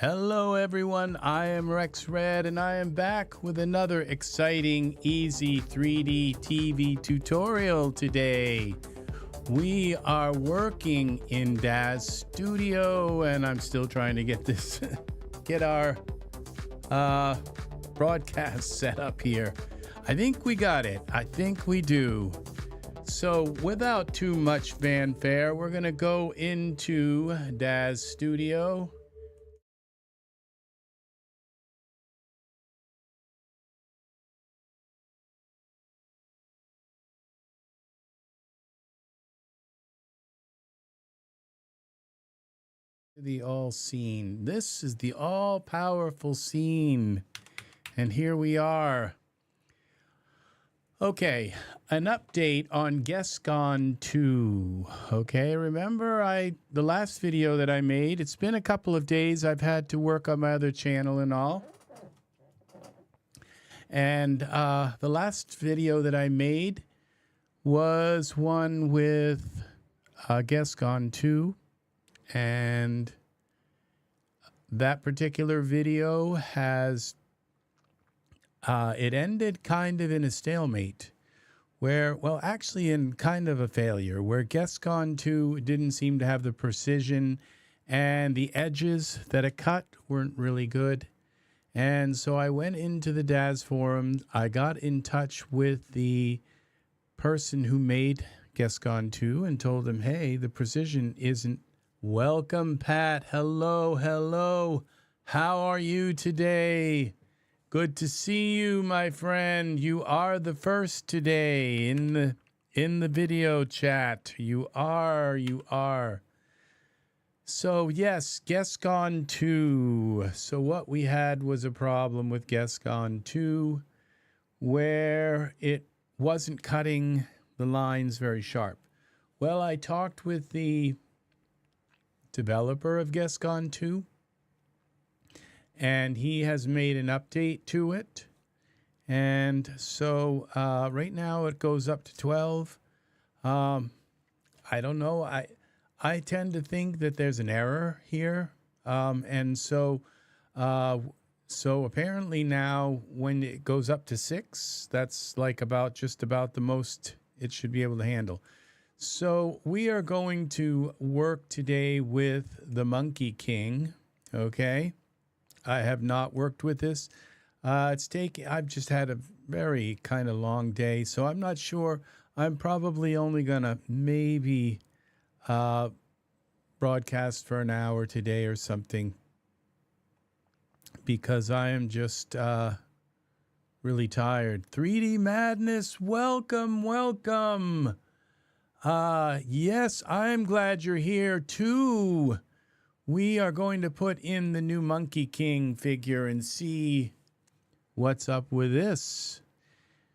Hello everyone, I am RexRed and I am back with another exciting EZ3DTV tutorial today. We are working in DAZ Studio and I'm still trying to get this, get our broadcast set up here. I think we got it. I think we do. So without too much fanfare, we're gonna go into DAZ Studio. The all scene. This is the all-powerful scene. And here we are. Okay, an update on Gescon II. Okay, remember the last video that I made, it's been a couple of days. I've had to work on my other channel and all. And the last video that I made was one with Gescon II. And that particular video has, it ended kind of in a stalemate where, well, actually in kind of a failure where Gescon II didn't seem to have the precision and the edges that it cut weren't really good. And so I went into the DAZ forum. I got in touch with the person who made Gescon II and told him, hey, the precision isn't. Welcome, Pat. Hello, hello. How are you today? Good to see you, my friend. You are the first today in the video chat. You are. So yes, Gescon II. So what we had was a problem with Gescon II where it wasn't cutting the lines very sharp. Well, I talked with the developer of Gescon II, and he has made an update to it. And so right now it goes up to 12. I don't know. I tend to think that there's an error here. And so apparently now when it goes up to 6, that's like just about the most it should be able to handle. So we are going to work today with the Monkey King, okay? I have not worked with this. I've just had a very kind of long day, so I'm not sure. I'm probably only gonna maybe broadcast for an hour today or something because I am just really tired. 3D Madness, welcome, welcome. Yes, I'm glad you're here too. We are going to put in the new Monkey King figure and see what's up with this.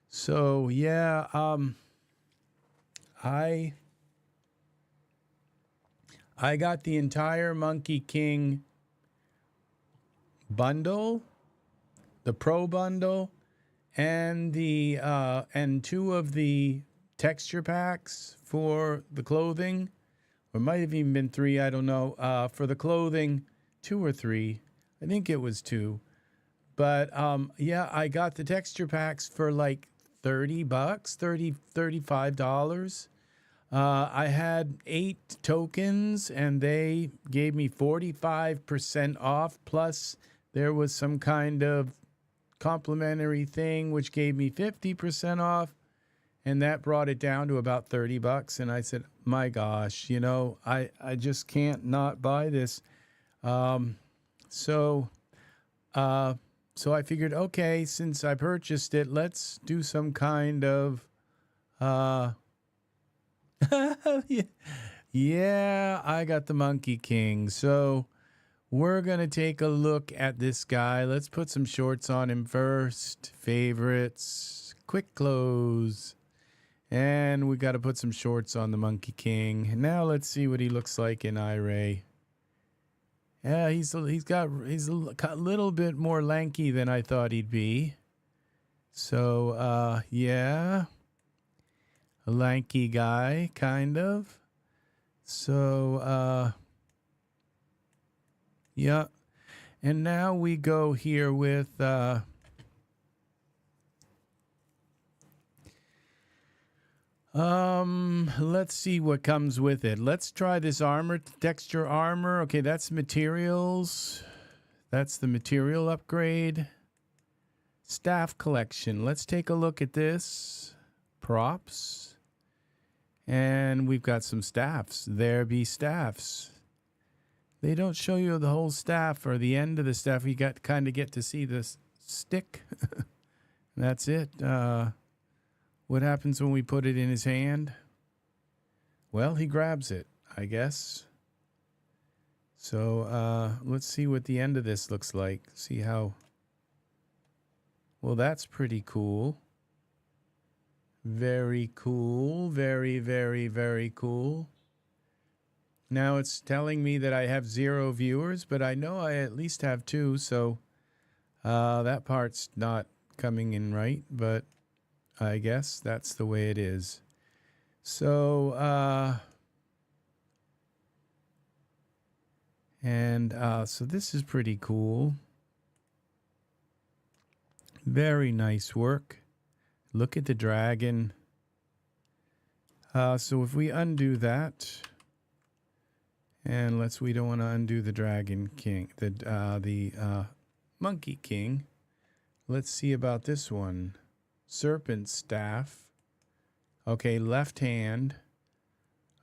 So yeah, I got the entire Monkey King bundle, the Pro bundle, and the and 2 of the texture packs for the clothing, or might have even been 3, I don't know. For the clothing, 2 or 3, I think it was 2. But yeah, I got the texture packs for like $30, $35. I had 8 tokens and they gave me 45% off, plus there was some kind of complimentary thing which gave me 50% off. And that brought it down to about $30. And I said, my gosh, you know, I just can't not buy this. So I figured, okay, since I purchased it, let's do some kind of, yeah, I got the Monkey King. So we're going to take a look at this guy. Let's put some shorts on him first. Favorites, quick close. And we got to put some shorts on the Monkey King. Now let's see what he looks like in Iray. Yeah, he's a little bit more lanky than I thought he'd be. So yeah, a lanky guy kind of. So yeah, And now we go here with let's see what comes with it. Let's try this armor, texture armor. Okay, that's materials. That's the material upgrade. Staff collection. Let's take a look at this. Props. And we've got some staffs. There be staffs. They don't show you the whole staff or the end of the staff. You got kind of get to see this stick. That's it. What happens when we put it in his hand? Well, he grabs it, I guess. So let's see what the end of this looks like. See how... Well, that's pretty cool. Very cool. Very, very, very cool. Now it's telling me that I have 0 viewers, but I know I at least have 2, so that part's not coming in right, but I guess that's the way it is. So, so this is pretty cool. Very nice work. Look at the dragon. So if we undo that, and we don't want to undo the dragon king, the monkey king. Let's see about this one. Serpent staff. Okay, left hand.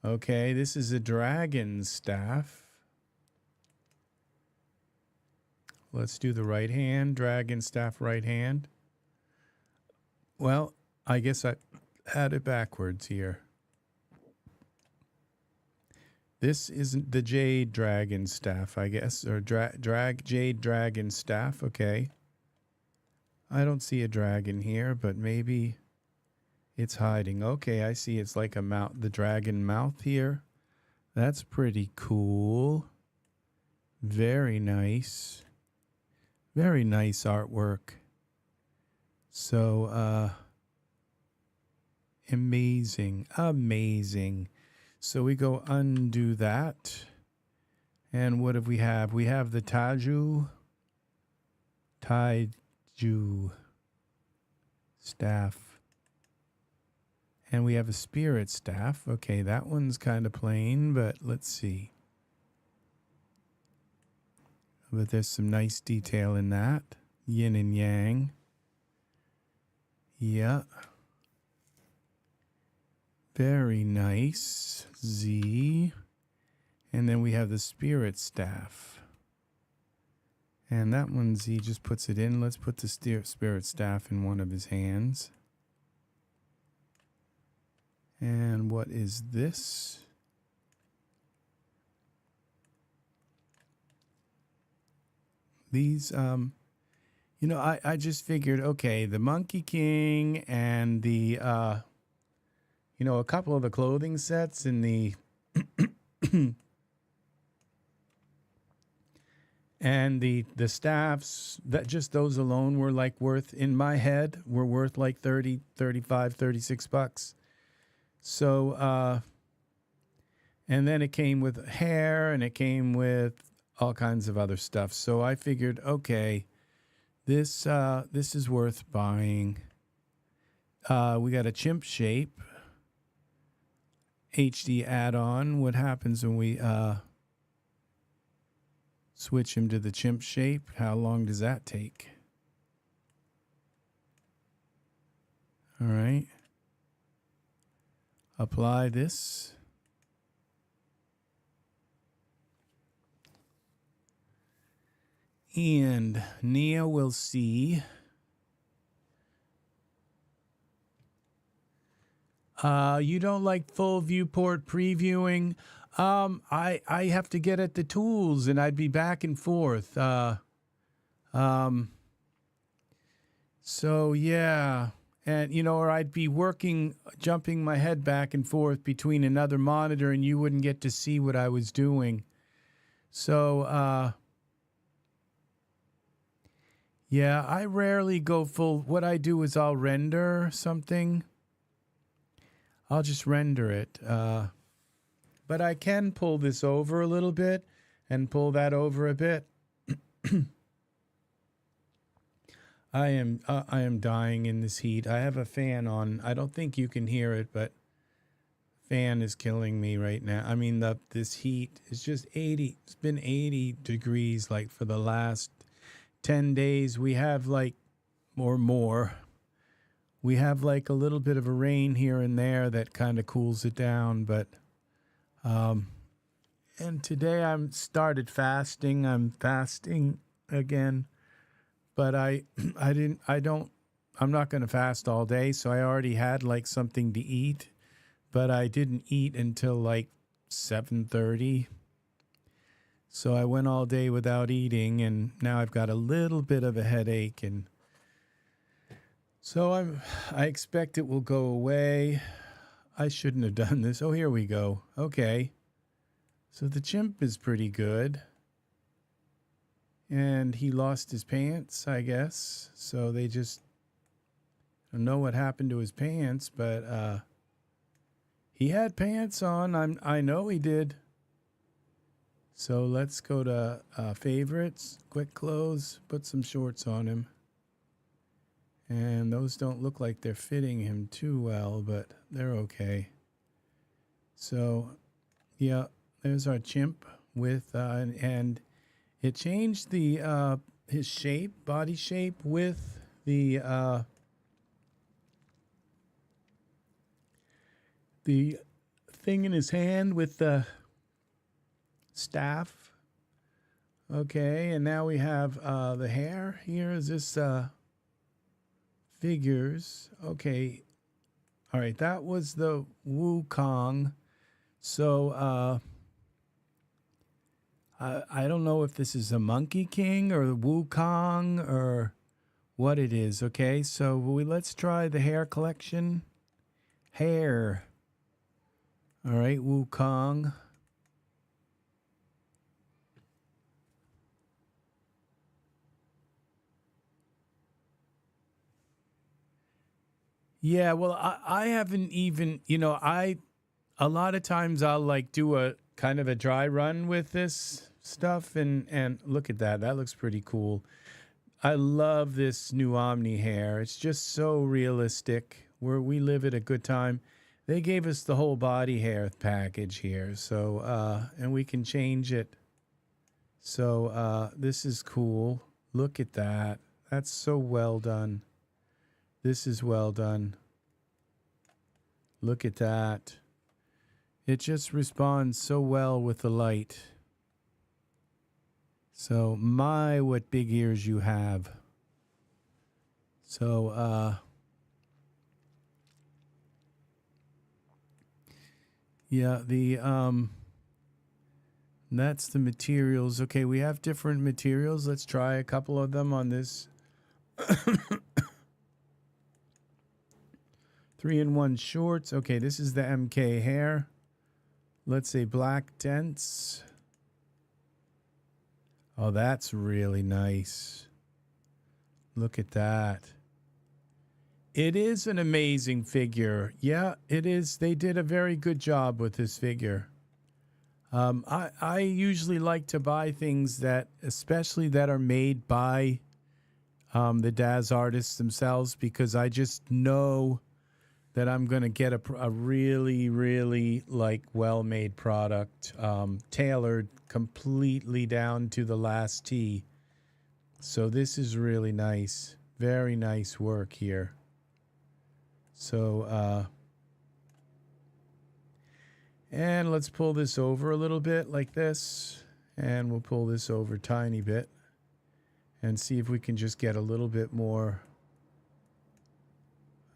Okay, this is a dragon staff. Let's do the right hand. Dragon staff, right hand. Well, I guess I had it backwards here. This isn't the jade dragon staff, I guess, or jade dragon staff. Okay. I don't see a dragon here, but maybe it's hiding. Okay, I see it's like a mouth, the dragon mouth here. That's pretty cool. Very nice. Very nice artwork. So, amazing, amazing. So we go undo that. And what have we have? We have the Taiju staff. And we have a spirit staff. Okay, that one's kind of plain, but let's see. But there's some nice detail in that. Yin and yang. Yeah. Very nice. Z. And then we have the spirit staff. And that one's, he just puts it in. Let's put the spirit staff in one of his hands. And what is this? These, you know, I just figured, okay, the Monkey King and the, you know, a couple of the clothing sets in the, and the staffs, that just those alone were like worth, in my head, were worth like 30, 35, 36 bucks. So, and then it came with hair and it came with all kinds of other stuff. So I figured, okay, this is worth buying. We got a chimp shape HD add-on. What happens when we switch him to the chimp shape? How long does that take? All right. Apply this. And Nia will see. You don't like full viewport previewing? I have to get at the tools and I'd be back and forth. So yeah. And, you know, or I'd be working, jumping my head back and forth between another monitor and you wouldn't get to see what I was doing. So, yeah, I rarely go full. What I do is I'll render something. I'll just render it. But I can pull this over a little bit and pull that over a bit. I am dying in this heat. I have a fan on. I don't think you can hear it, but fan is killing me right now. I mean, this heat is just 80. It's been 80 degrees like for the last 10 days. We have like more. We have like a little bit of a rain here and there that kind of cools it down, but and today I'm started fasting. I'm fasting again, but I'm not going to fast all day, so I already had like something to eat, but I didn't eat until like 7:30. So I went all day without eating, and now I've got a little bit of a headache, and so I expect it will go away. I shouldn't have done this. Oh, here we go. Okay. So the chimp is pretty good. And he lost his pants, I guess. So they just don't know what happened to his pants, but he had pants on. I know he did. So let's go to favorites, quick clothes, put some shorts on him. And those don't look like they're fitting him too well, but they're okay. So, yeah, there's our chimp with, and it changed the his shape, body shape with the thing in his hand with the staff. Okay, and now we have the hair here. Is this figures? Okay. All right, that was the Wukong. So I don't know if this is a Monkey King or the Wukong or what it is. Okay, so let's try the hair collection. Hair. All right, Wukong. Yeah, well, I haven't even, a lot of times I'll like do a kind of a dry run with this stuff, and look at that. That looks pretty cool. I love this new Omni hair. It's just so realistic. We live at a good time. They gave us the whole body hair package here, so and we can change it. So this is cool. Look at that. That's so well done. This is well done. Look at that. It just responds so well with the light. So, my, what big ears you have. So, yeah, that's the materials. Okay, we have different materials. Let's try a couple of them on this 3-in-1 shorts. Okay, this is the MK hair. Let's say black dents. Oh, that's really nice. Look at that. It is an amazing figure. Yeah, it is. They did a very good job with this figure. I usually like to buy things that, especially that are made by the Daz artists themselves, because I just know that I'm going to get a really, really like well-made product, tailored completely down to the last T. So this is really nice. Very nice work here. So, and let's pull this over a little bit like this. And we'll pull this over a tiny bit and see if we can just get a little bit more.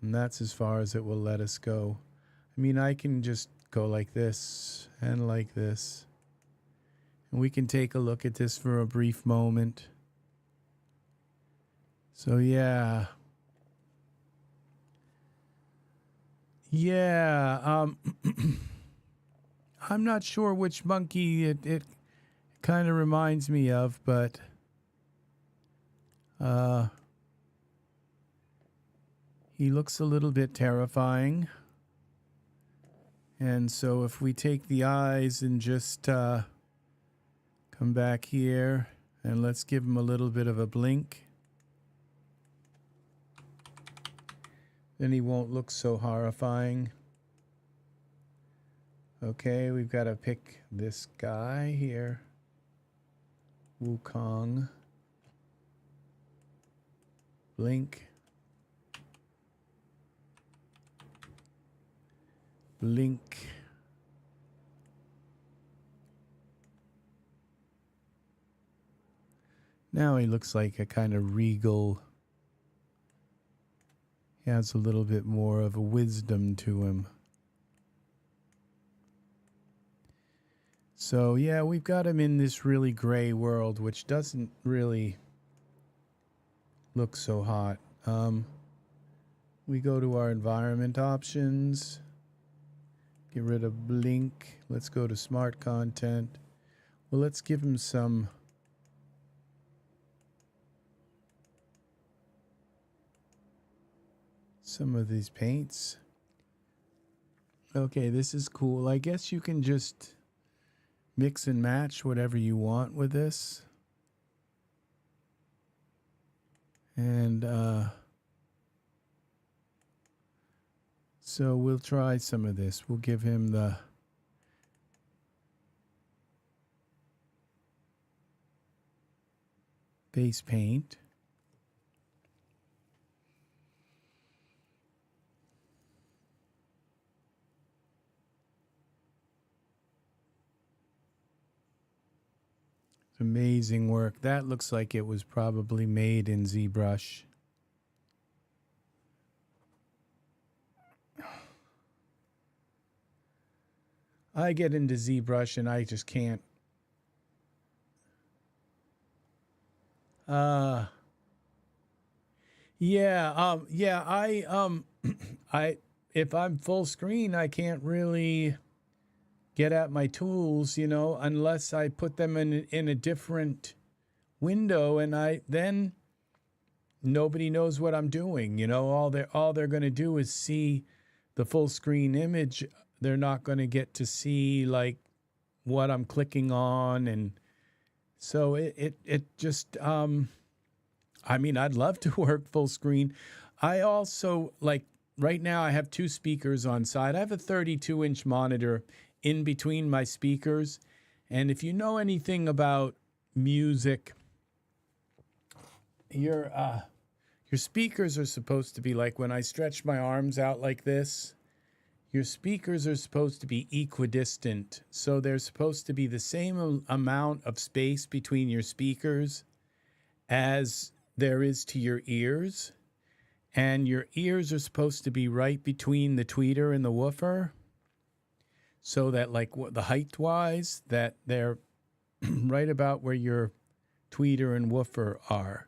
And that's as far as it will let us go. I mean, I can just go like this and like this. And we can take a look at this for a brief moment. So, yeah. Yeah. I'm not sure which monkey it kind of reminds me of, but he looks a little bit terrifying. And so if we take the eyes and just come back here And let's give him a little bit of a blink. Then he won't look so horrifying. Okay, we've got to pick this guy here. Wukong. Blink. Blink. Now he looks like a kind of regal. He has a little bit more of a wisdom to him. So yeah, we've got him in this really gray world, which doesn't really look so hot. We go to our environment options. Get rid of blink. Let's go to smart content. Well, let's give him some of these paints. Okay, this is cool. I guess you can just mix and match whatever you want with this. And so we'll try some of this. We'll give him the base paint. Amazing work. That looks like it was probably made in ZBrush. I get into ZBrush and I just can't. If I'm full screen, I can't really get at my tools, you know, unless I put them in a different window, and then nobody knows what I'm doing. You know, all they're going to do is see the full screen image. They're not going to get to see like what I'm clicking on, and so it just I mean, I'd love to work full screen. I also, like, right now I have two speakers on side. I have a 32-inch monitor in between my speakers. And if you know anything about music, your speakers are supposed to be like, when I stretch my arms out like this, your speakers are supposed to be equidistant. So they're supposed to be the same amount of space between your speakers as there is to your ears. And your ears are supposed to be right between the tweeter and the woofer, so that, like, the height-wise, that they're right about where your tweeter and woofer are.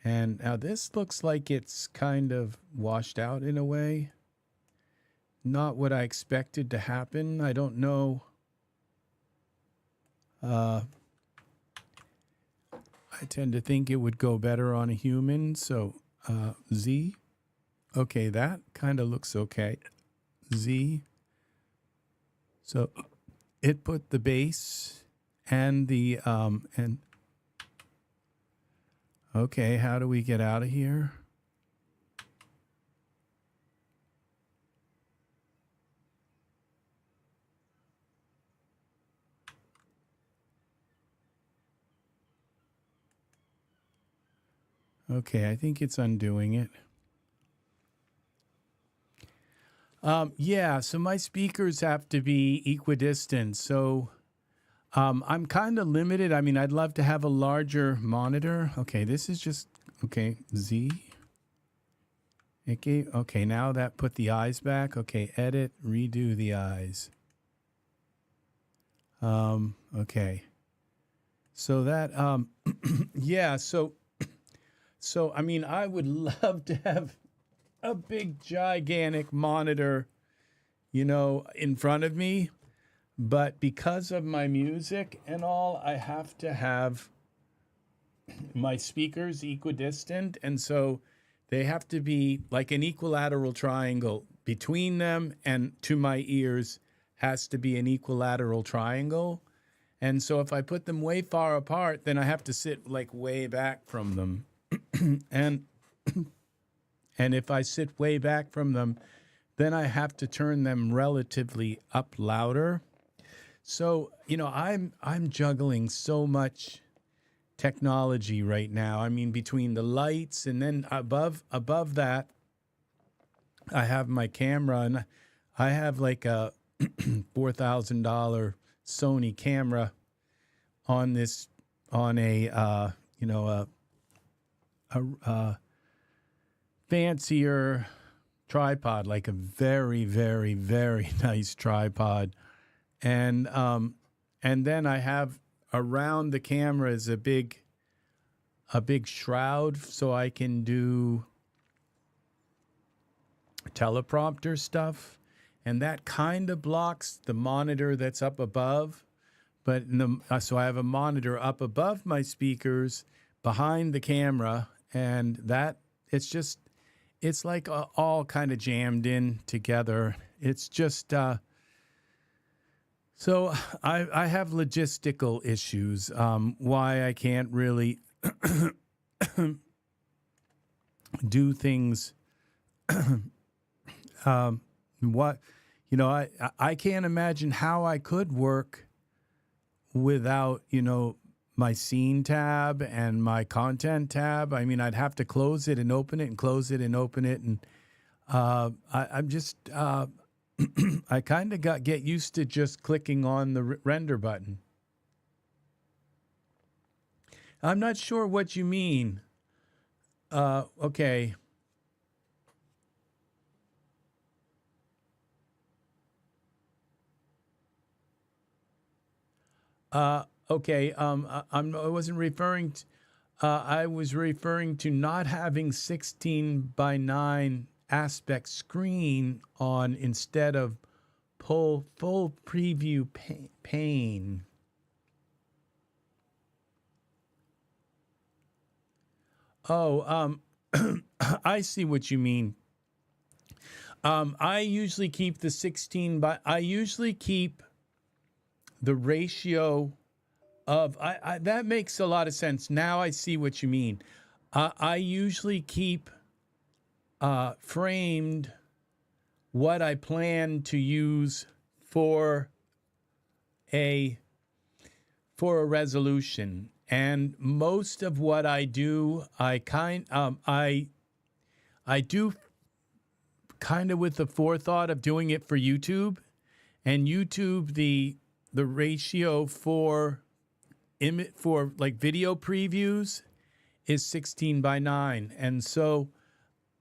And now this looks like it's kind of washed out in a way. Not what I expected to happen. I don't know. I tend to think it would go better on a human, so Z. Okay, that kind of looks okay. Z. So it put the base and the and okay, how do we get out of here? Okay, I think it's undoing it. Yeah, so my speakers have to be equidistant. So I'm kind of limited. I mean, I'd love to have a larger monitor. Okay, this is just, okay, Z. Okay, now that put the eyes back. Okay, edit, redo the eyes. Okay. So that, yeah, so I mean, I would love to have a big, gigantic monitor, you know, in front of me. But because of my music and all, I have to have my speakers equidistant. And so they have to be like an equilateral triangle between them, and to my ears has to be an equilateral triangle. And so if I put them way far apart, then I have to sit like way back from them. and if I sit way back from them, then I have to turn them relatively up louder. So, you know, I'm juggling so much technology right now. I mean, between the lights and then above that, I have my camera, and I have like a $4,000 Sony camera on a you know, a fancier tripod, like a very, very, very nice tripod. And then I have around the camera is a big shroud, so I can do teleprompter stuff, and that kind of blocks the monitor that's up above. But so I have a monitor up above my speakers behind the camera, and that it's like all kind of jammed in together. It's just so I have logistical issues, why I can't really do things. I can't imagine how I could work without, my scene tab and my content tab. I mean, I'd have to close it and open it and close it and open it. And I'm just, I kind of get used to just clicking on the render button. I'm not sure what you mean. Okay. Okay. I wasn't referring to. I was referring to not having 16:9 aspect screen on instead of full preview pane. Oh, I see what you mean. I usually keep the 16 by. I usually keep the ratio of. That makes a lot of sense. Now I see what you mean. I usually keep framed what I plan to use for a resolution. And most of what I do, I do kind of with the forethought of doing it for YouTube. And YouTube, the ratio for like video previews is 16:9, and so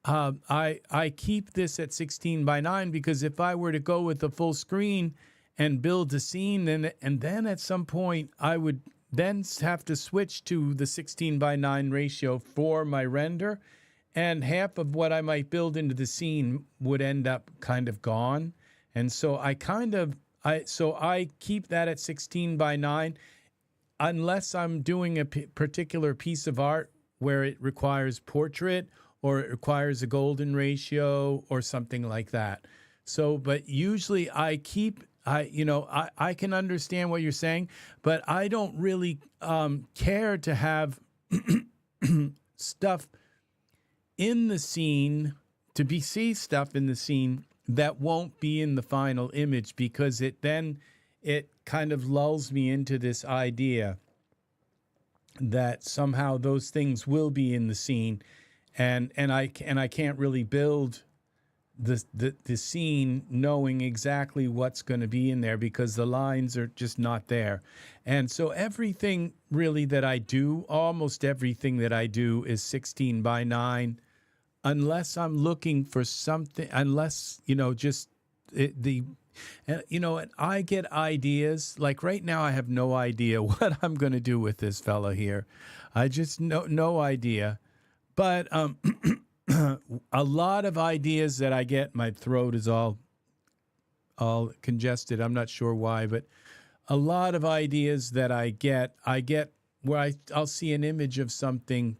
I keep this at 16:9 because if I were to go with the full screen and build a scene, and then at some point I would then have to switch to the 16:9 ratio for my render, and half of what I might build into the scene would end up kind of gone. And so I keep that at 16:9 unless I'm doing a particular piece of art where it requires portrait or it requires a golden ratio or something like that. So, but usually I can understand what you're saying, but I don't really care to have stuff in the scene, see stuff in the scene that won't be in the final image, because it kind of lulls me into this idea that somehow those things will be in the scene, and I can't really build the scene knowing exactly what's going to be in there because the lines are just not there. And so everything really that I do, almost everything that I do, is 16:9, unless I'm looking for something, unless and I get ideas. Like right now, I have no idea what I'm going to do with this fella here. I just no idea. But a lot of ideas that I get, my throat is all congested. I'm not sure why, but a lot of ideas that I get where I'll see an image of something,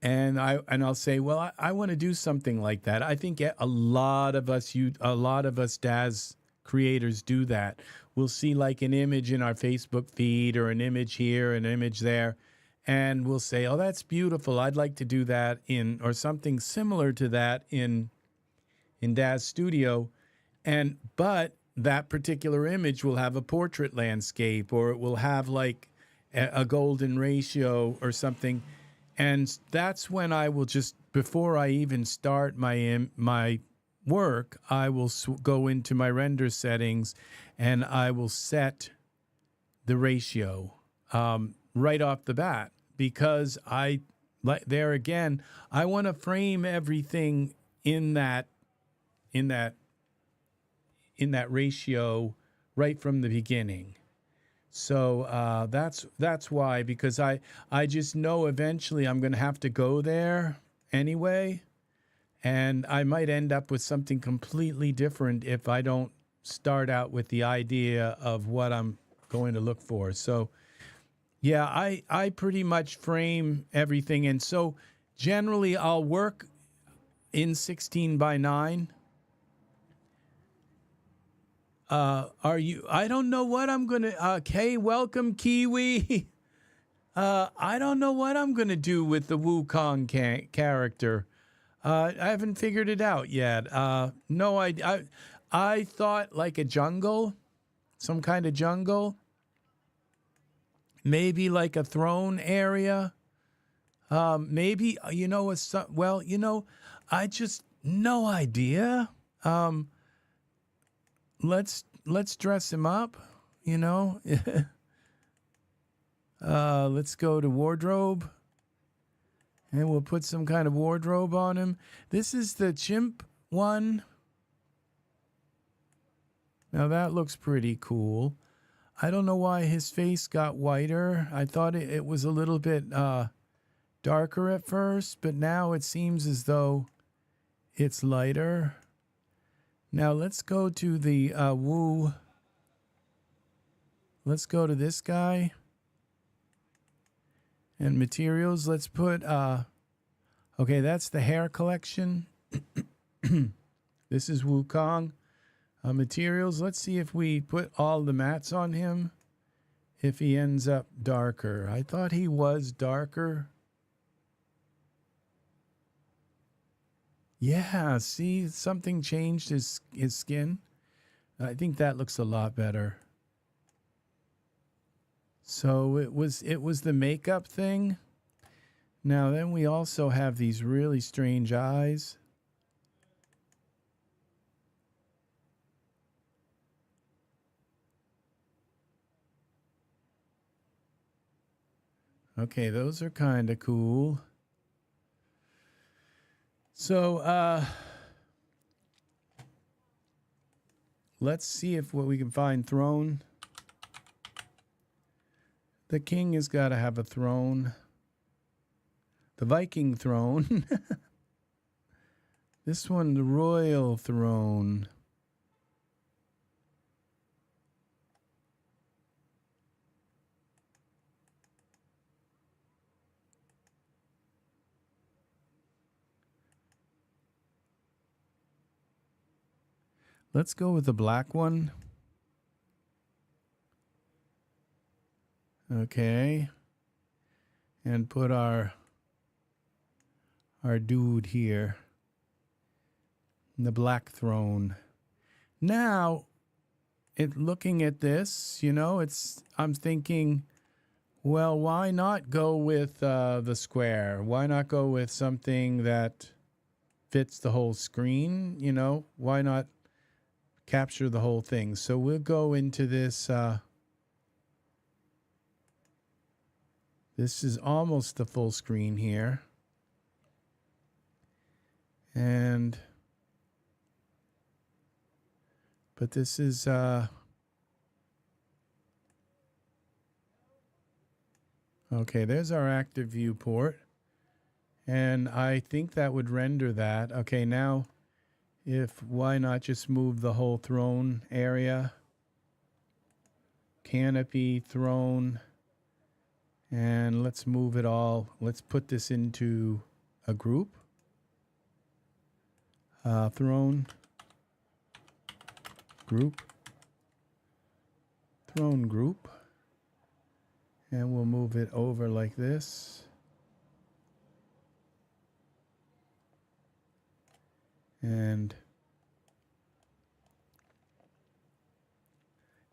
and I'll say, I want to do something like that. I think a lot of us DAS creators do that. We'll see like an image in our Facebook feed or an image here, an image there, and we'll say, oh, that's beautiful. I'd like to do that in, or something similar to that in Daz Studio. But that particular image will have a portrait landscape, or it will have like a golden ratio or something. And that's when I will just, before I even start my work, I will go into my render settings and I will set the ratio right off the bat, because there again, I want to frame everything in that ratio right from the beginning. So that's why, because I just know eventually I'm going to have to go there anyway, and I might end up with something completely different if I don't start out with the idea of what I'm going to look for. So yeah, I pretty much frame everything, and so generally I'll work in 16:9. I don't know what I'm gonna. Hey, welcome, Kiwi. I don't know what I'm gonna do with the Wukong character. I haven't figured it out yet. No, I thought like a jungle, some kind of jungle. Maybe like a throne area. Maybe, I just, no idea. Let's dress him up, let's go to wardrobe, and we'll put some kind of wardrobe on him. This is the chimp one. Now that looks pretty cool. I don't know why his face got whiter. I thought it was a little bit darker at first, but now it seems as though it's lighter. Now let's go to the Wu. Let's go to this guy. And materials, let's put, okay, that's the hair collection. This is Wukong. Materials, let's see if we put all the mats on him, if he ends up darker. I thought he was darker. Yeah, see, something changed his skin. I think that looks a lot better. So it was the makeup thing. Now then we also have these really strange eyes. Okay, those are kind of cool. So let's see if we can find throne. The king has got to have a throne. The Viking throne. This one, the royal throne. Let's go with the black one. Okay. And put our dude here. The black throne. Now, looking at this, I'm thinking, well, why not go with the square? Why not go with something that fits the whole screen? Why not capture the whole thing? So we'll go into this. This is almost the full screen here. But this is, okay, there's our active viewport. And I think that would render that. Okay, now, why not just move the whole throne area? Canopy, throne. And let's move it all. Let's put this into a group. Throne. Group. throne group. And we'll move it over like this. And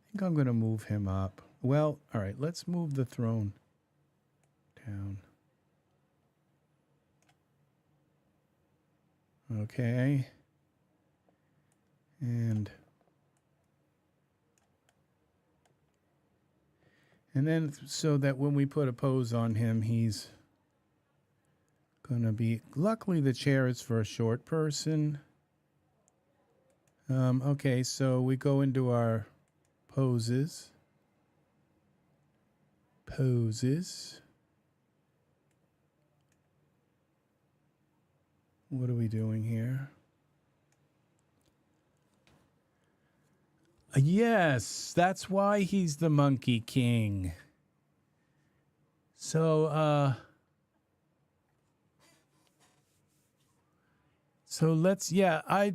I think I'm going to move him up. Well, all right, let's move the throne down. Okay. And then so that when we put a pose on him, he's going to be, luckily the chair is for a short person. Okay, so we go into our poses. Poses. What are we doing here? Yes, that's why he's the Monkey King. So let's, yeah, I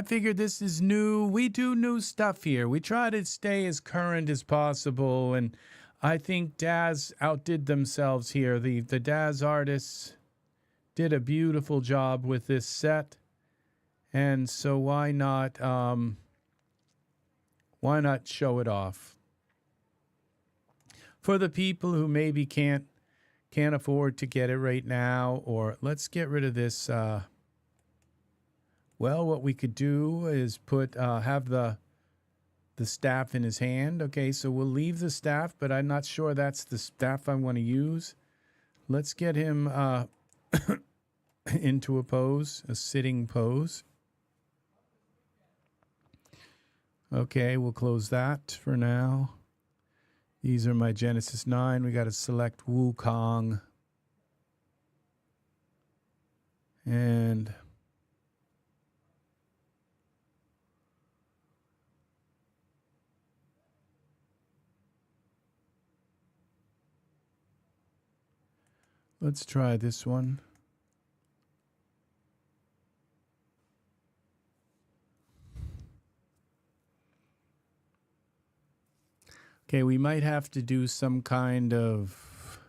figured this is new. We do new stuff here. We try to stay as current as possible, and I think Daz outdid themselves here. The Daz artists did a beautiful job with this set, and so why not show it off for the people who maybe can't afford to get it right now? Or let's get rid of this. Well, what we could do is put have the staff in his hand. Okay, so we'll leave the staff, but I'm not sure that's the staff I want to use. Let's get him into a pose, a sitting pose. Okay, we'll close that for now. These are my Genesis 9. We got to select Wukong. And let's try this one. Okay, we might have to do some kind of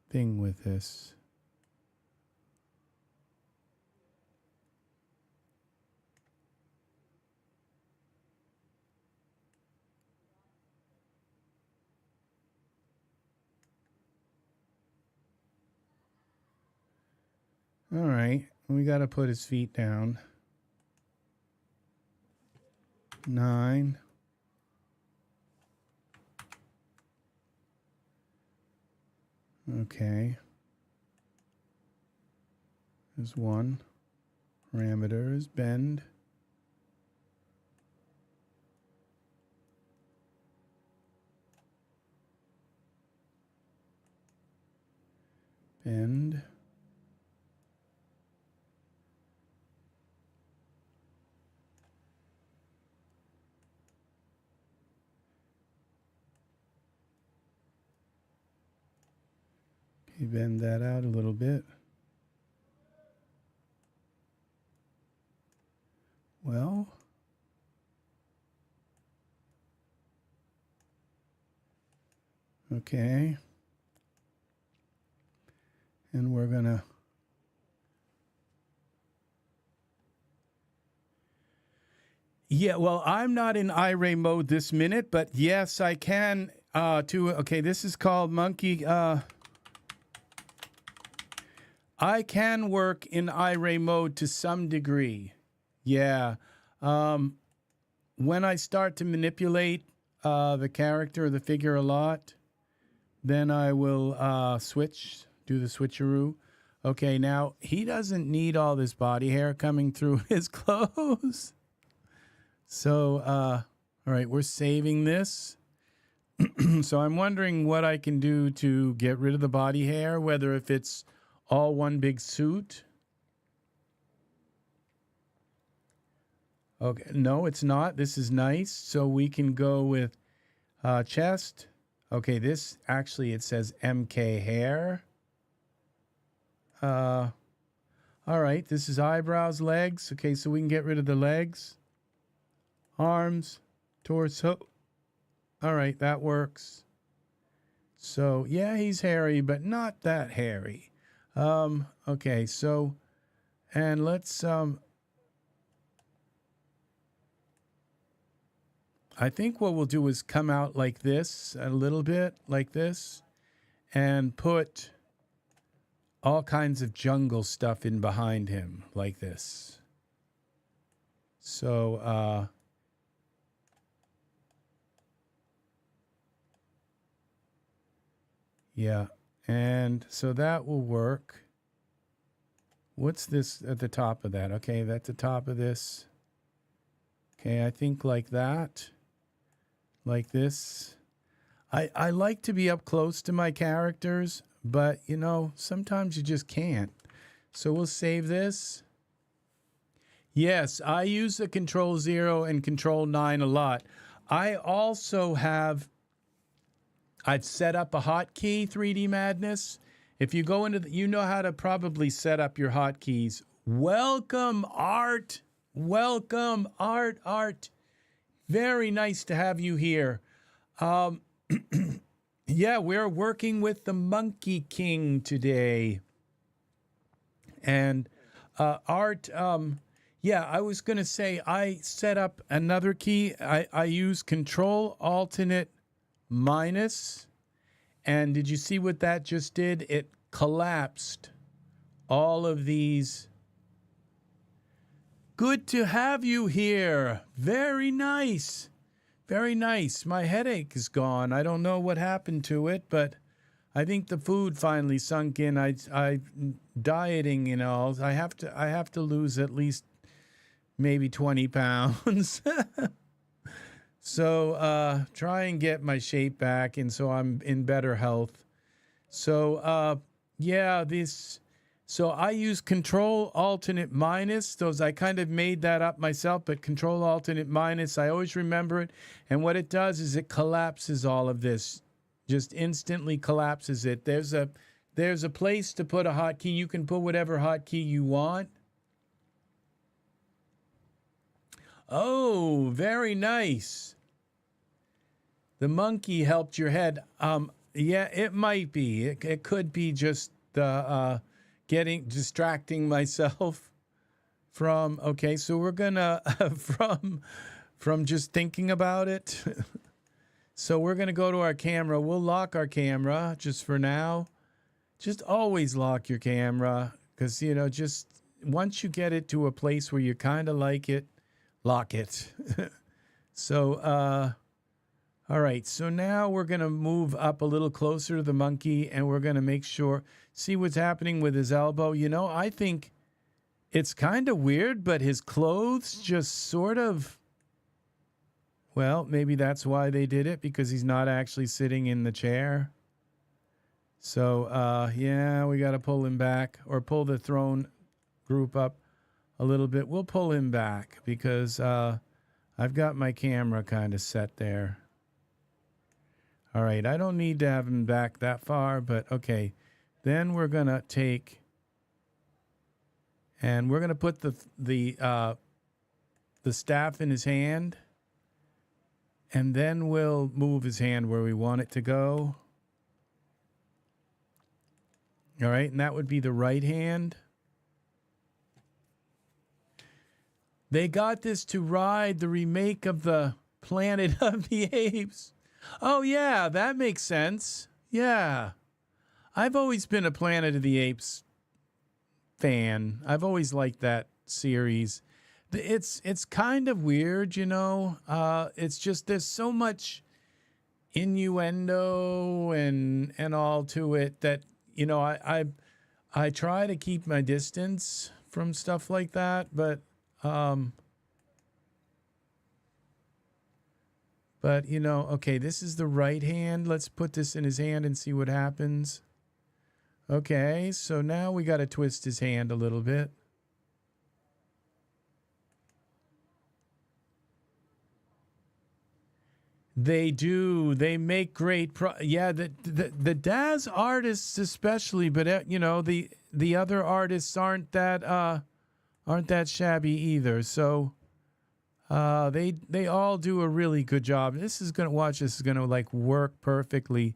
thing with this. All right, we got to put his feet down. 9. Okay. There's 1. Parameters, bend. Bend. Okay, bend that out a little bit. Well, okay. And we're gonna well, I'm not in Iray mode this minute, but yes, I can okay, this is called monkey I can work in Iray mode to some degree. Yeah. When I start to manipulate the character or the figure a lot, then I will do the switcheroo. Okay, now he doesn't need all this body hair coming through his clothes. So, all right, we're saving this. So I'm wondering what I can do to get rid of the body hair, whether if it's all one big suit. Okay, no, it's not. This is nice. So we can go with chest. Okay, this actually, it says MK hair. All right, this is eyebrows, legs. Okay, so we can get rid of the legs. Arms, torso. All right, that works. So, yeah, he's hairy, but not that hairy. Okay, so, and let's, I think what we'll do is come out like this, a little bit like this, and put all kinds of jungle stuff in behind him like this. So, yeah, and so that will work. What's this at the top of that? Okay, that's the top of this. Okay, I think like that. Like this. I like to be up close to my characters, but, you know, sometimes you just can't. So we'll save this. Yes, I use the Control 0 and Control 9 a lot. I also have... I've set up a hotkey, 3D Madness. If you go into the, you know how to probably set up your hotkeys. Welcome, Art. Welcome, Art. Very nice to have you here. Yeah, we're working with the Monkey King today. And Art, yeah, I was going to say I set up another key. I use Control Alternate minus, and did you see what that just did? It collapsed all of these. Good to have you here. Very nice. Very nice. My headache is gone. I don't know what happened to it, but I think the food finally sunk in. I dieting, you know. I have to lose at least maybe 20 pounds. So try and get my shape back, and so I'm in better health. So yeah, this. So I use Control Alternate minus. Those I kind of made that up myself, but Control Alternate minus, I always remember it. And what it does is it collapses all of this, just instantly collapses it. There's a place to put a hotkey. You can put whatever hotkey you want. Oh, very nice. The monkey helped your head. Yeah, it might be. It could be just the distracting myself from. Okay, so we're gonna from just thinking about it. So we're gonna go to our camera. We'll lock our camera just for now. Just always lock your camera, because you know, just once you get it to a place where you kind of like it, lock it. So, all right. So now we're going to move up a little closer to the monkey, and we're going to make sure, see what's happening with his elbow. You know, I think it's kind of weird, but his clothes just sort of, well, maybe that's why they did it, because he's not actually sitting in the chair. So, yeah, we got to pull him back, or pull the throne group up a little bit. We'll pull him back because I've got my camera kind of set there. All right, I don't need to have him back that far, but okay. Then we're gonna take, and we're gonna put the staff in his hand, and then we'll move his hand where we want it to go. All right, and that would be the right hand. They got this to ride the remake of the Planet of the Apes. Oh, yeah, that makes sense. Yeah. I've always been a Planet of the Apes fan. I've always liked that series. It's kind of weird, you know. It's just there's so much innuendo and all to it that, you know, I try to keep my distance from stuff like that, but you know, okay, this is the right hand. Let's put this in his hand and see what happens. Okay, so now we got to twist his hand a little bit. They do. They make great yeah, the Daz artists especially, but you know, the other artists aren't that shabby either. So they all do a really good job. This is going to like work perfectly.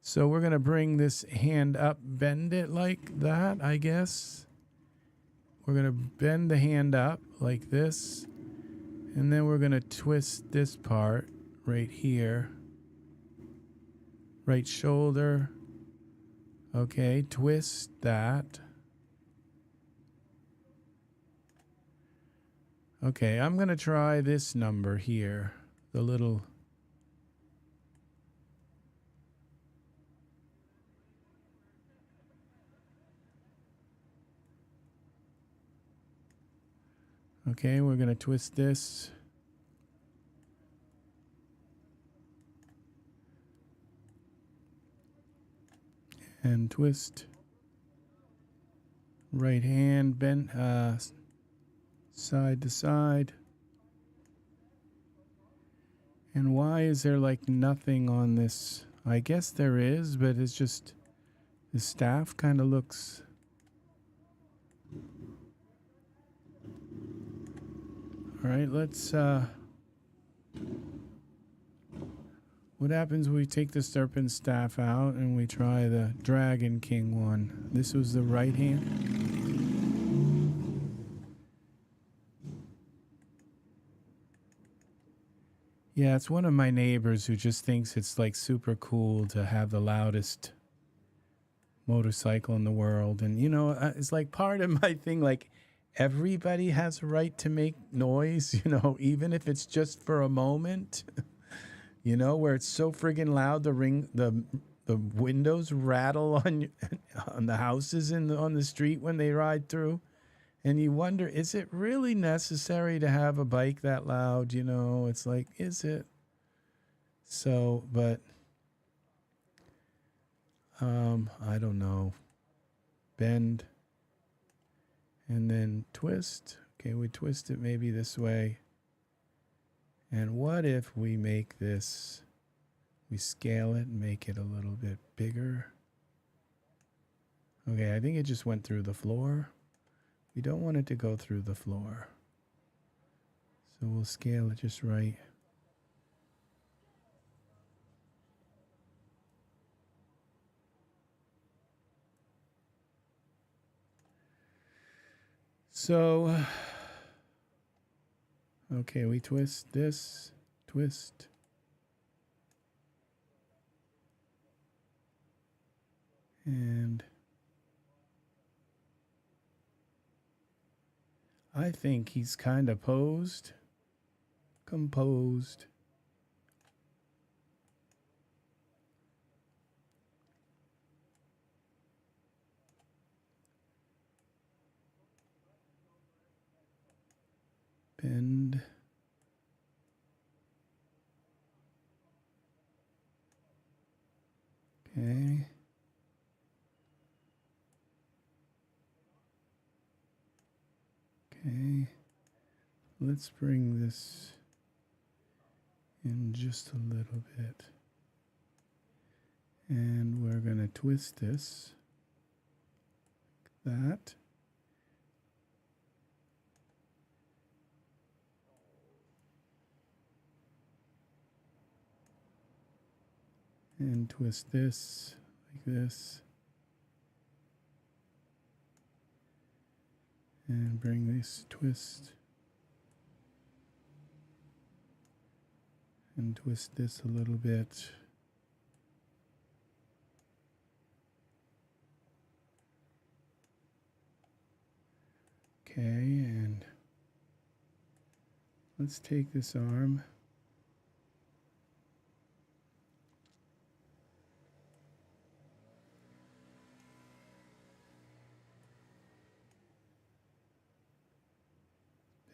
So we're going to bring this hand up, bend it like that, I guess. We're going to bend the hand up like this. And then we're going to twist this part right here. Right shoulder. Okay, twist that. Okay, I'm going to try this number here. The little... Okay, we're going to twist this. And twist. Right hand bent side to side. And why is there like nothing on this? I guess there is, but it's just the staff kind of looks... All right, let's what happens when we take the serpent staff out and we try the Dragon King one? This was the right hand. Yeah, it's one of my neighbors who just thinks it's like super cool to have the loudest motorcycle in the world. And you know, it's like part of my thing, like everybody has a right to make noise, you know, even if it's just for a moment. You know, where it's so friggin' loud, the windows rattle on the houses on the street when they ride through, and you wonder, is it really necessary to have a bike that loud? You know, it's like, is it? So, but I don't know. Bend and then twist. Okay, we twist it maybe this way. And what if we make this, we scale it and make it a little bit bigger? Okay, I think it just went through the floor. We don't want it to go through the floor. So we'll scale it just right. So, okay, we twist this, twist. And I think he's kind of composed. Bend. Okay. Okay. Let's bring this in just a little bit. And we're going to twist this like that. And twist this like this. And bring this twist. And twist this a little bit. Okay, and let's take this arm.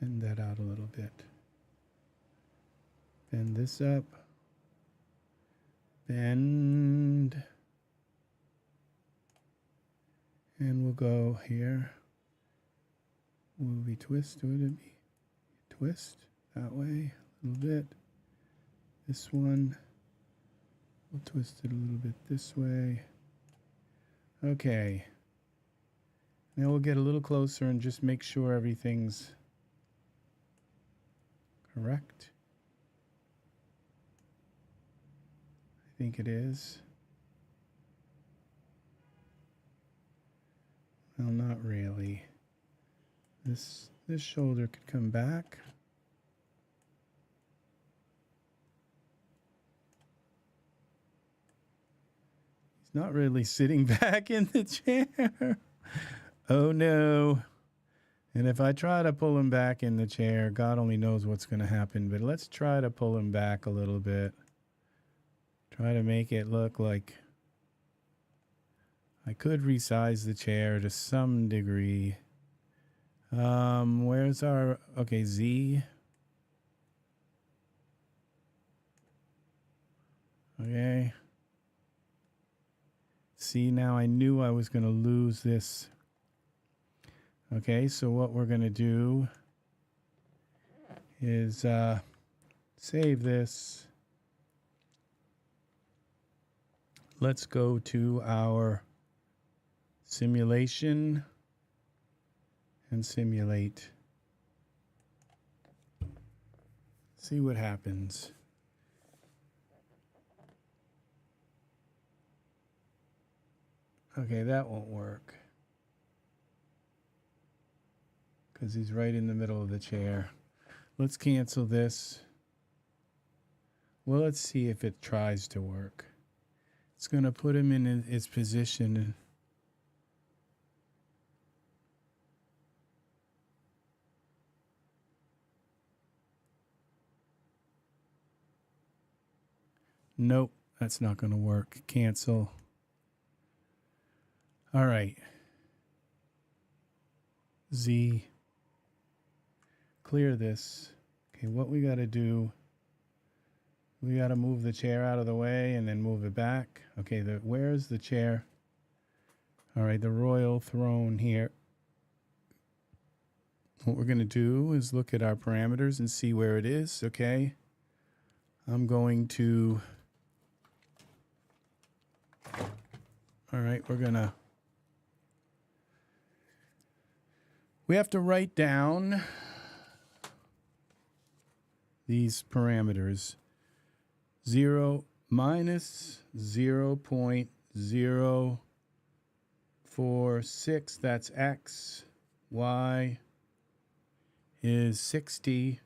Bend that out a little bit. Bend this up. Bend. And we'll go here. Will we twist? Would it be twist that way a little bit? This one, we'll twist it a little bit this way. Okay. Now we'll get a little closer and just make sure everything's correct. I think it is. Well, not really. This shoulder could come back. He's not really sitting back in the chair. Oh no. And if I try to pull him back in the chair, God only knows what's going to happen. But let's try to pull him back a little bit. Try to make it look like I could resize the chair to some degree. Where's our, okay, Z. Okay. See, now I knew I was going to lose this. Okay, so what we're going to do is save this. Let's go to our simulation and simulate. See what happens. Okay, that won't work because he's right in the middle of the chair. Let's cancel this. Well, let's see if it tries to work. It's going to put him in his position. Nope, that's not going to work. Cancel. All right. Z. Clear this. Okay, what we got to do, we got to move the chair out of the way and then move it back. Okay, where's the chair? All right, the royal throne here. What we're going to do is look at our parameters and see where it is, okay? I'm going to, all right, we have to write down these parameters. 0 minus 0.046, that's X. Y is 60.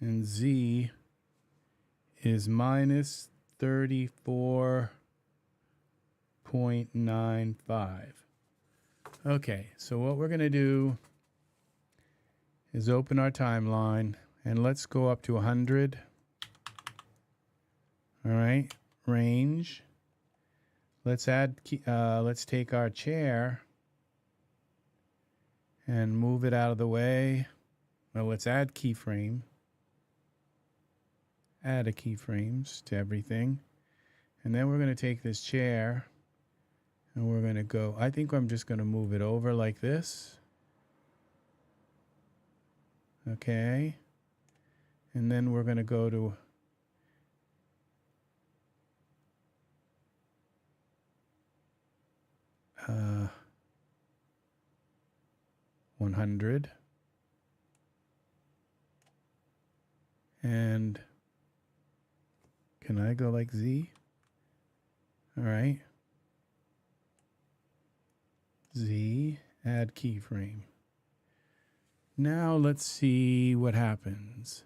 And Z is minus 34.95. Okay, so what we're going to do is open our timeline and let's go up to 100. All right, range. Let's take our chair and move it out of the way. Well, let's add keyframe. Add a keyframes to everything. And then we're going to take this chair and we're going to go, I think I'm just going to move it over like this. Okay. And then we're going to go to 100. And can I go like Z? All right. Z, add keyframe. Now let's see what happens.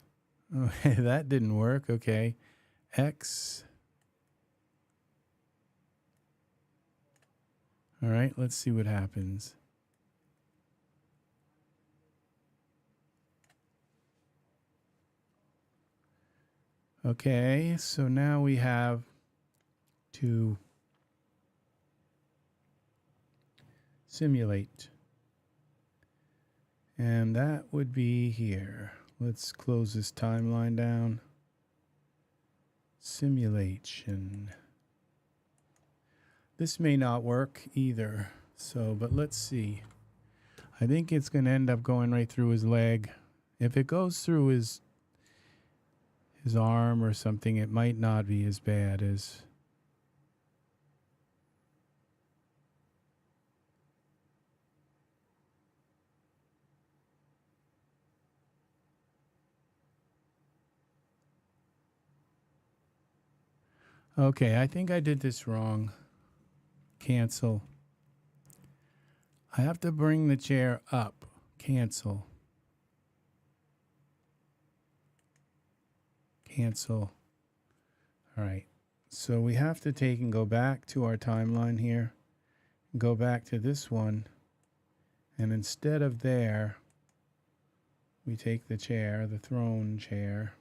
Okay, that didn't work. Okay. X. All right, let's see what happens. Okay, so now we have to simulate. And that would be here. Let's close this timeline down. Simulation. This may not work either. So, but let's see. I think it's going to end up going right through his leg. If it goes through his his arm or something, it might not be as bad as... Okay, I think I did this wrong. Cancel. I have to bring the chair up. Cancel. Cancel. All right. So we have to take and go back to our timeline here. Go back to this one. And instead of there, we take the chair, the throne chair.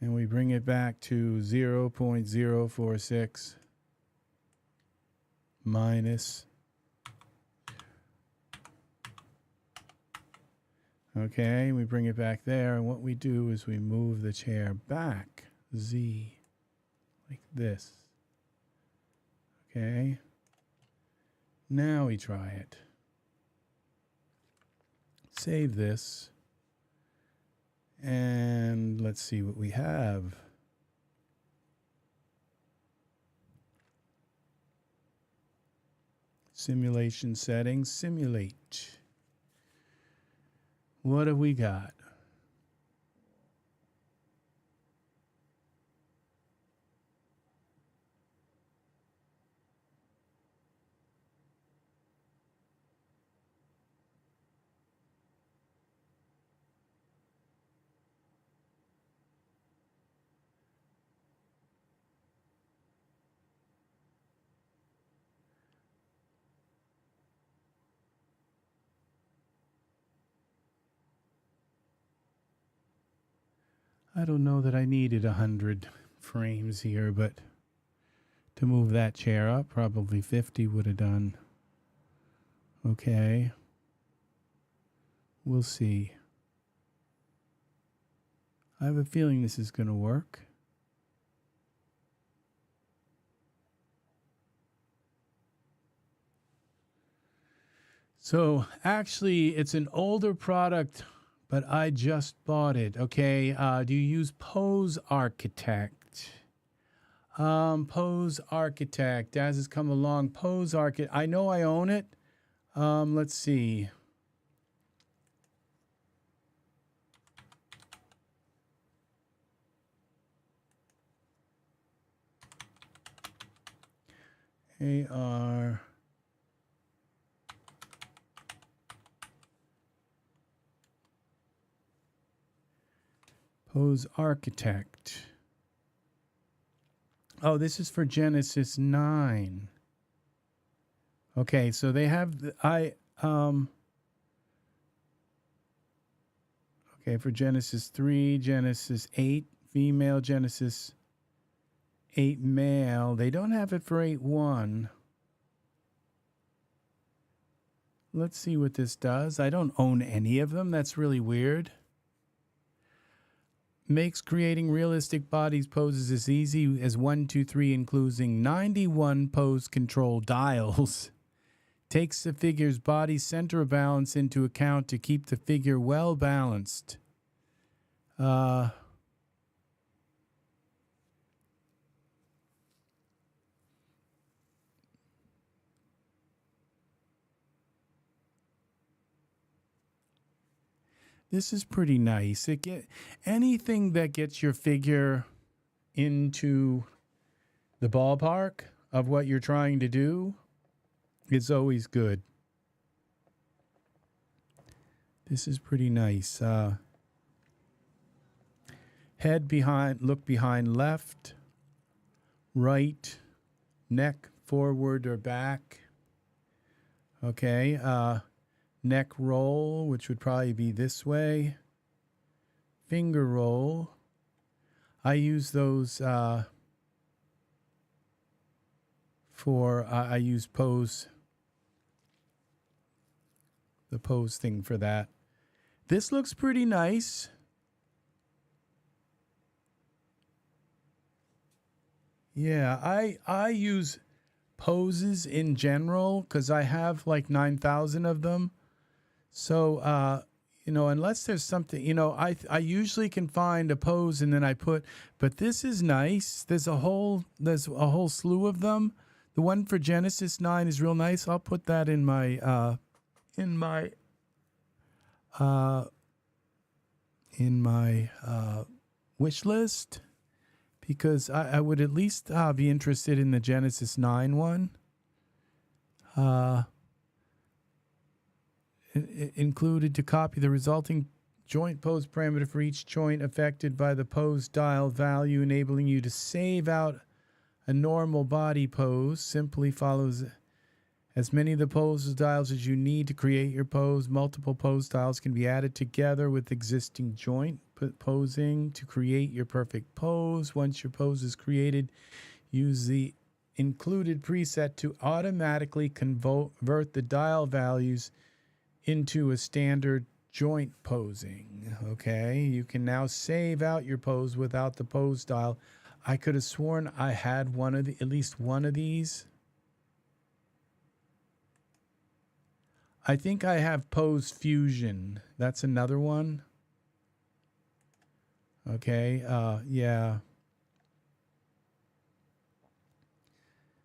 And we bring it back to 0.046 minus. Okay, we bring it back there, and what we do is we move the chair back, Z, like this. Okay, now we try it. Save this. And let's see what we have. Simulation settings, simulate. What have we got? I don't know that I needed 100 frames here, but to move that chair up, probably 50 would have done. Okay. We'll see. I have a feeling this is going to work. So actually, it's an older product, but I just bought it. Okay, do you use Pose Architect? Pose Architect, as it's come along, Pose Architect. I know I own it. Let's see. AR. Pose Architect. Oh, this is for Genesis 9. Okay, so they have okay, for Genesis 3, Genesis 8 female, Genesis 8 male. They don't have it for 8.1. Let's see what this does. I don't own any of them. That's really weird. Makes creating realistic bodies poses as easy as 1, 2, 3, including 91 pose control dials. Takes the figure's body center of balance into account to keep the figure well balanced. This is pretty nice. Anything that gets your figure into the ballpark of what you're trying to do is always good. This is pretty nice. Head behind, look behind left, right, neck forward or back. Okay. Neck roll, which would probably be this way. Finger roll. I use those I use pose, the pose thing for that. This looks pretty nice. Yeah, I use poses in general because I have like 9,000 of them. So unless there's something, I usually can find a pose and then I put, but this is nice. There's a whole slew of them. The one for Genesis 9 is real nice. I'll put that in my wish list, because I would at least be interested in the Genesis 9 one. Included to copy the resulting joint pose parameter for each joint affected by the pose dial value, enabling you to save out a normal body pose. Simply follows as many of the pose dials as you need to create your pose. Multiple pose dials can be added together with existing joint posing to create your perfect pose. Once your pose is created, use the included preset to automatically convert the dial values into a standard joint posing. Okay, you can now save out your pose without the pose dial. I could have sworn I had at least one of these. I think I have Pose Fusion. That's another one. Okay, yeah.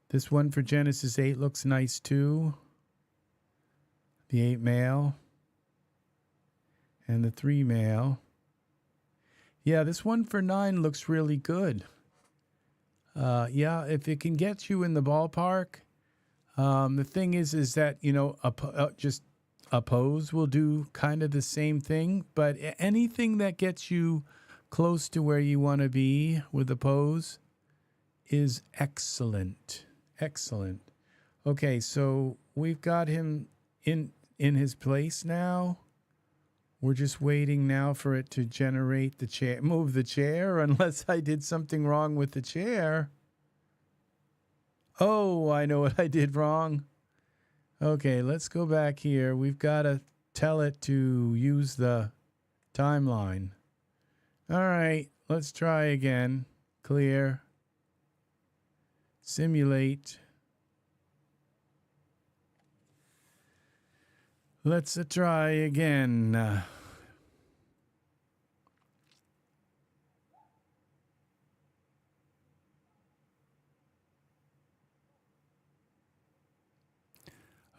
This one for Genesis 8 looks nice too. The 8 male. And the 3 male. Yeah, this one for 9 looks really good. Yeah, if it can get you in the ballpark. The thing is that, just a pose will do kind of the same thing. But anything that gets you close to where you want to be with a pose is excellent. Excellent. Okay, so we've got him in his place now. We're just waiting now for it to generate the chair, move the chair, unless I did something wrong with the chair. Oh, I know what I did wrong. Okay, let's go back here. We've got to tell it to use the timeline. All right, let's try again. Clear. Simulate. Let's try again.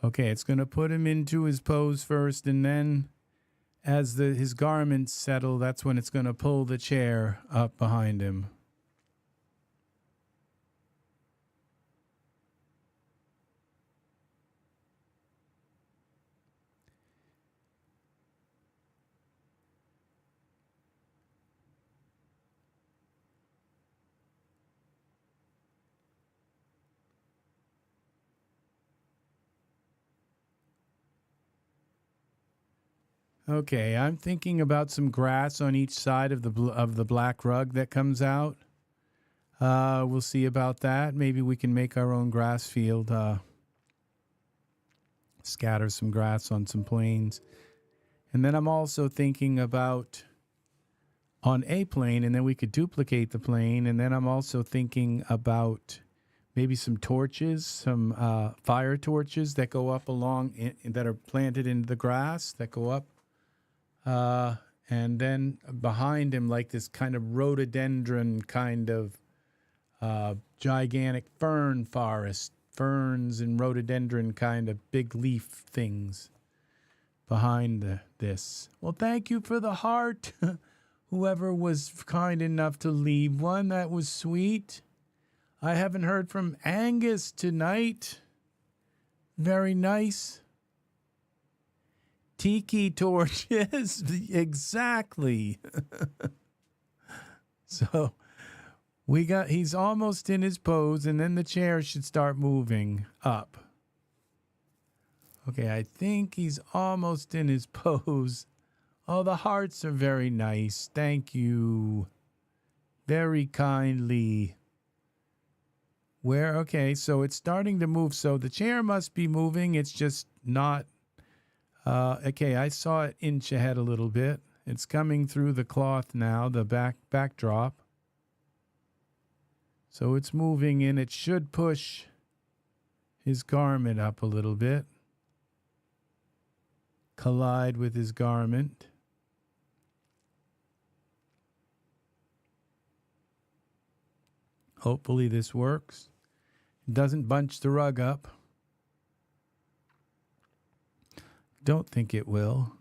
Okay, it's going to put him into his pose first, and then as his garments settle, that's when it's going to pull the chair up behind him. Okay, I'm thinking about some grass on each side of the black rug that comes out. We'll see about that. Maybe we can make our own grass field. Scatter some grass on some plains. And then I'm also thinking about on a plane, and then we could duplicate the plane. And then I'm also thinking about maybe some torches, some fire torches that go up along, that are planted into the grass, that go up. And then behind him, like this kind of rhododendron kind of gigantic fern forest, ferns and rhododendron kind of big leaf things behind this. Well, thank you for the heart. Whoever was kind enough to leave one, that was sweet. I haven't heard from Angus tonight. Very nice. Tiki torches, exactly. So he's almost in his pose, and then the chair should start moving up. Okay, I think he's almost in his pose. Oh, the hearts are very nice. Thank you. Very kindly. Okay, so it's starting to move. So the chair must be moving. It's just not. Okay, I saw it inch ahead a little bit. It's coming through the cloth now, the backdrop. So it's moving in. It should push his garment up a little bit. Collide with his garment. Hopefully this works. It doesn't bunch the rug up. Don't think it will.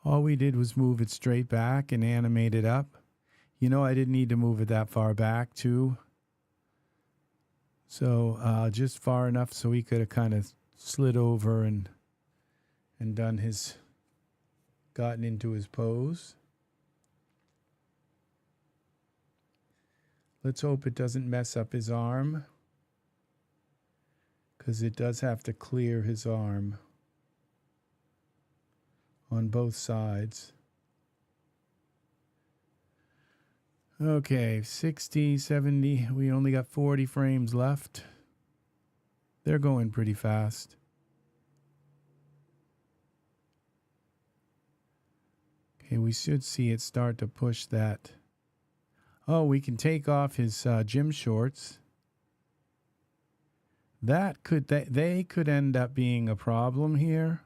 All we did was move it straight back and animate it up. You know, I didn't need to move it that far back too. So just far enough so he could have kind of slid over and done his, gotten into his pose. Let's hope it doesn't mess up his arm, because it does have to clear his arm on both sides. Okay, 60, 70. We only got 40 frames left. They're going pretty fast. Okay, we should see it start to push that. Oh, we can take off his gym shorts. That could, they could end up being a problem here.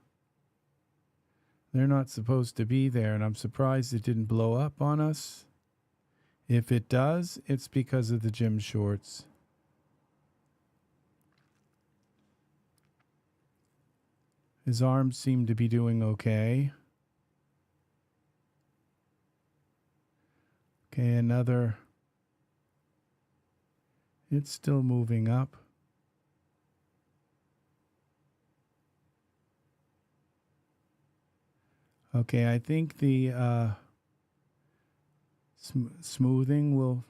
They're not supposed to be there, and I'm surprised it didn't blow up on us. If it does, it's because of the gym shorts. His arms seem to be doing okay. Okay, another. It's still moving up. Okay, I think the smoothing will,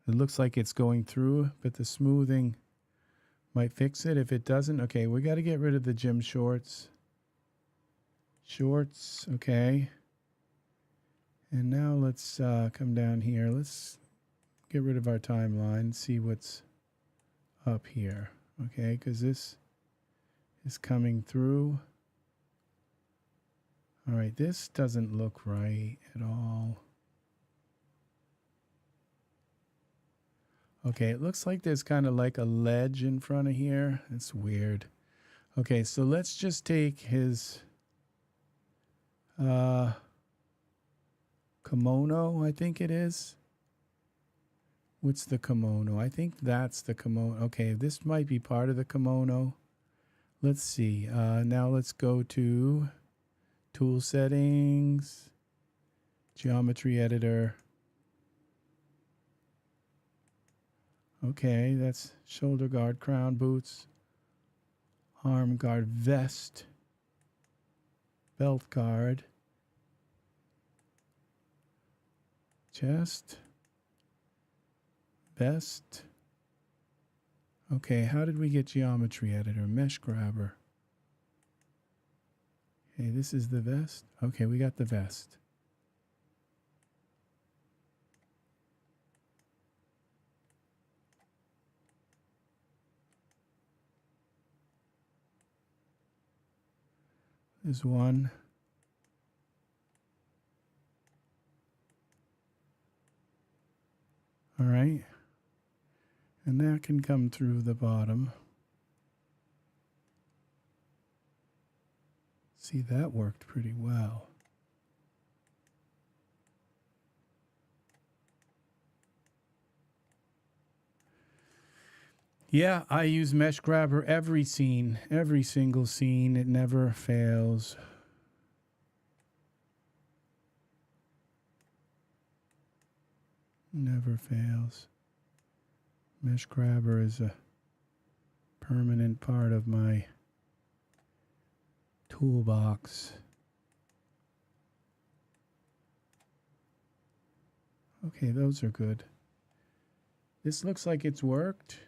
it looks like it's going through, but the smoothing might fix it. If it doesn't, okay, we got to get rid of the gym shorts. Shorts, okay. And now let's come down here. Let's get rid of our timeline, see what's up here, okay, because this is coming through. All right, this doesn't look right at all. Okay, it looks like there's kind of like a ledge in front of here. It's weird. Okay, so let's just take his kimono, I think it is. What's the kimono? I think that's the kimono. Okay, this might be part of the kimono. Let's see. Now let's go to tool settings, geometry editor. Okay, that's shoulder guard, crown boots, arm guard, vest, belt guard, chest, vest. Okay, how did we get geometry editor? Mesh grabber. Okay, this is the vest. Okay, we got the vest. There's one. All right. And that can come through the bottom. See, that worked pretty well. Yeah, I use Mesh Grabber every scene, every single scene. It never fails. Never fails. Mesh Grabber is a permanent part of my toolbox. Okay, those are good. This looks like it's worked.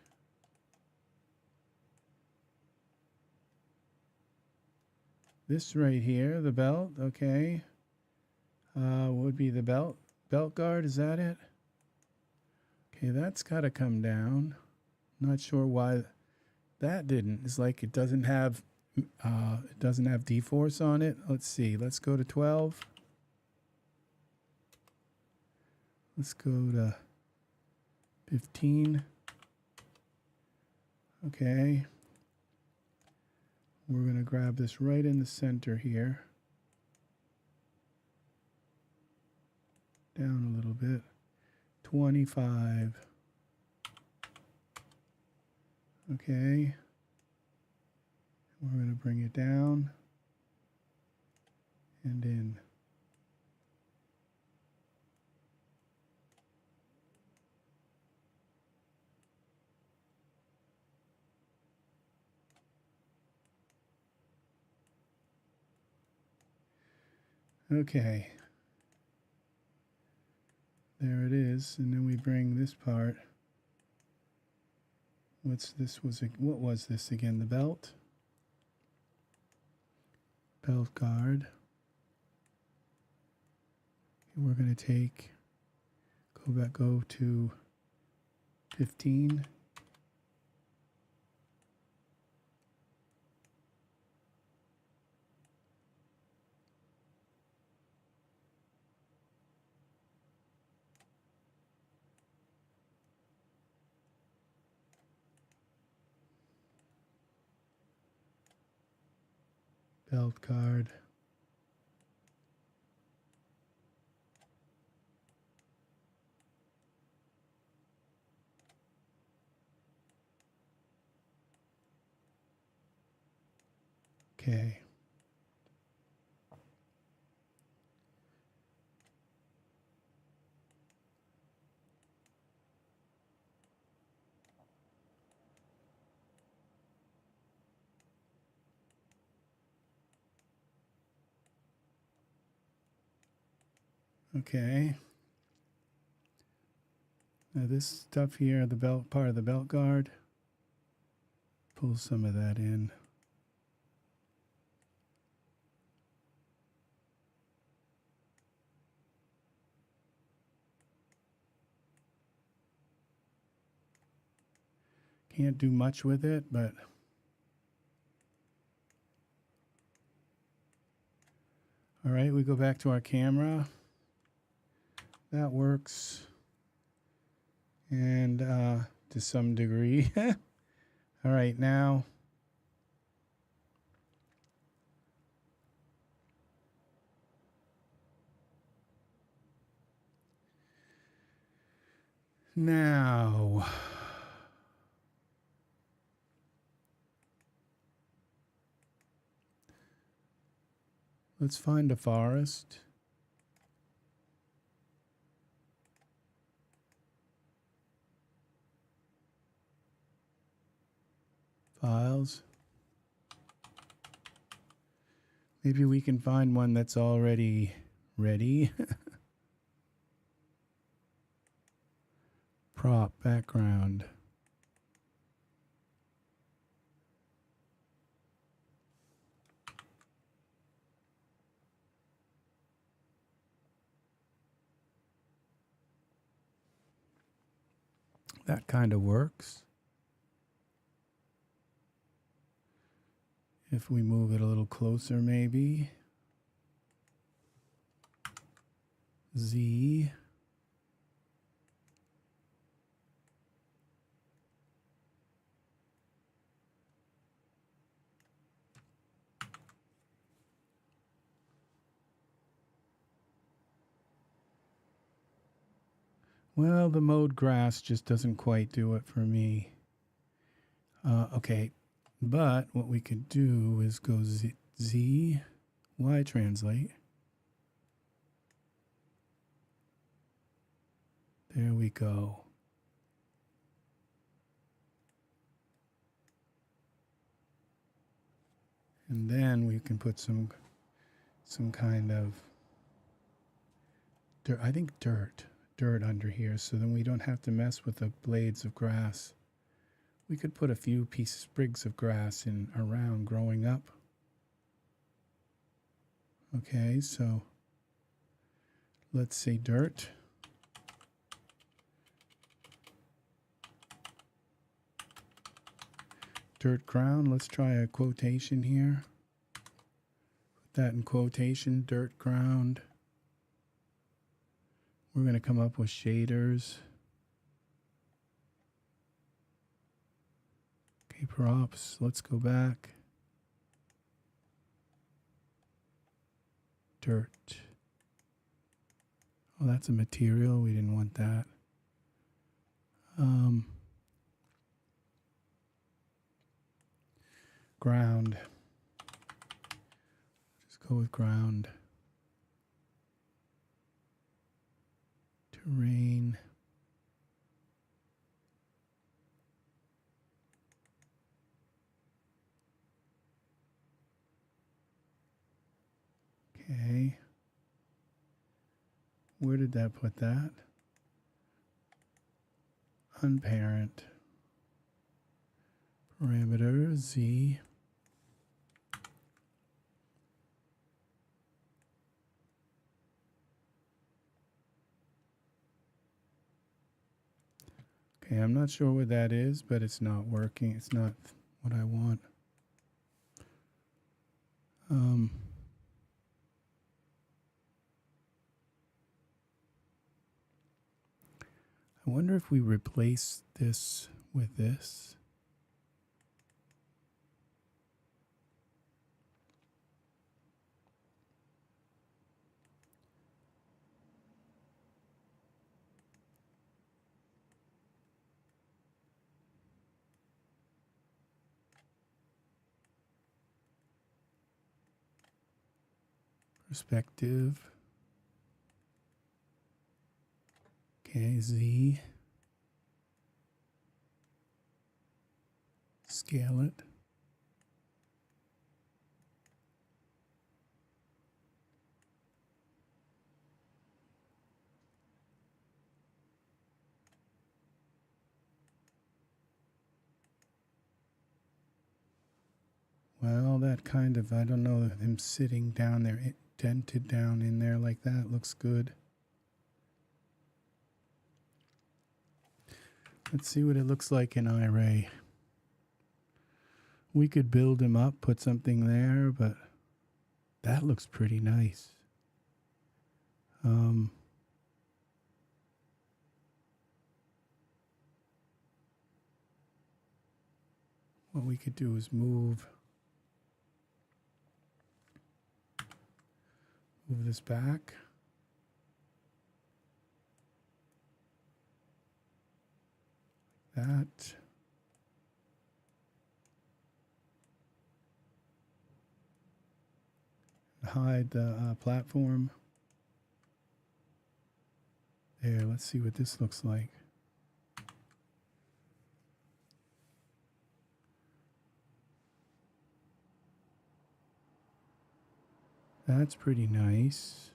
This right here, the belt, okay. Would be the belt guard, is that it? Okay, that's got to come down. Not sure why that didn't. It's like it doesn't have dForce on it. Let's see. Let's go to 12. Let's go to 15. Okay. We're going to grab this right in the center here. Down a little bit. 25. Okay. We're going to bring it down and in. Okay. There it is. And then we bring this part. What's this? What was this again? The belt? Belt guard. We're going to go to 15. Belt guard. Okay. Okay. Now this stuff here, the belt part of the belt guard, pull some of that in. Can't do much with it, but all right, we go back to our camera. That works. And to some degree. All right, now let's find a forest. Files. Maybe we can find one that's already ready. Prop background. That kind of works. If we move it a little closer, maybe. Z. Well, the mowed grass just doesn't quite do it for me. Okay, but what we could do is go Z, Y translate. There we go. And then we can put some kind of dirt, I think dirt under here, so then we don't have to mess with the blades of grass. We could put a few sprigs of grass in around growing up. Okay, so let's say dirt. Dirt ground, let's try a quotation here. Put that in quotation, dirt ground. We're going to come up with shaders. Okay, props, let's go back. Dirt. Oh, that's a material, we didn't want that. Ground. Just go with ground. Terrain. Okay. Where did that put that? Unparent. Parameter Z. Okay, I'm not sure what that is, but it's not working. It's not what I want. I wonder if we replace this with this. Perspective. Okay, Z. Scale it. Well, that kind of, I don't know, him sitting down there, dented down in there like that looks good. Let's see what it looks like in Iray. We could build him up, put something there, but that looks pretty nice. What we could do is move this back. That. Hide the platform. There, let's see what this looks like. That's pretty nice.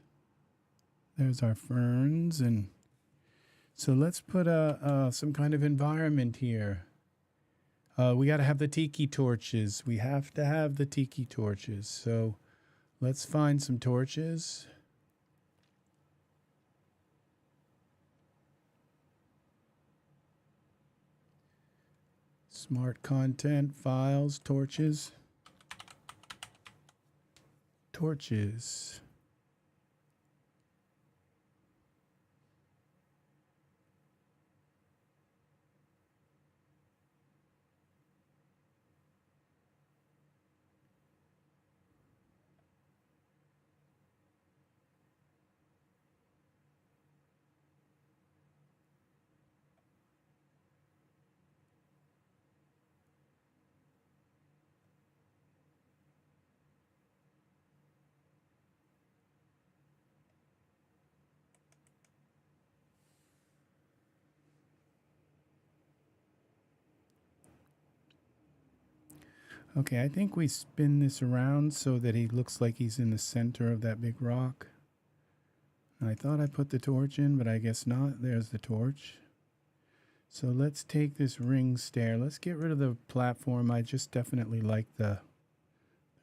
There's our ferns, and so let's put some kind of environment here. We got to have the Tiki torches. We have to have the Tiki torches. So let's find some torches. Smart content, files, torches. Torches. Okay, I think we spin this around so that he looks like he's in the center of that big rock. I thought I put the torch in, but I guess not. There's the torch. So let's take this ring stair. Let's get rid of the platform. I just definitely like the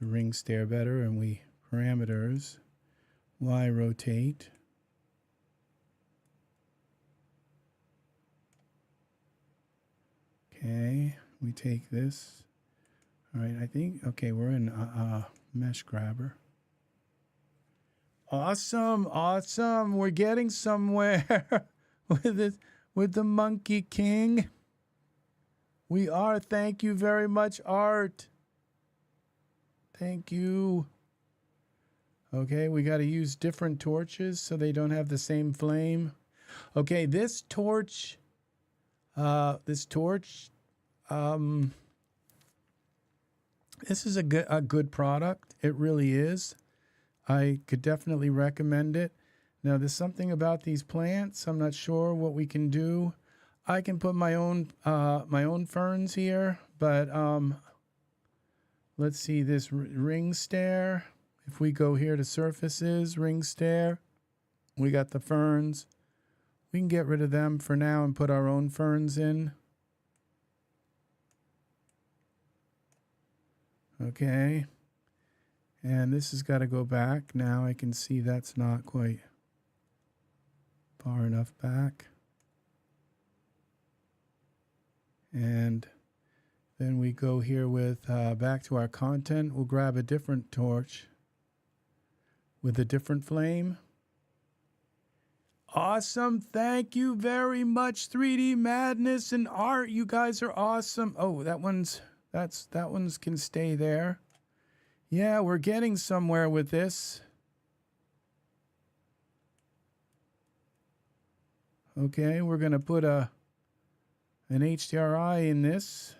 ring stair better. And we parameters, Y rotate. Okay, we take this. All right, I think, okay, we're in mesh grabber. Awesome, awesome. We're getting somewhere with this, with the Monkey King. We are. Thank you very much, Art. Thank you. Okay, we got to use different torches so they don't have the same flame. Okay, this torch, this torch. This is a good product. It really is. I could definitely recommend it. Now, there's something about these plants. I'm not sure what we can do. I can put my own ferns here, but let's see this ring stair. If we go here to surfaces, ring stair, we got the ferns. We can get rid of them for now and put our own ferns in. Okay. And this has got to go back. Now I can see that's not quite far enough back. And then we go here with back to our content. We'll grab a different torch with a different flame. Awesome. Thank you very much, 3D Madness and Art. You guys are awesome. Oh, that one's can stay there. Yeah, we're getting somewhere with this. Okay, we're going to put an HDRI in this.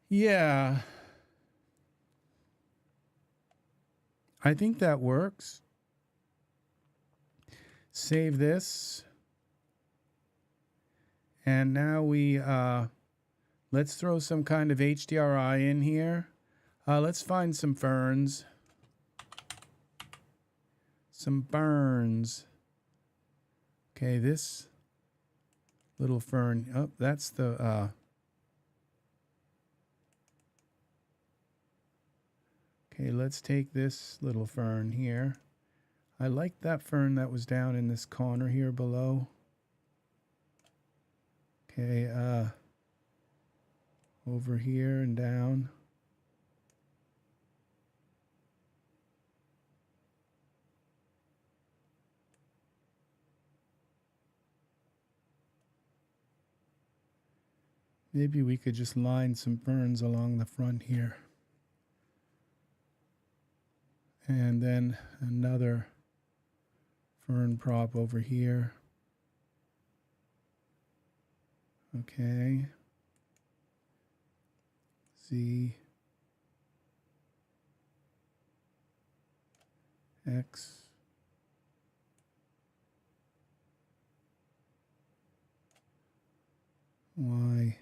Yeah. I think that works. Save this. And now we, let's throw some kind of HDRI in here. Let's find some ferns. Some burns. Okay, this little fern. Oh, that's the, okay, let's take this little fern here. I like that fern that was down in this corner here below. Okay, over here and down. Maybe we could just line some ferns along the front here. And then another fern prop over here. Okay. Z. X. Y.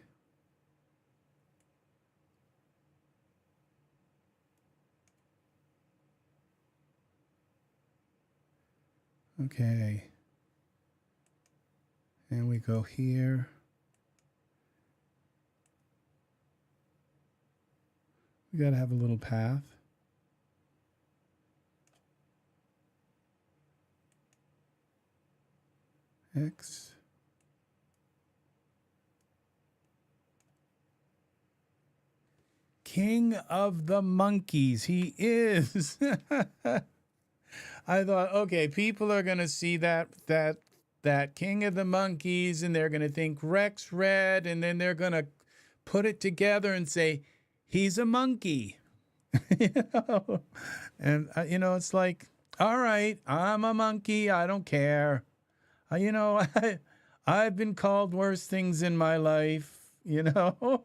Okay. And we go here. We got to have a little path. X. King of the monkeys. He is. I thought, okay, people are going to see that King of the Monkeys, and they're going to think RexRed, and then they're going to put it together and say, he's a monkey. You know? And, you know, it's like, all right, I'm a monkey. I don't care. You know, I've been called worse things in my life, you know.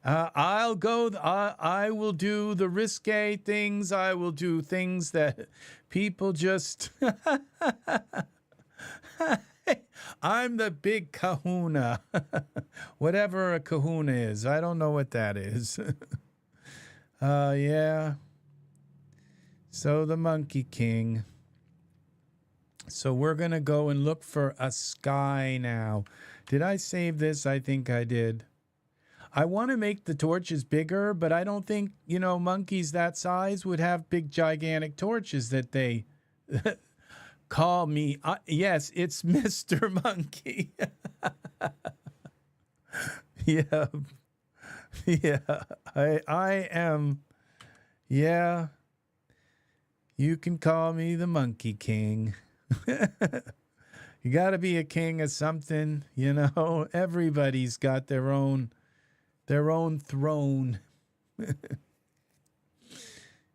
I will do the risque things. I will do things that people just... I'm the big kahuna. Whatever a kahuna is. I don't know what that is. Yeah. So the Monkey King. So we're going to go and look for a sky now. Did I save this? I think I did. I want to make the torches bigger, but I don't think, you know, monkeys that size would have big, gigantic torches that they call me. Yes, it's Mr. Monkey. Yeah. Yeah. I am. Yeah. You can call me the Monkey King. You got to be a king of something, you know. Everybody's got their own throne.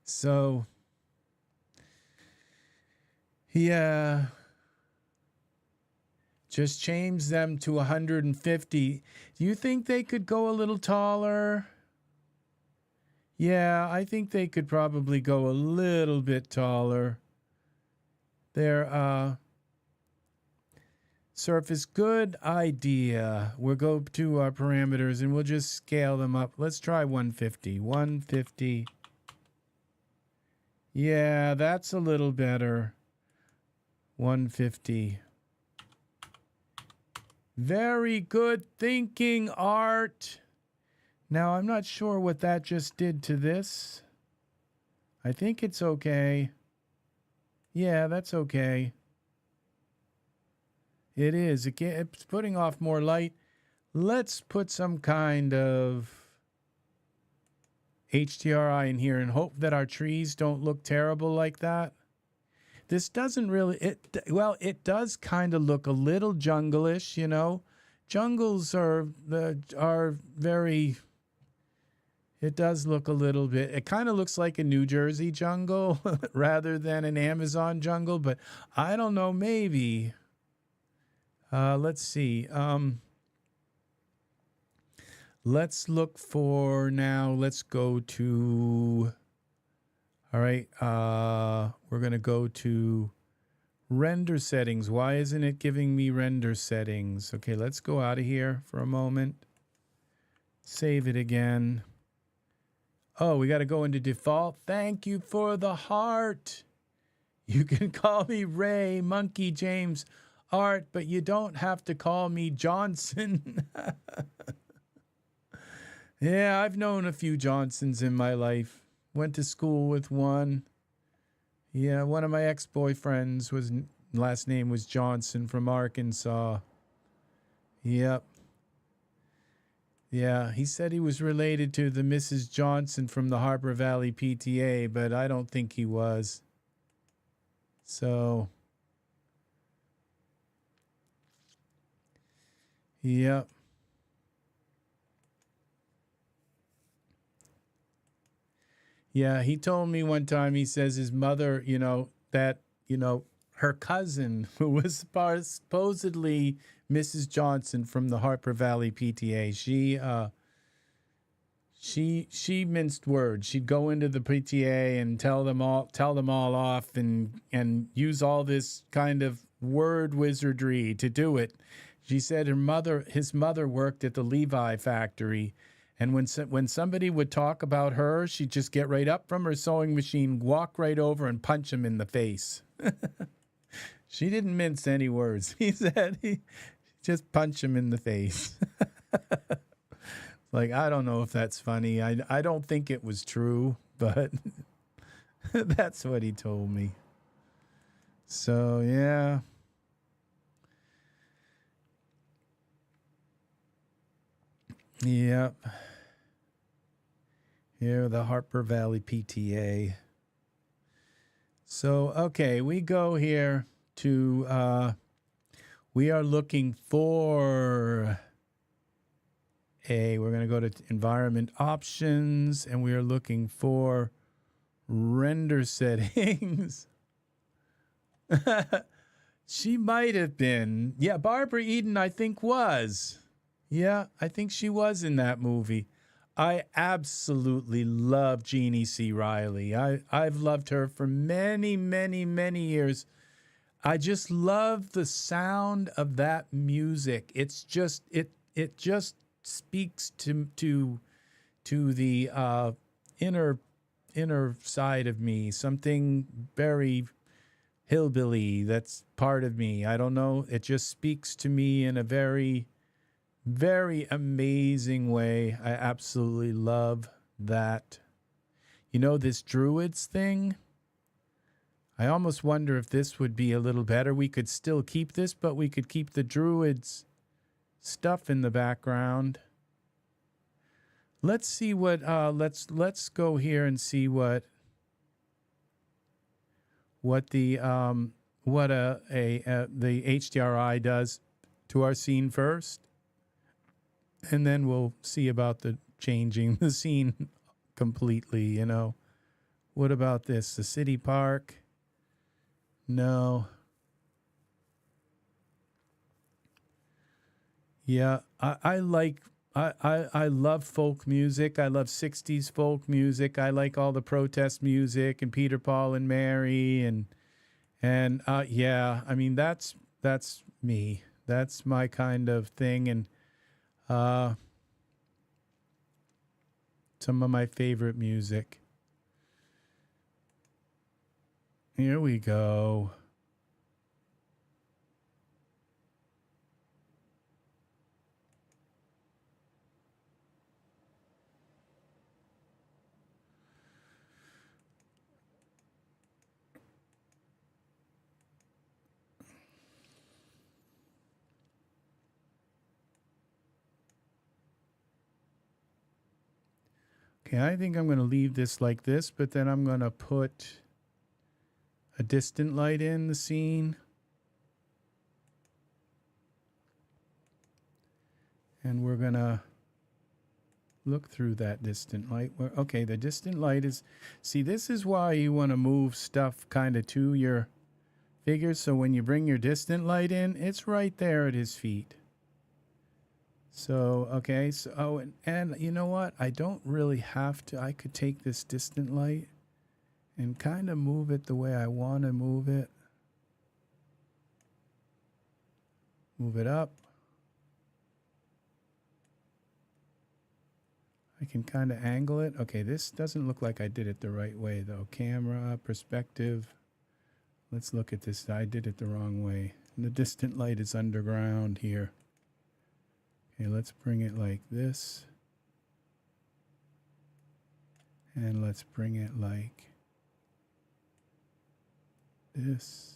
So Yeah. Just change them to 150. Do you think they could go a little taller? Yeah, I think they could probably go a little bit taller. Their surface, good idea. We'll go to our parameters and we'll just scale them up. Let's try 150. 150. Yeah, that's a little better. 150. Very good thinking, Art. Now, I'm not sure what that just did to this. I think it's okay. Yeah, that's okay. It is. It's putting off more light. Let's put some kind of HDRI in here and hope that our trees don't look terrible like that. This doesn't really, well, it does kind of look a little jungle-ish, you know. Jungles are very, it does look a little bit, it kind of looks like a New Jersey jungle rather than an Amazon jungle, but I don't know, maybe. Let's see. Let's look for now, let's go to, all right, we're going to go to render settings. Why isn't it giving me render settings? Okay, let's go out of here for a moment. Save it again. Oh, we got to go into default. Thank you for the heart. You can call me Ray, Monkey, James, Art, but you don't have to call me Johnson. Yeah, I've known a few Johnsons in my life. Went to school with one. Yeah, one of my ex-boyfriends was last name was Johnson from Arkansas. Yep. Yeah, he said he was related to the Mrs. Johnson from the Harbor Valley PTA, but I don't think he was. So, yep. Yeah, he told me one time, he says his mother, you know, that, you know, her cousin, who was supposedly Mrs. Johnson from the Harper Valley PTA, she minced words. She'd go into the PTA and tell them all off and use all this kind of word wizardry to do it. She said his mother worked at the Levi factory. And when somebody would talk about her, she'd just get right up from her sewing machine, walk right over and punch him in the face. She didn't mince any words. He said he just punch him in the face. Like, I don't know if that's funny. I don't think it was true, but that's what he told me. So, yeah. Yep. Here, the Harper Valley PTA. So, okay, we go here to, we are looking for we're going to go to environment options, and we are looking for render settings. She might have been. Yeah, Barbara Eden, I think, was. Yeah, I think she was in that movie. I absolutely love Jeannie C. Riley. I've loved her for many, many, many years. I just love the sound of that music. It's just it just speaks to the inner side of me, something very hillbilly that's part of me. I don't know. It just speaks to me in a very, very amazing way. I absolutely love that. You know, this Druids thing, I almost wonder if this would be a little better. We could still keep this, but we could keep the Druids stuff in the background. Let's see what let's go here and see what the the HDRI does to our scene first, and then we'll see about the changing the scene completely, you know. What about this? The city park. No. Yeah, I like I love folk music. I love 60s folk music. I like all the protest music and Peter, Paul and Mary and yeah, I mean that's me. That's my kind of thing, and some of my favorite music. Here we go. Okay, I think I'm going to leave this like this, but then I'm going to put a distant light in the scene. And we're going to look through that distant light. Okay, the distant light is... See, this is why you want to move stuff kind of to your figures. So when you bring your distant light in, it's right there at his feet. So, okay. So, oh, and you know what? I don't really have to. I could take this distant light and kind of move it the way I want to move it. Move it up. I can kind of angle it. Okay, this doesn't look like I did it the right way, though. Camera, perspective. Let's look at this. I did it the wrong way. And the distant light is underground here. Okay, let's bring it like this. And let's bring it like this.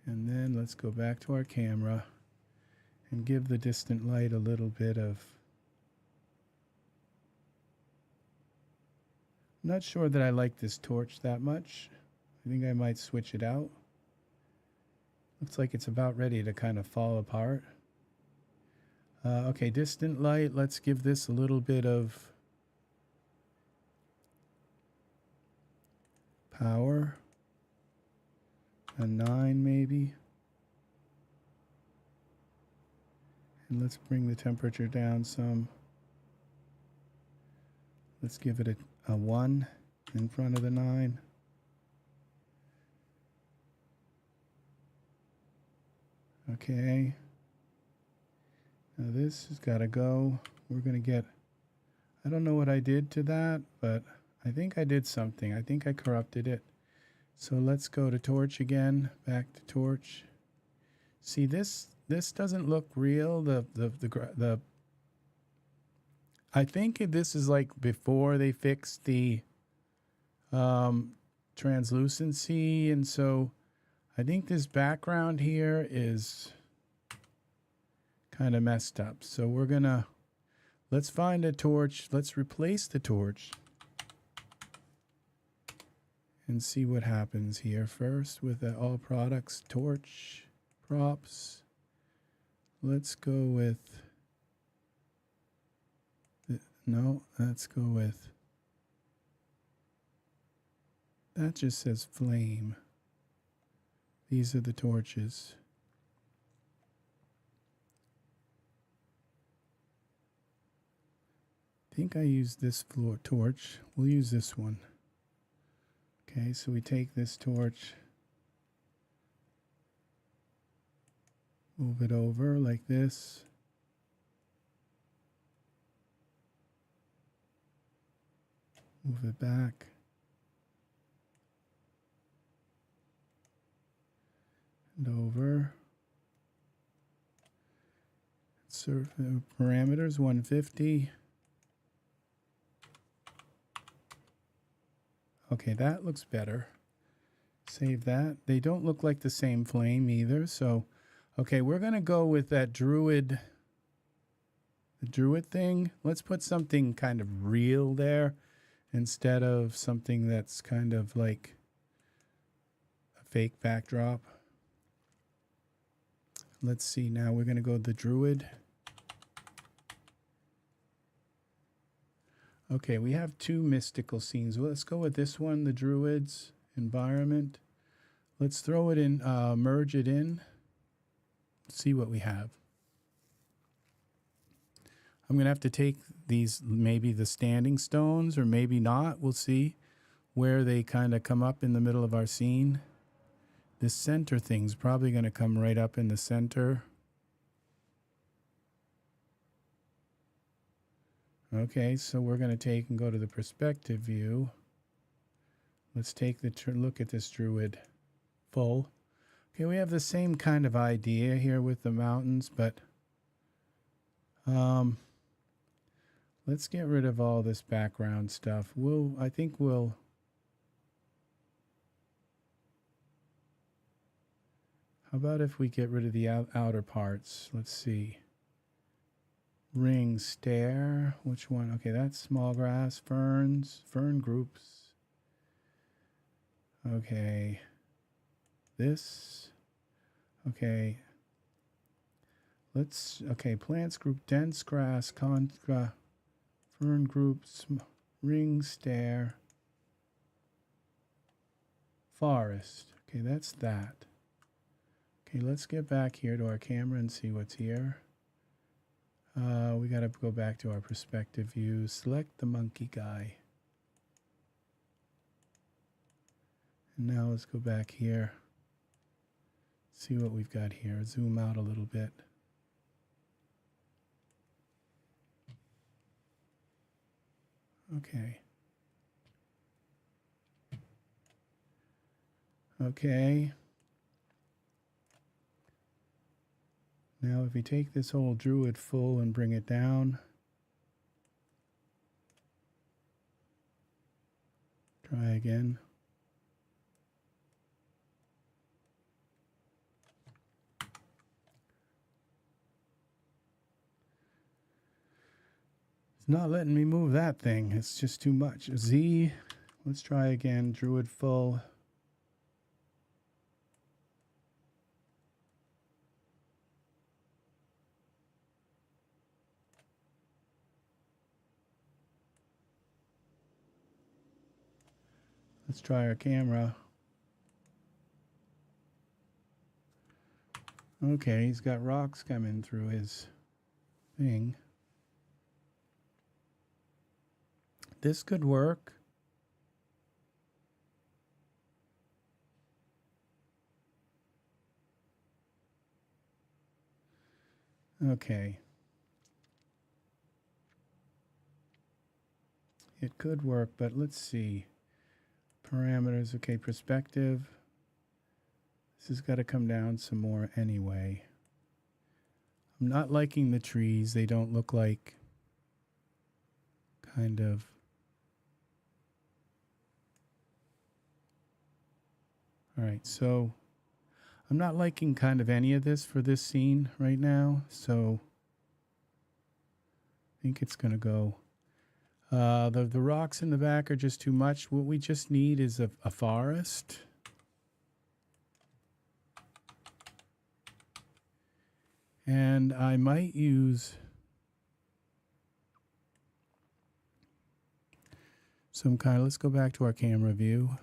And then let's go back to our camera and give the distant light a little bit of... I'm not sure that I like this torch that much. I think I might switch it out. Looks like it's about ready to kind of fall apart. Okay, distant light. Let's give this a little bit of power. A 9 maybe. And let's bring the temperature down some. Let's give it a 1 in front of the 9. Okay. Now this has got to go. We're going to get... I don't know what I did to that, but I think I did something. I think I corrupted it. So let's go to torch again. Back to torch. See, this doesn't look real. The I think this is like before they fixed the translucency, and so I think this background here is kind of messed up. So we're gonna... Let's find a torch. Let's replace the torch and see what happens here first with the all products torch props. Let's go with... No, let's go with... That just says flame. These are the torches. I think I used this floor torch. We'll use this one. Okay, so we take this torch, move it over like this. Move it back. And over. Parameters 150. Okay, that looks better. Save that. They don't look like the same flame either. So, okay, we're going to go with that Druid. The Druid thing. Let's put something kind of real there instead of something that's kind of like a fake backdrop. Let's see, now we're going to go the Druid. Okay, we have two mystical scenes. Well, let's go with this one, the Druids, environment. Let's throw it in, merge it in, see what we have. I'm going to have to take these, maybe the standing stones or maybe not. We'll see where they kind of come up in the middle of our scene. This center thing's probably going to come right up in the center. Okay, so we're going to take and go to the perspective view. Let's take the look at this Druid full. Okay, we have the same kind of idea here with the mountains, but let's get rid of all this background stuff. I think we'll how about if we get rid of the outer parts? Let's see. Ring stair. Which one? Okay, that's small grass, ferns, fern groups. Okay. This. Okay. Okay, plants group, dense grass, fern groups, ring stair, forest. Okay, that's that. Okay, let's get back here to our camera and see what's here. We got to go back to our perspective view. Select the monkey guy. And now let's go back here. See what we've got here. Zoom out a little bit. Okay. Okay. Now if we take this whole Druid full and bring it down. Try again. It's not letting me move that thing. It's just too much. Z. Let's try again. Druid full. Let's try our camera. Okay, he's got rocks coming through his thing. This could work. Okay. It could work, but let's see. Parameters, okay, perspective. This has got to come down some more anyway. I'm not liking the trees. They don't look like kind of. All right, so I'm not liking kind of any of this for this scene right now, so I think it's going to go. The rocks in the back are just too much. What we just need is a forest. And I might use some kind, let's go back to our camera view.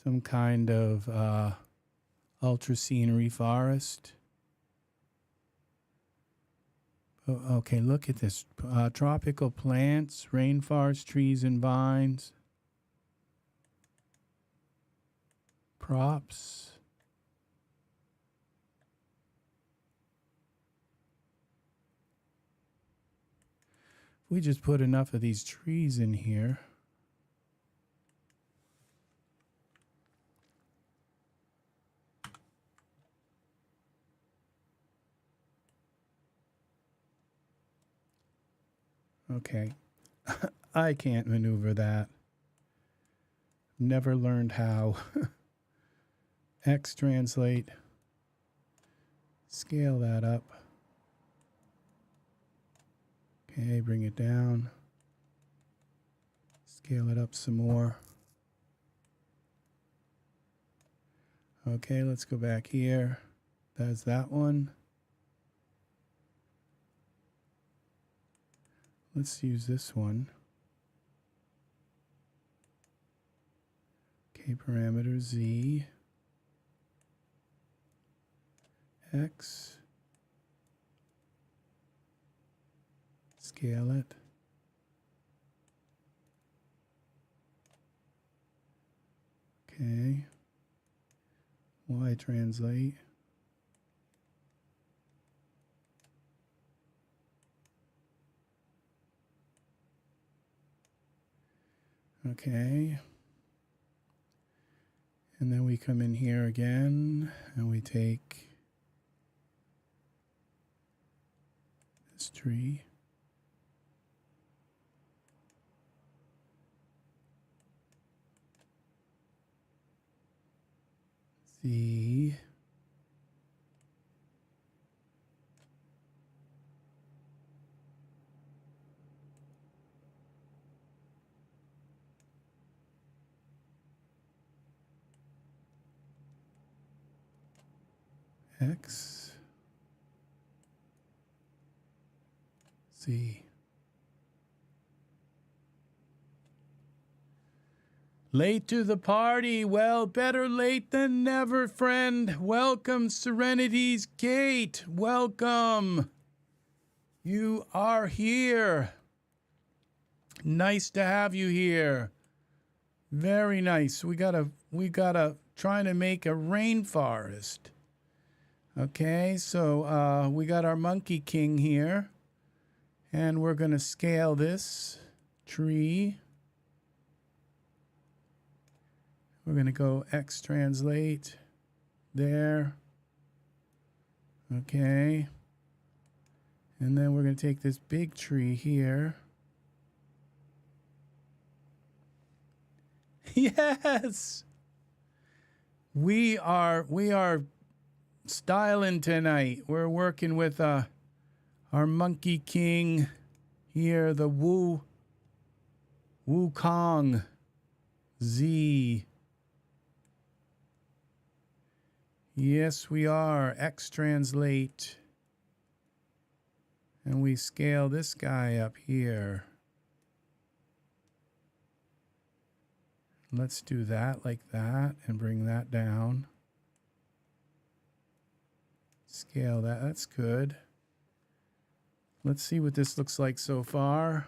Some kind of ultra scenery forest. Okay, look at this. Tropical plants, rainforest, trees and vines. Props. If we just put enough of these trees in here. Okay, I can't maneuver that. Never learned how. X translate. Scale that up. Okay, bring it down. Scale it up some more. Okay, let's go back here. That's that one. Let's use this one. Okay, parameter Z, X, scale it. Okay, Y translate. Okay. And then we come in here again and we take this tree. Z. X. Z. Late to the party. Well, better late than never, friend. Welcome, Serenity's Gate. Welcome. You are here. Nice to have you here. Very nice. We gotta try to make a rainforest. Okay, so we got our Monkey King here. And we're gonna scale this tree. We're going to go X translate there. Okay. And then we're going to take this big tree here. Yes. We are styling tonight. We're working with our Monkey King here, the Wukong Z. Yes, we are. X translate. And we scale this guy up here. Let's do that like that and bring that down. Scale that. That's good. Let's see what this looks like so far.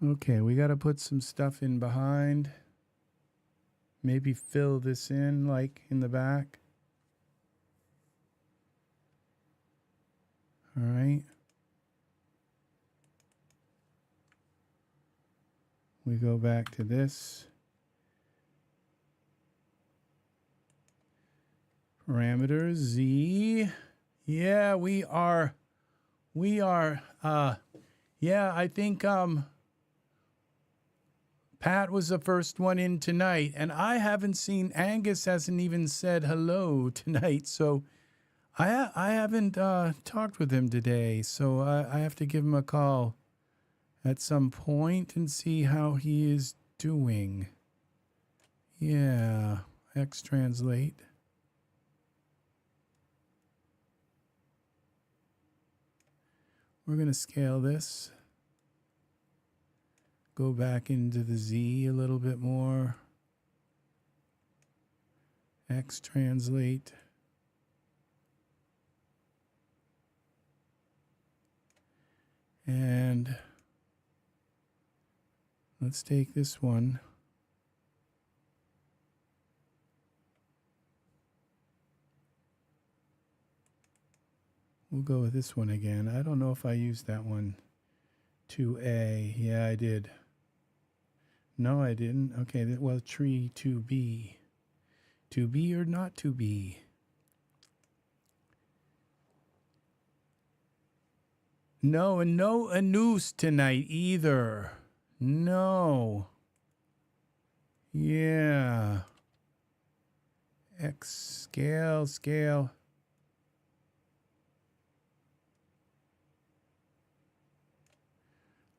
Okay, we got to put some stuff in behind. Maybe fill this in like in the back. All right. We go back to this. Parameters Z. Yeah, we are yeah, I think Pat was the first one in tonight, and I haven't seen, Angus hasn't even said hello tonight, so I haven't talked with him today, so I have to give him a call at some point and see how he is doing. Yeah, X translate. We're going to scale this. Go back into the Z a little bit more. X translate. And let's take this one. We'll go with this one again. I don't know if I used that one. 2A. Yeah, I did. No, I didn't. Okay, well, tree 2B. 2B or not 2B? No, and no Anus tonight either. No. Yeah. X scale.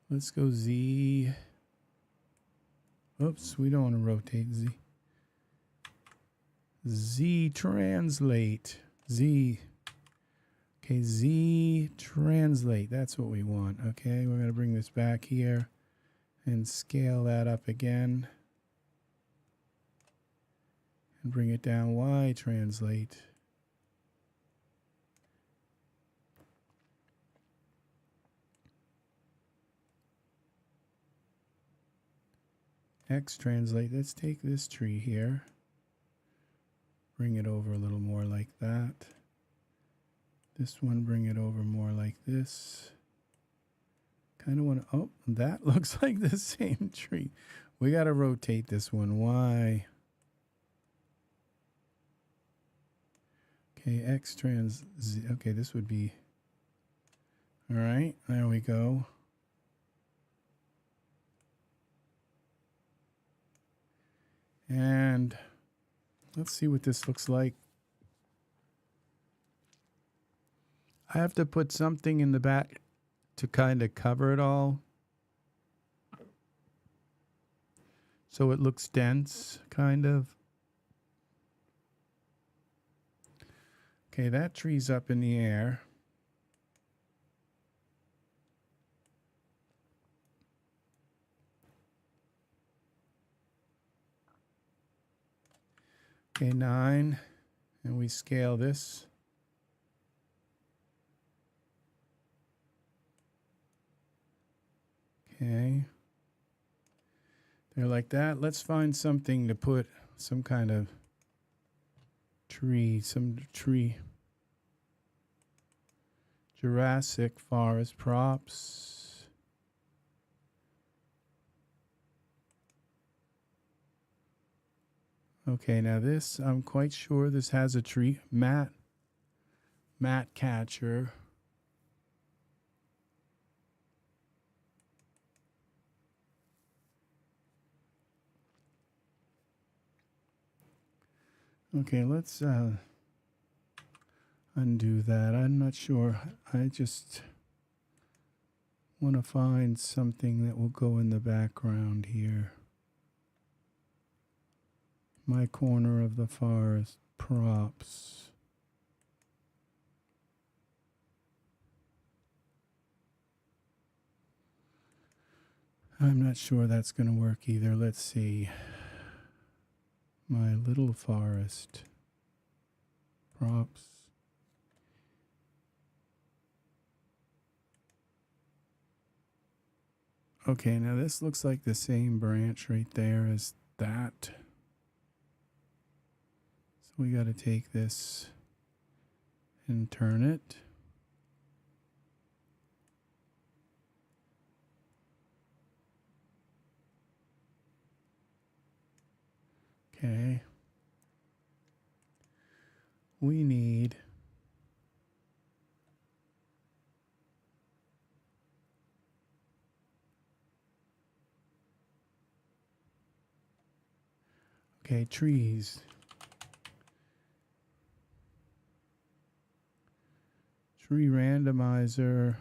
Let's go Z. Oops, we don't want to rotate Z. Z translate. Z. Okay, Z translate. That's what we want. Okay, we're going to bring this back here and scale that up again. And bring it down. Y translate. X translate. Let's take this tree here. Bring it over a little more like that. This one, bring it over more like this. Kind of want to, oh, that looks like the same tree. We got to rotate this one. Y. Okay, X trans Z. Okay, this would be, all right, there we go. And let's see what this looks like. I have to put something in the back to kind of cover it all, so it looks dense, kind of. Okay, that tree's up in the air. Okay, 9, and we scale this. Okay. They're like that. Let's find something to put some kind of tree, some tree. Jurassic forest props. Okay, now this, I'm quite sure this has a tree. Mat catcher. Okay, let's undo that. I'm not sure. I just want to find something that will go in the background here. My corner of the forest props. I'm not sure that's going to work either. Let's see. My little forest props. Okay, now this looks like the same branch right there as that. So we got to take this and turn it. Okay. We need trees. Tree randomizer.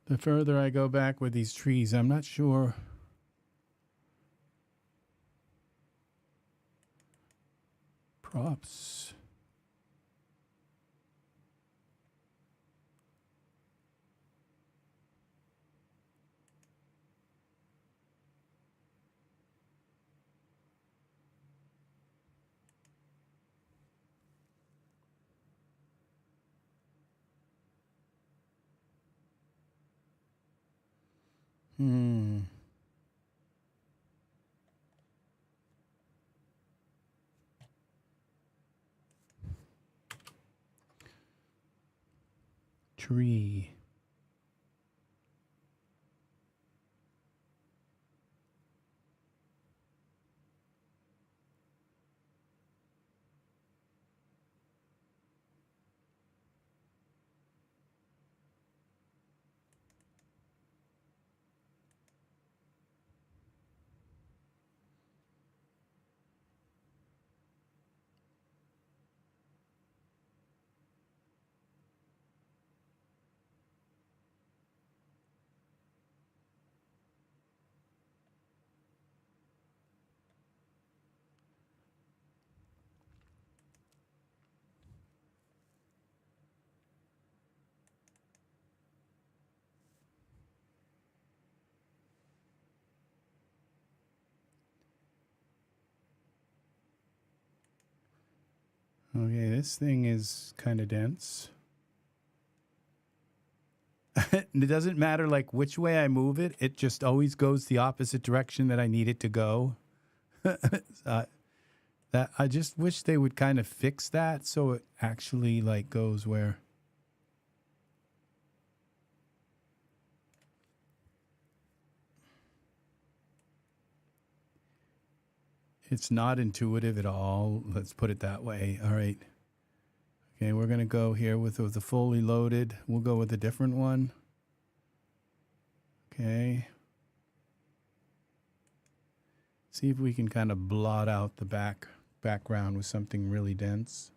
The further I go back with these trees, I'm not sure. Props. Tree. Okay, this thing is kind of dense. It doesn't matter like which way I move it. It just always goes the opposite direction that I need it to go. That I just wish they would kind of fix that so it actually like goes where. It's not intuitive at all. Let's put it that way. All right. Okay, we're going to go here with the fully loaded. We'll go with a different one. Okay. See if we can kind of blot out the background with something really dense.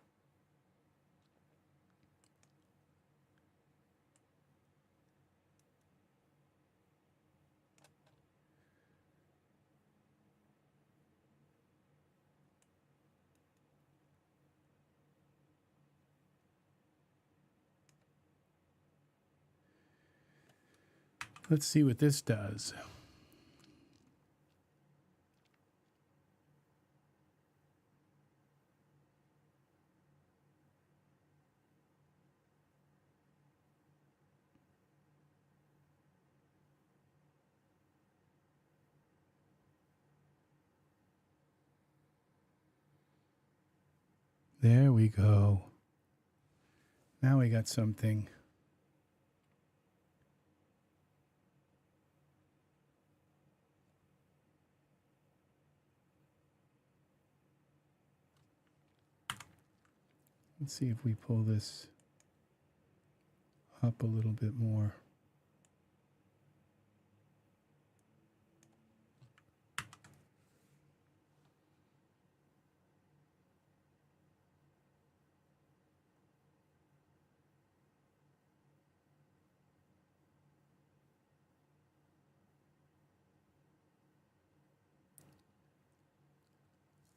Let's see what this does. There we go. Now we got something. Let's see if we pull this up a little bit more.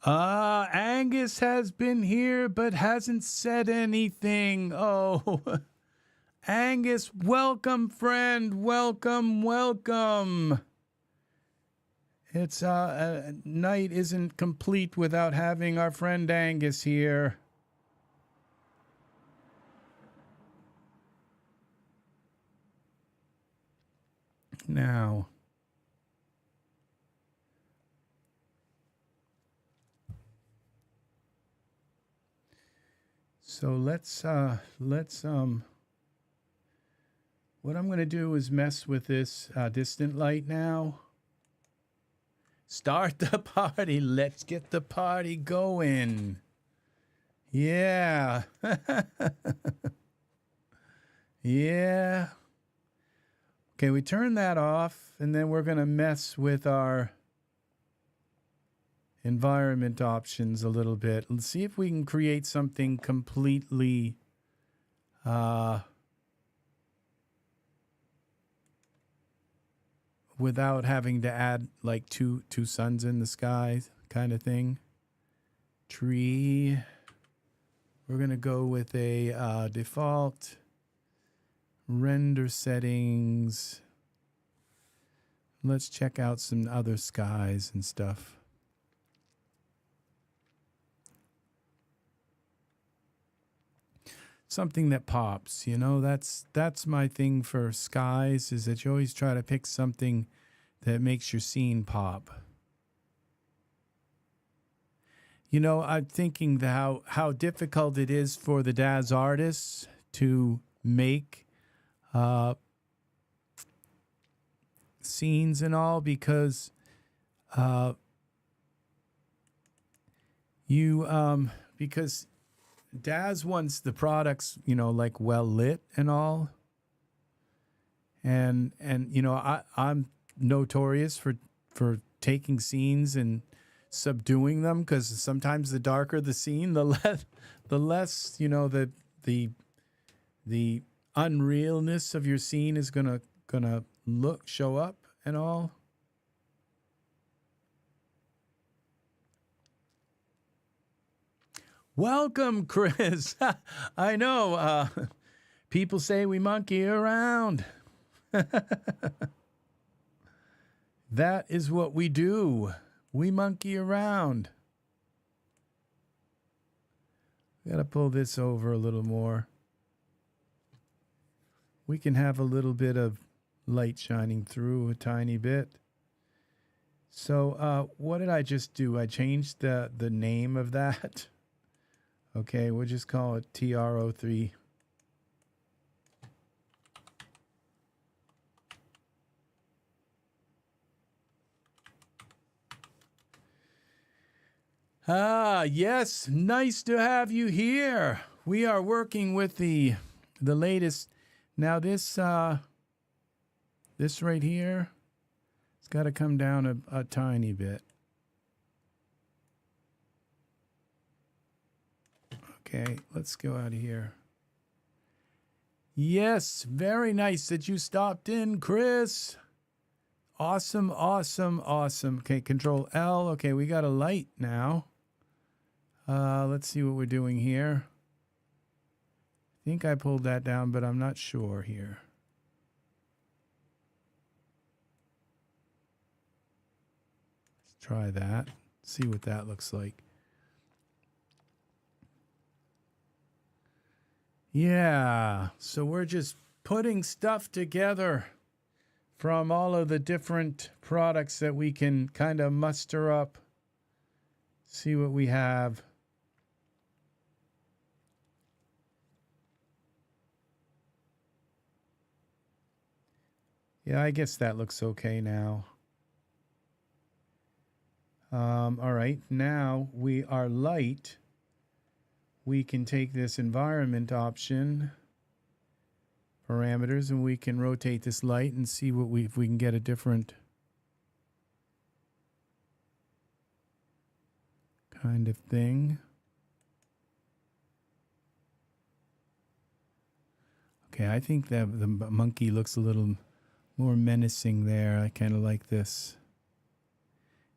Angus has been here but hasn't said anything. Oh, Angus, welcome, friend. Welcome, welcome. It's night isn't complete without having our friend Angus here. Now, so let's what I'm going to do is mess with this distant light now. Start the party. Let's get the party going. Yeah. Yeah. Okay, we turn that off, and then we're going to mess with our environment options a little bit. Let's see if we can create something completely without having to add like two suns in the sky kind of thing. Tree. We're going to go with a default render settings. Let's check out some other skies and stuff. Something that pops, you know, that's my thing for skies, is that you always try to pick something that makes your scene pop. You know, I'm thinking how difficult it is for the DAZ artists to make scenes and all, because because DAZ wants the products, you know, like well lit and all. And you know, I'm notorious for taking scenes and subduing them, because sometimes the darker the scene, the less, you know, the unrealness of your scene is gonna show up and all. Welcome, Chris. I know. People say we monkey around. That is what we do. We monkey around. Got to pull this over a little more. We can have a little bit of light shining through a tiny bit. So what did I just do? I changed the name of that. Okay, we'll just call it TR03. Ah, yes, nice to have you here. We are working with the latest. Now this this right here, it's got to come down a tiny bit. Okay, let's go out of here. Yes, very nice that you stopped in, Chris. Awesome, awesome, awesome. Okay, Control L. Okay, we got a light now. Let's see what we're doing here. I think I pulled that down, but I'm not sure here. Let's try that. See what that looks like. Yeah, so we're just putting stuff together from all of the different products that we can kind of muster up. See what we have. Yeah, I guess that looks okay now. All right, now we are light. We can take this environment option parameters and we can rotate this light and see what if we can get a different kind of thing. Okay, I think that the monkey looks a little more menacing there. I kind of like this.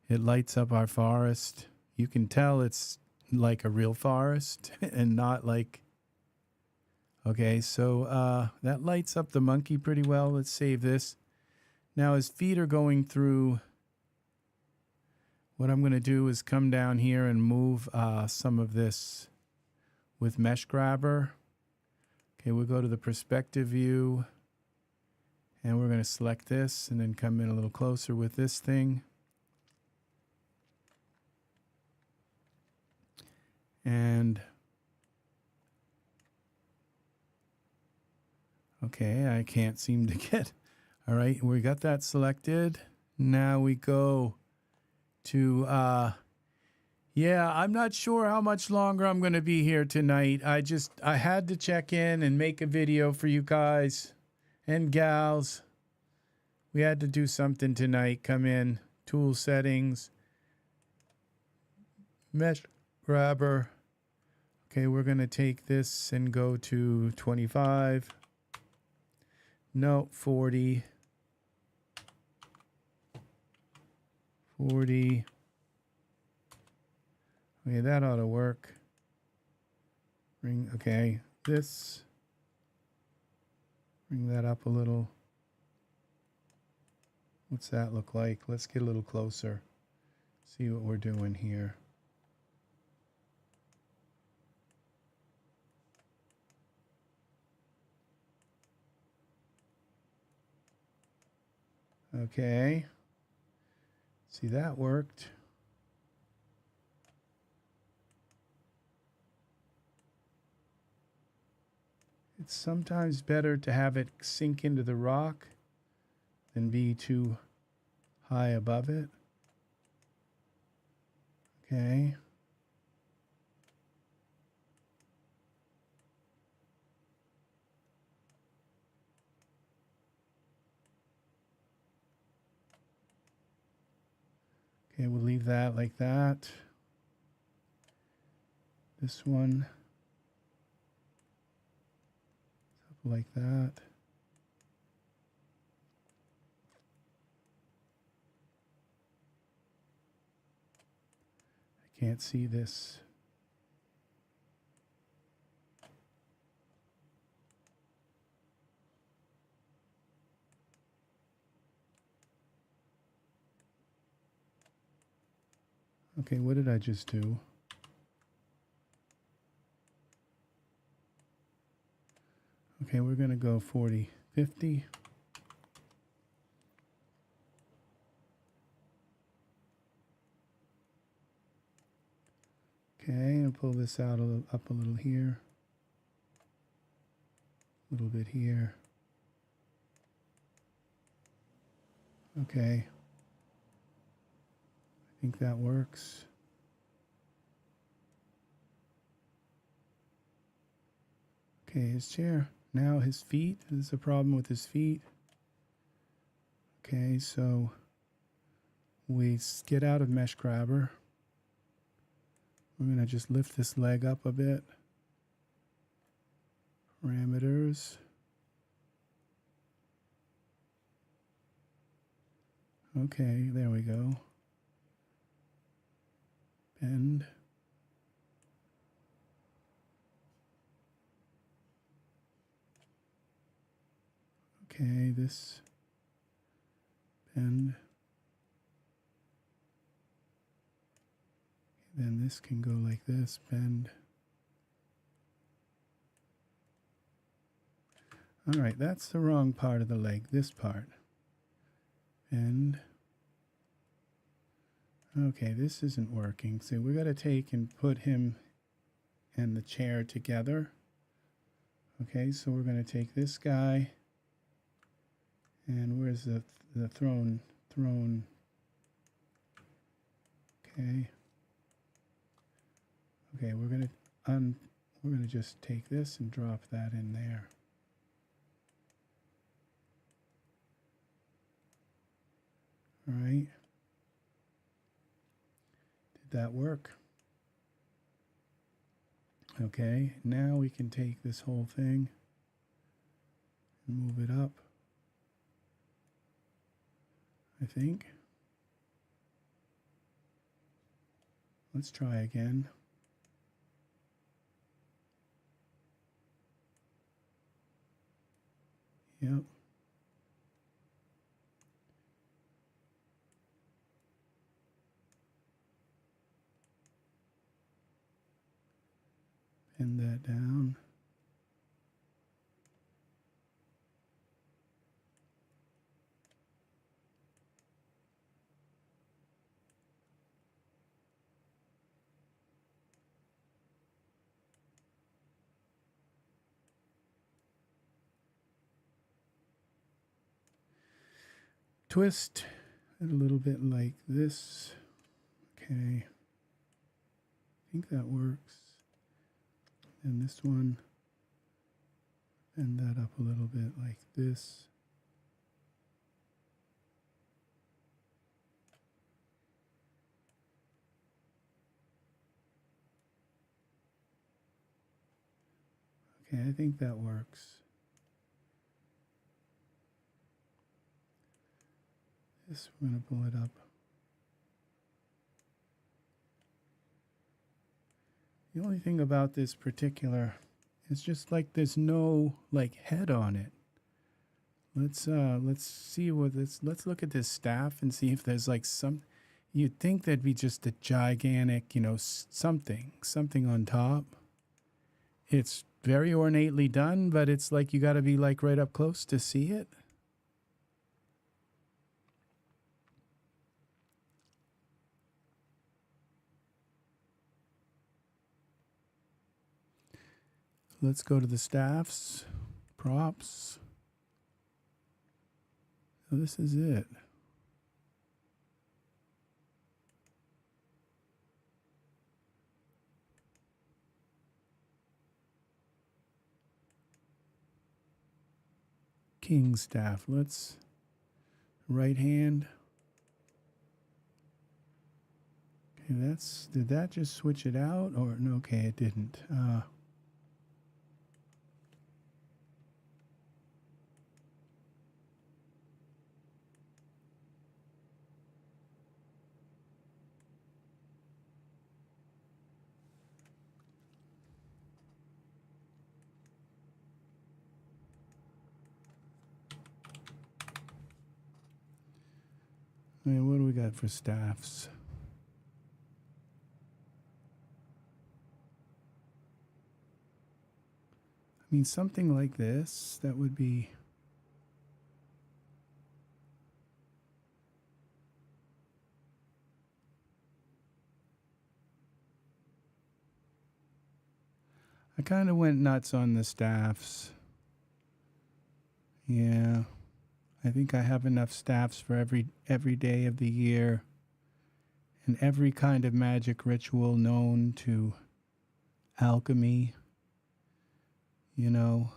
It lights up our forest. You can tell it's like a real forest and not like... Okay, so that lights up the monkey pretty well. Let's save this. Now his feet are going through. What I'm going to do is come down here and move some of this with Mesh Grabber. Okay, we'll go to the perspective view. And we're going to select this and then come in a little closer with this thing. And okay, I can't seem to get. All right, we got that selected. Now we go to yeah, I'm not sure how much longer I'm going to be here tonight. I had to check in and make a video for you guys and gals. We had to do something tonight. Come in, tool settings, Mesh Grabber. Okay, we're going to take this and go to 25. No, 40. 40. Okay, that ought to work. Okay, this. Bring that up a little. What's that look like? Let's get a little closer. See what we're doing here. Okay. See, that worked. It's sometimes better to have it sink into the rock than be too high above it. Okay. Okay, we'll leave that like that. This one up like that. I can't see this. Okay, what did I just do? Okay, we're going to go 40, 50. Okay, and pull this out up a little here. A little bit here. Okay. I think that works. Okay, his chair. Now his feet. There's a problem with his feet. Okay, so we get out of mesh grabber. We're going to just lift this leg up a bit. Parameters. Okay, there we go. Bend. Okay, this bend. Then this can go like this, bend. All right, that's the wrong part of the leg, this part. Bend. Okay, this isn't working. So we got to take and put him and the chair together. Okay, so we're going to take this guy. And where's the throne? Okay. Okay, we're gonna just take this and drop that in there. All right. Did that work? Okay, now we can take this whole thing and move it up. I think. Let's try again. Yep. Pin that down. Twist it a little bit like this. Okay. I think that works. And this one, bend that up a little bit like this. Okay, I think that works. This, we're going to pull it up. The only thing about this particular, it's just like there's no like head on it. Let's see what this, let's look at this staff and see if there's like some, you'd think there'd be just a gigantic, you know, something on top. It's very ornately done, but it's like you got to be like right up close to see it. Let's go to the staffs, props. So this is it. King staff. Let's right hand. Okay, that's, did that just switch it out or no? Okay, it didn't. What do we got for staffs? I mean, something like this, that would be... I kind of went nuts on the staffs. Yeah, I think I have enough staffs for every day of the year and every kind of magic ritual known to alchemy, you know.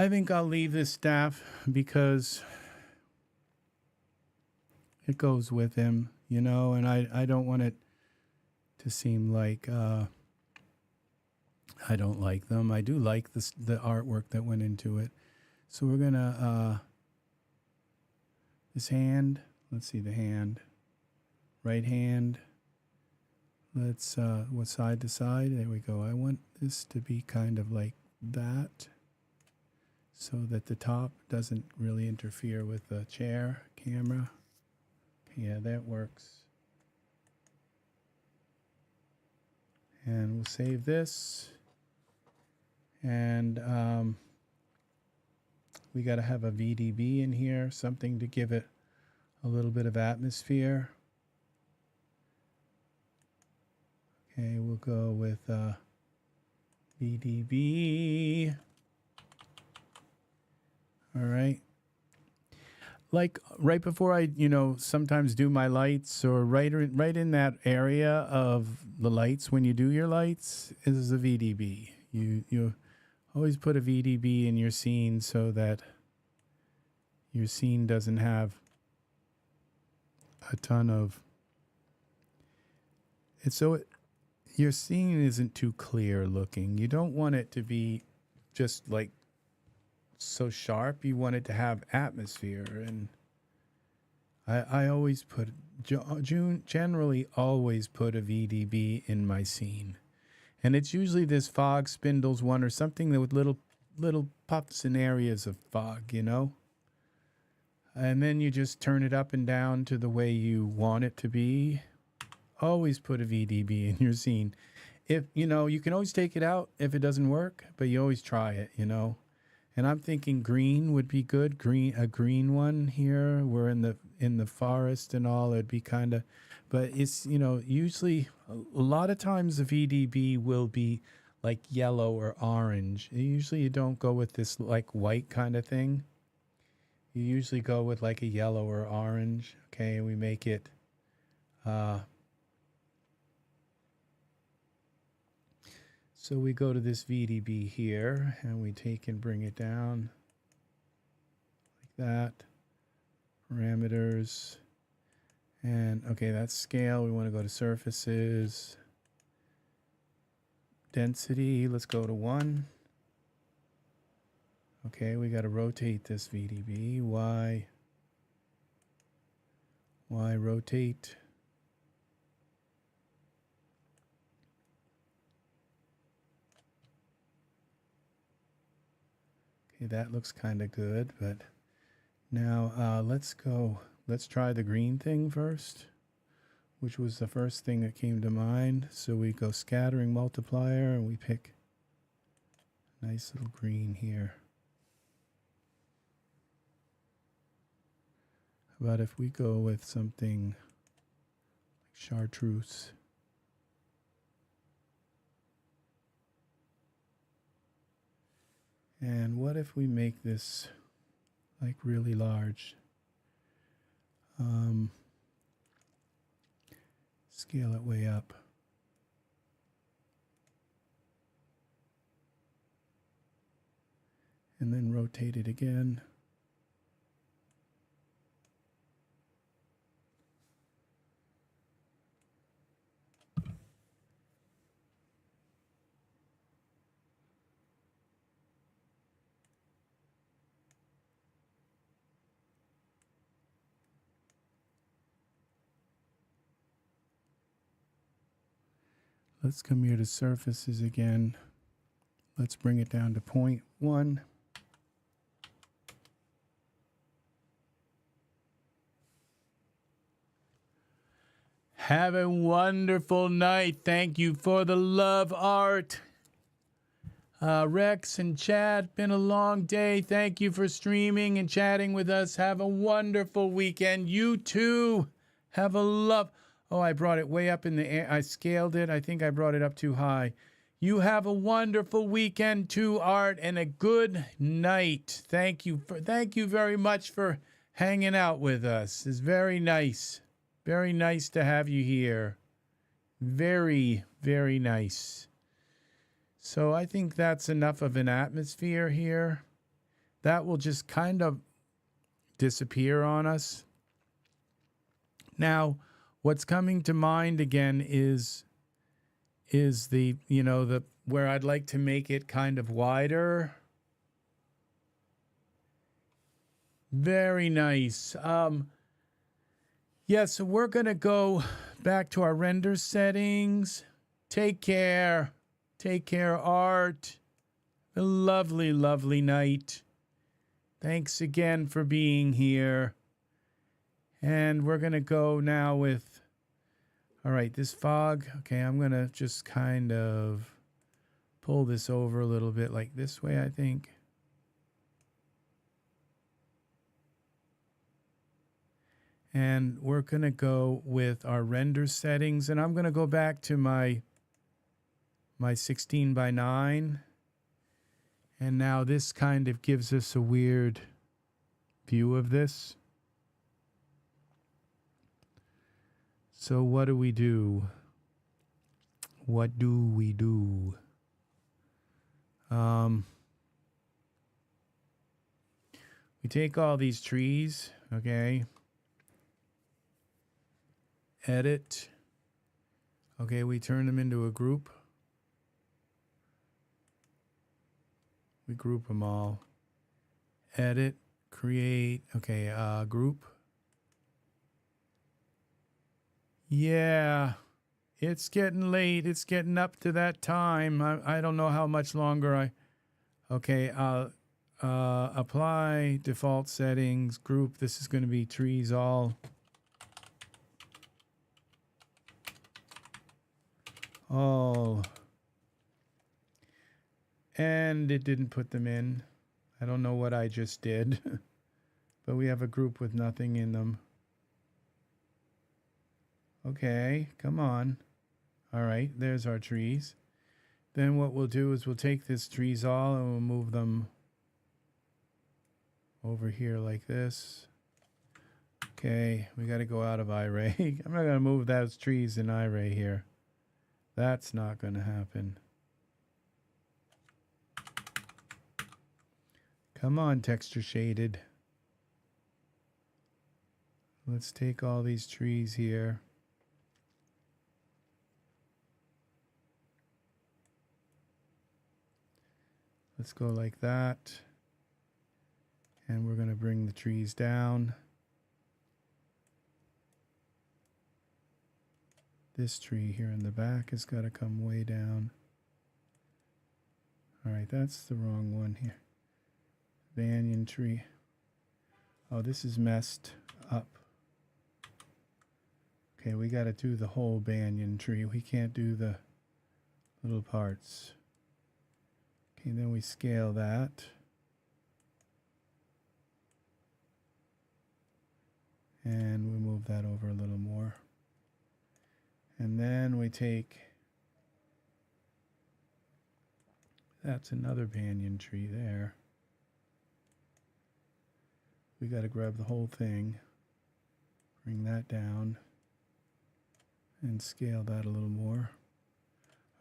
I think I'll leave this staff because it goes with him, you know, and I don't want it to seem like I don't like them. I do like the artwork that went into it. So we're gonna this hand, let's see the hand, right hand. Let's what side to side? There we go. I want this to be kind of like that, so that the top doesn't really interfere with the chair camera. Yeah, that works. And we'll save this. And we got to have a VDB in here, something to give it a little bit of atmosphere. Okay, we'll go with VDB. All right. Like right before I, you know, sometimes do my lights, or right in that area of the lights when you do your lights is a VDB. You always put a VDB in your scene so that your scene doesn't have a ton of your scene isn't too clear looking. You don't want it to be just like so sharp. You want it to have atmosphere, and I always put generally always put a VDB in my scene, and it's usually this fog spindles one or something that with little puffs and areas of fog, you know. And then you just turn it up and down to the way you want it to be. Always put a VDB in your scene. If you know, you can always take it out if it doesn't work, but you always try it, you know. And I'm thinking green would be good. A green one here. We're in the forest and all. It'd be kind of, but it's, you know, usually a lot of times the VDB will be like yellow or orange. Usually you don't go with this like white kind of thing. You usually go with like a yellow or orange. Okay, and we make it. So we go to this VDB here, and we take and bring it down like that. Parameters. And okay, that's scale. We want to go to surfaces. Density, let's go to 1. Okay, we got to rotate this VDB. Y rotate. Okay, that looks kind of good, but now let's try the green thing first, which was the first thing that came to mind. So we go scattering multiplier, and we pick a nice little green here. How about if we go with something like chartreuse? And what if we make this like really large? Scale it way up. And then rotate it again. Let's come here to surfaces again. Let's bring it down to 0.1. Have a wonderful night. Thank you for the love, art. Rex and Chad, been a long day. Thank you for streaming and chatting with us. Have a wonderful weekend. You too. Have a love. Oh, I brought it way up in the air. I scaled it. I think I brought it up too high. You have a wonderful weekend too, Art, and a good night. Thank you very much for hanging out with us. It's very nice. Very nice to have you here. Very, very nice. So I think that's enough of an atmosphere here. That will just kind of disappear on us. Now, what's coming to mind again is the, the where I'd like to make it kind of wider. Very nice. Yeah, so we're going to go back to our render settings. Take care. Take care, Art. A lovely, lovely night. Thanks again for being here. And we're going to go now with, all right, this fog. Okay, I'm going to just kind of pull this over a little bit like this way, I think. And we're going to go with our render settings. And I'm going to go back to my 16:9. And now this kind of gives us a weird view of this. So what do we do? What do we do? We take all these trees, okay? Edit. Okay, we turn them into a group. We group them all. Edit, create, okay, group. Yeah, it's getting late. It's getting up to that time. I don't know how much longer okay, apply, default settings, group. This is going to be trees all. All. And it didn't put them in. I don't know what I just did. But we have a group with nothing in them. Okay, come on. All right, there's our trees. Then what we'll do is we'll take this trees all and we'll move them over here like this. Okay, we got to go out of Iray. I'm not going to move those trees in Iray here. That's not going to happen. Come on, texture shaded. Let's take all these trees here. Let's go like that. And we're going to bring the trees down. This tree here in the back has got to come way down. All right, that's the wrong one here. Banyan tree. Oh, this is messed up. Okay, we got to do the whole banyan tree. We can't do the little parts. Okay, then we scale that. And we move that over a little more. And then we take, that's another banyan tree there. We got to grab the whole thing, bring that down, and scale that a little more.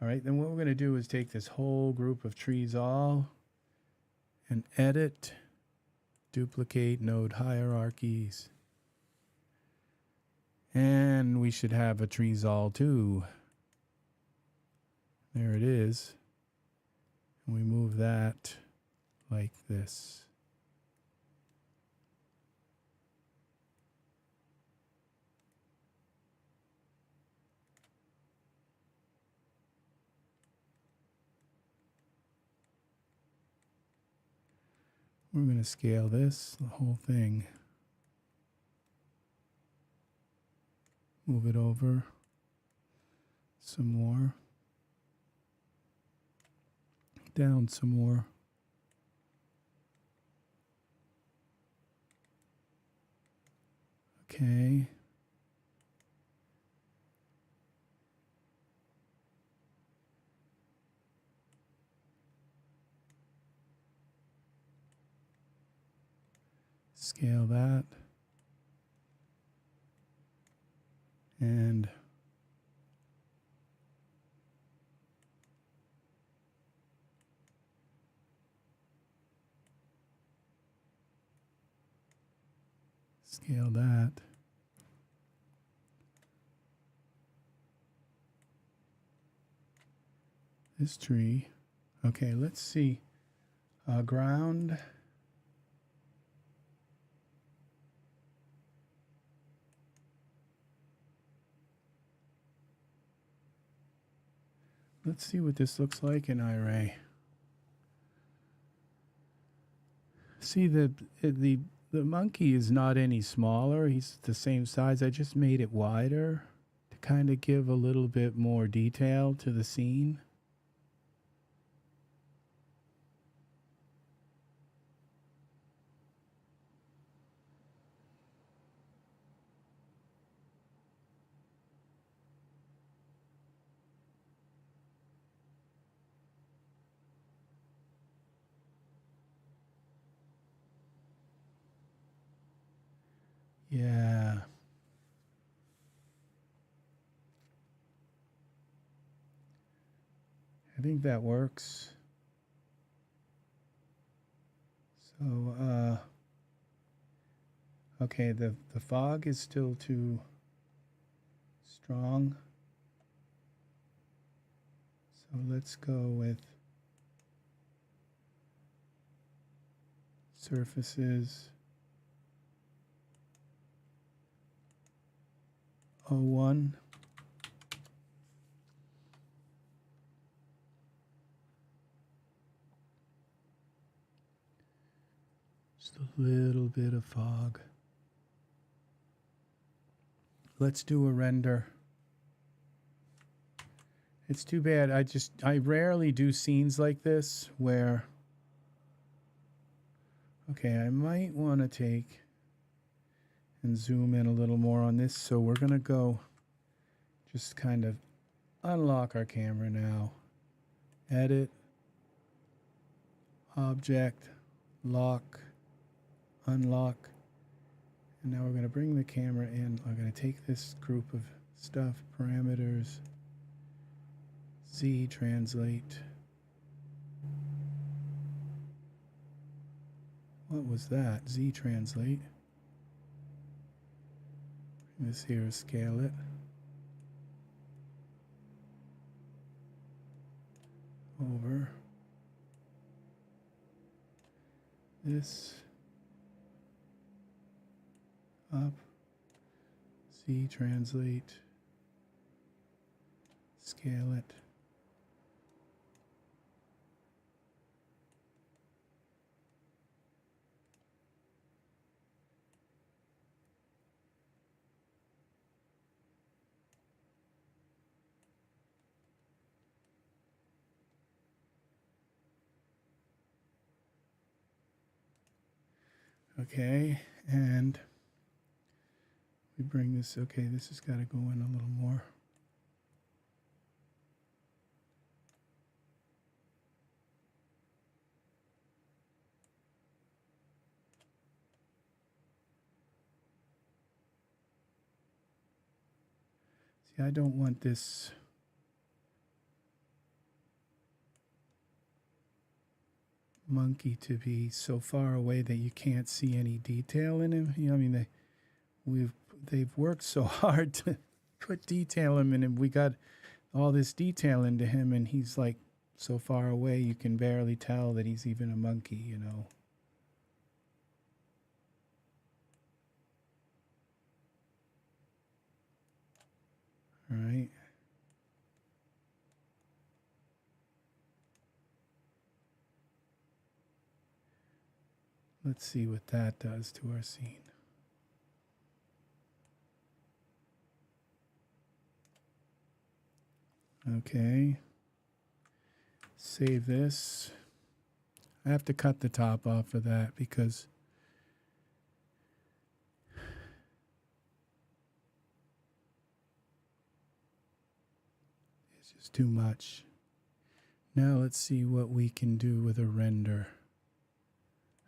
All right, then what we're going to do is take this whole group of trees all and edit, duplicate node hierarchies. And we should have a trees all too. There it is. And we move that like this. We're going to scale this, the whole thing. Move it over some more. Down some more. Okay. Scale that. And scale that. This tree. Okay, let's see. Ground. Let's see what this looks like in Iray. See, the monkey is not any smaller. He's the same size. I just made it wider to kind of give a little bit more detail to the scene. Yeah. I think that works. So, okay, the fog is still too strong. So let's go with surfaces. 01. Just a little bit of fog. Let's do a render. It's too bad. I rarely do scenes like this where, okay, I might want to take and zoom in a little more on this. So we're going to go just kind of unlock our camera now. Edit, object, lock, unlock. And now we're going to bring the camera in. I'm going to take this group of stuff, parameters, Z translate. What was that? Z translate. Bring this here, scale it. Over. This. Up. Z translate. Scale it. Okay, and we bring this, okay, this has got to go in a little more. See, I don't want this monkey to be so far away that you can't see any detail in him. You know, I mean, they've worked so hard to put detail in him, and we got all this detail into him, and he's like so far away you can barely tell that he's even a monkey, you know. All right. Let's see what that does to our scene. Okay. Save this. I have to cut the top off of that because it's just too much. Now let's see what we can do with a render.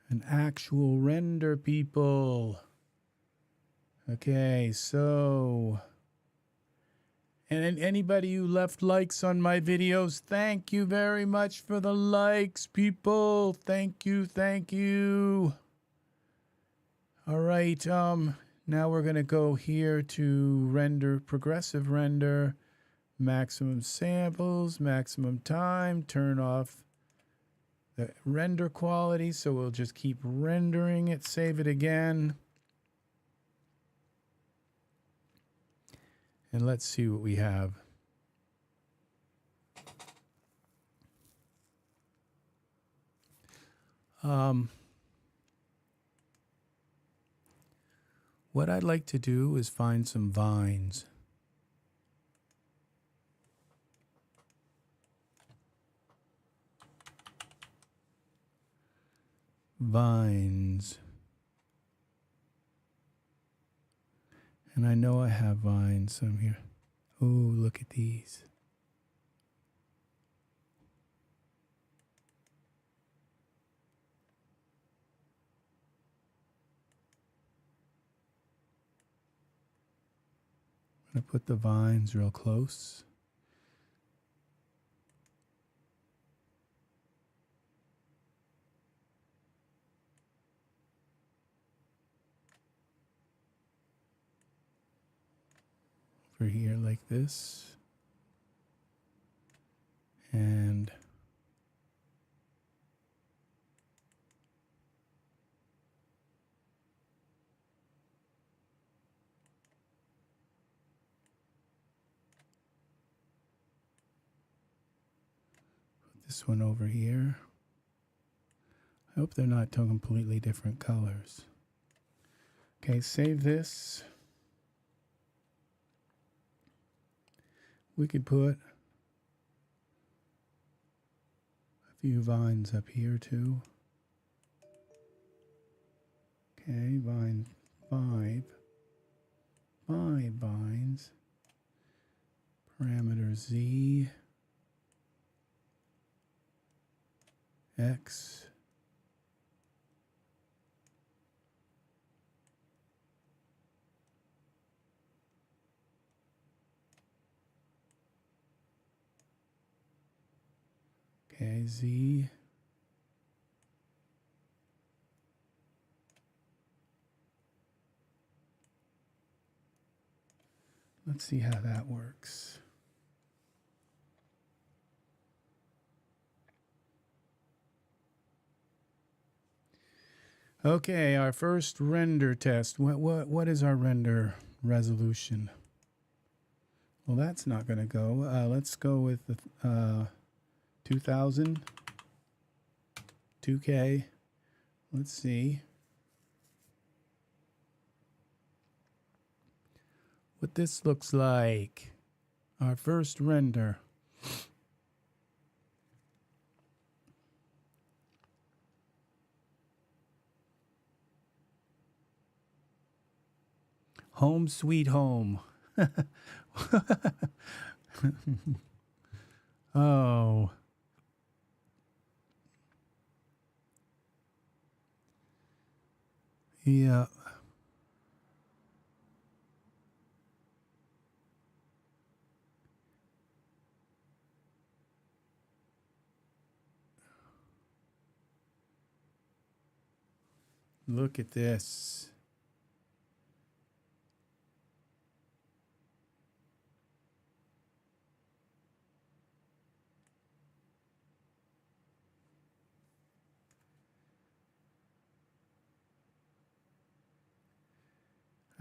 An actual render, people. Okay, so... And anybody who left likes on my videos, thank you very much for the likes, people. Thank you, thank you. All right, now we're gonna go here to render, progressive render, maximum samples, maximum time, turn off the render quality, so we'll just keep rendering it, save it again. And let's see what we have. What I'd like to do is find some vines. Vines. And I know I have vines some here. Oh, look at these. I'm going to put the vines real close. Over here like this. And put this one over here. I hope they're not two completely different colors. Okay, save this. We could put a few vines up here too. Okay, vine 5. 5 vines. Parameter Z. X. Okay, Z. Let's see how that works. Okay, our first render test. What is our render resolution? Well, that's not going to go. Let's go with the 2000, 2K. Let's see what this looks like. Our first render. Home sweet home. Oh. Yeah. Look at this.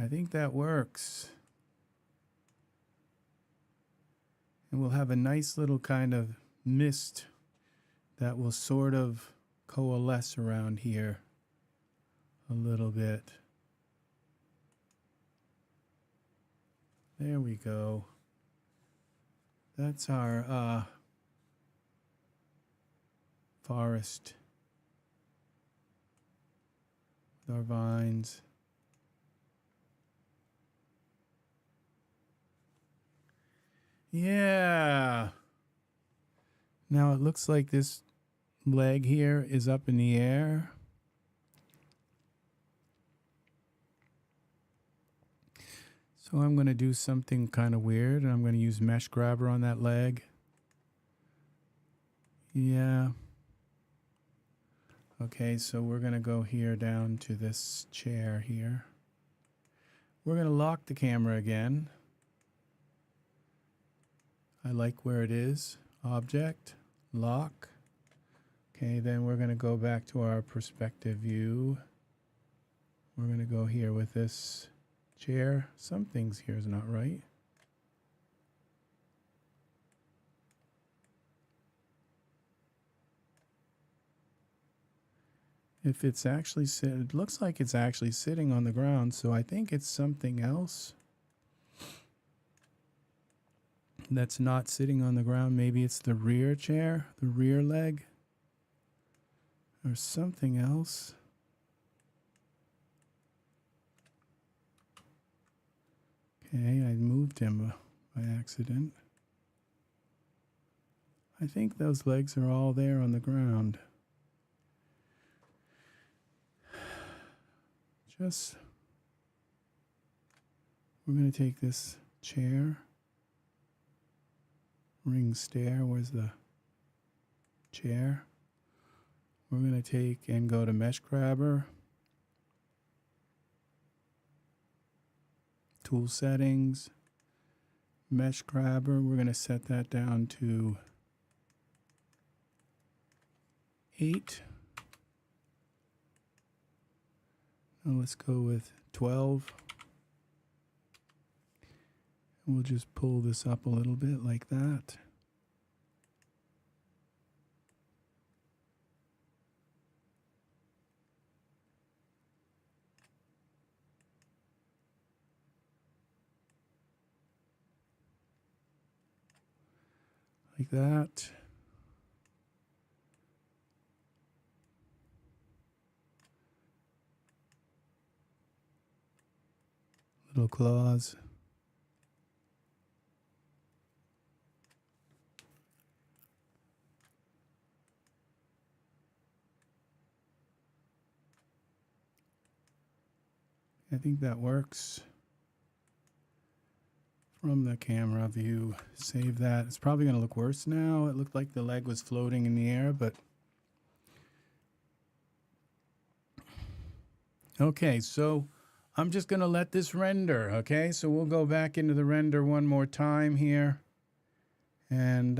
I think that works. And we'll have a nice little kind of mist that will sort of coalesce around here a little bit. There we go. That's our forest with our vines. Yeah. Now it looks like this leg here is up in the air. So I'm going to do something kind of weird, and I'm going to use mesh grabber on that leg. Yeah. Okay, so we're going to go here down to this chair here. We're going to lock the camera again. I like where it is. Object, lock. Okay, then we're going to go back to our perspective view. We're going to go here with this chair. Some things here is not right. If it's actually it looks like it's actually sitting on the ground, so I think it's something else that's not sitting on the ground. Maybe it's the rear chair, the rear leg, or something else. Okay, I moved him by accident. I think those legs are all there on the ground. We're going to take this chair, ring stair, where's the chair? We're going to take and go to mesh grabber, tool settings, mesh grabber. We're going to set that down to 8. Now let's go with 12. And we'll just pull this up a little bit like that. Like that. Little claws. I think that works. From the camera view, save that. It's probably going to look worse now. It looked like the leg was floating in the air, but okay, so I'm just going to let this render, okay? So we'll go back into the render one more time here. And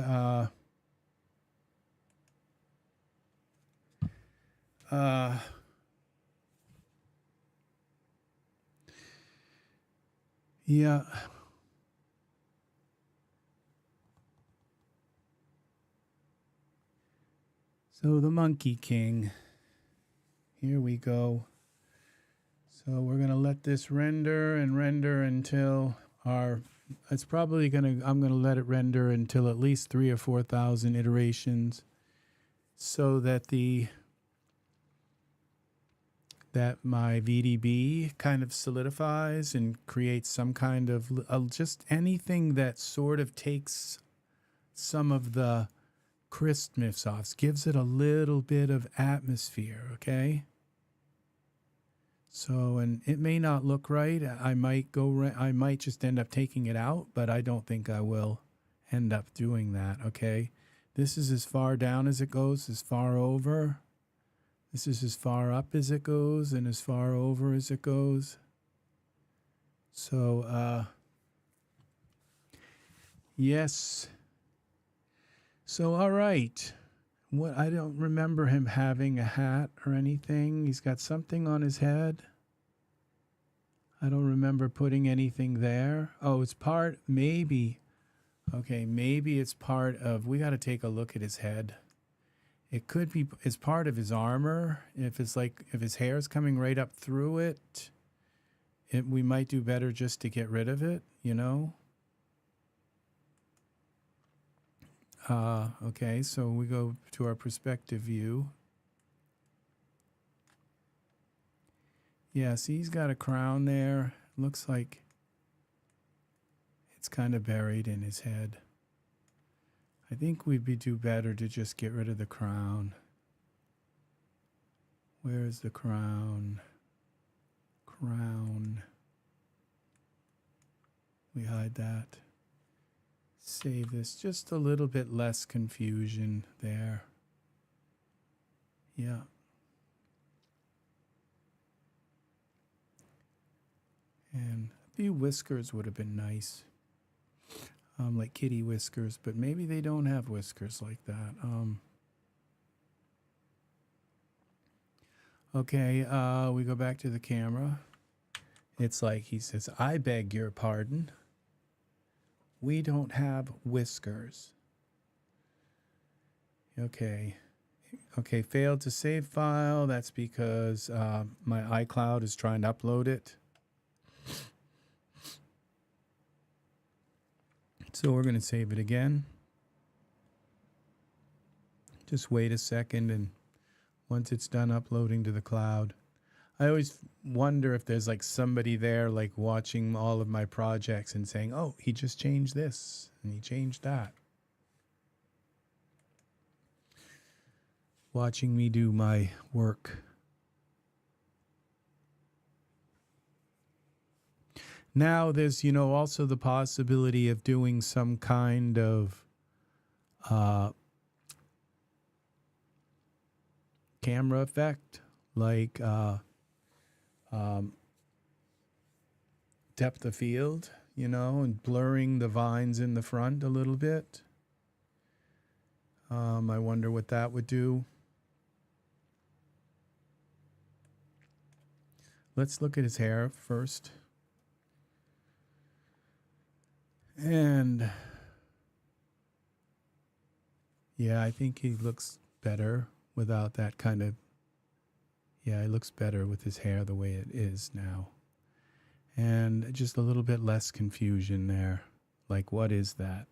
yeah. So the Monkey King. Here we go. So we're going to let this render and render until it's probably I'm going to let it render until at least 3,000 or 4,000 iterations so that my VDB kind of solidifies and creates some kind of just anything that sort of takes some of the crispness off, gives it a little bit of atmosphere, okay? So, and it may not look right. I might just end up taking it out, but I don't think I will end up doing that, okay? This is as far down as it goes, as far over. This is as far up as it goes and as far over as it goes. So, yes. So, all right. I don't remember him having a hat or anything. He's got something on his head. I don't remember putting anything there. Oh, it's maybe. Okay, maybe it's part of, we got to take a look at his head. It could be, it's part of his armor. If his hair is coming right up through it, we might do better just to get rid of it, you know? Okay, so we go to our perspective view. Yeah, see, he's got a crown there. Looks like it's kind of buried in his head. I think we'd do better to just get rid of the crown. Where's the crown? Crown. We hide that. Save this. Just a little bit less confusion there. Yeah. And a few whiskers would have been nice. Like kitty whiskers, but maybe they don't have whiskers like that. Okay, we go back to the camera. It's like he says, "I beg your pardon. We don't have whiskers." Okay. Okay, failed to save file. That's because my iCloud is trying to upload it. So we're going to save it again. Just wait a second, and once it's done uploading to the cloud, I always wonder if there's like somebody there like watching all of my projects and saying, "Oh, he just changed this and he changed that." Watching me do my work. Now there's, also the possibility of doing some kind of camera effect, like depth of field, and blurring the vines in the front a little bit. I wonder what that would do. Let's look at his hair first. And yeah, I think he looks better without that kind of, yeah, he looks better with his hair the way it is now. And just a little bit less confusion there. Like, what is that?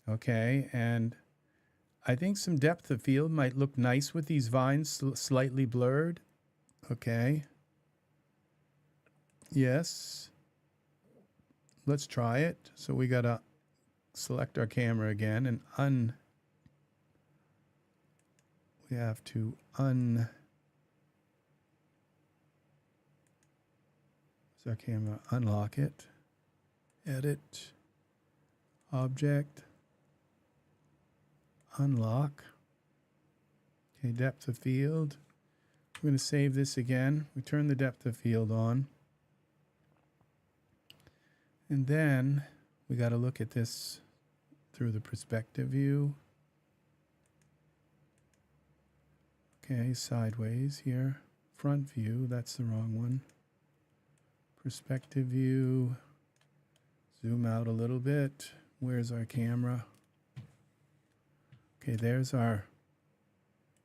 Okay, and I think some depth of field might look nice with these vines slightly blurred. Okay. Yes. Let's try it. So we got to select our camera again and we have to so our camera, unlock it, edit, object, unlock. Okay, depth of field. We're going to save this again. We turn the depth of field on. And then we got to look at this through the perspective view. Okay, sideways here. Front view, that's the wrong one. Perspective view. Zoom out a little bit. Where's our camera? Okay, there's our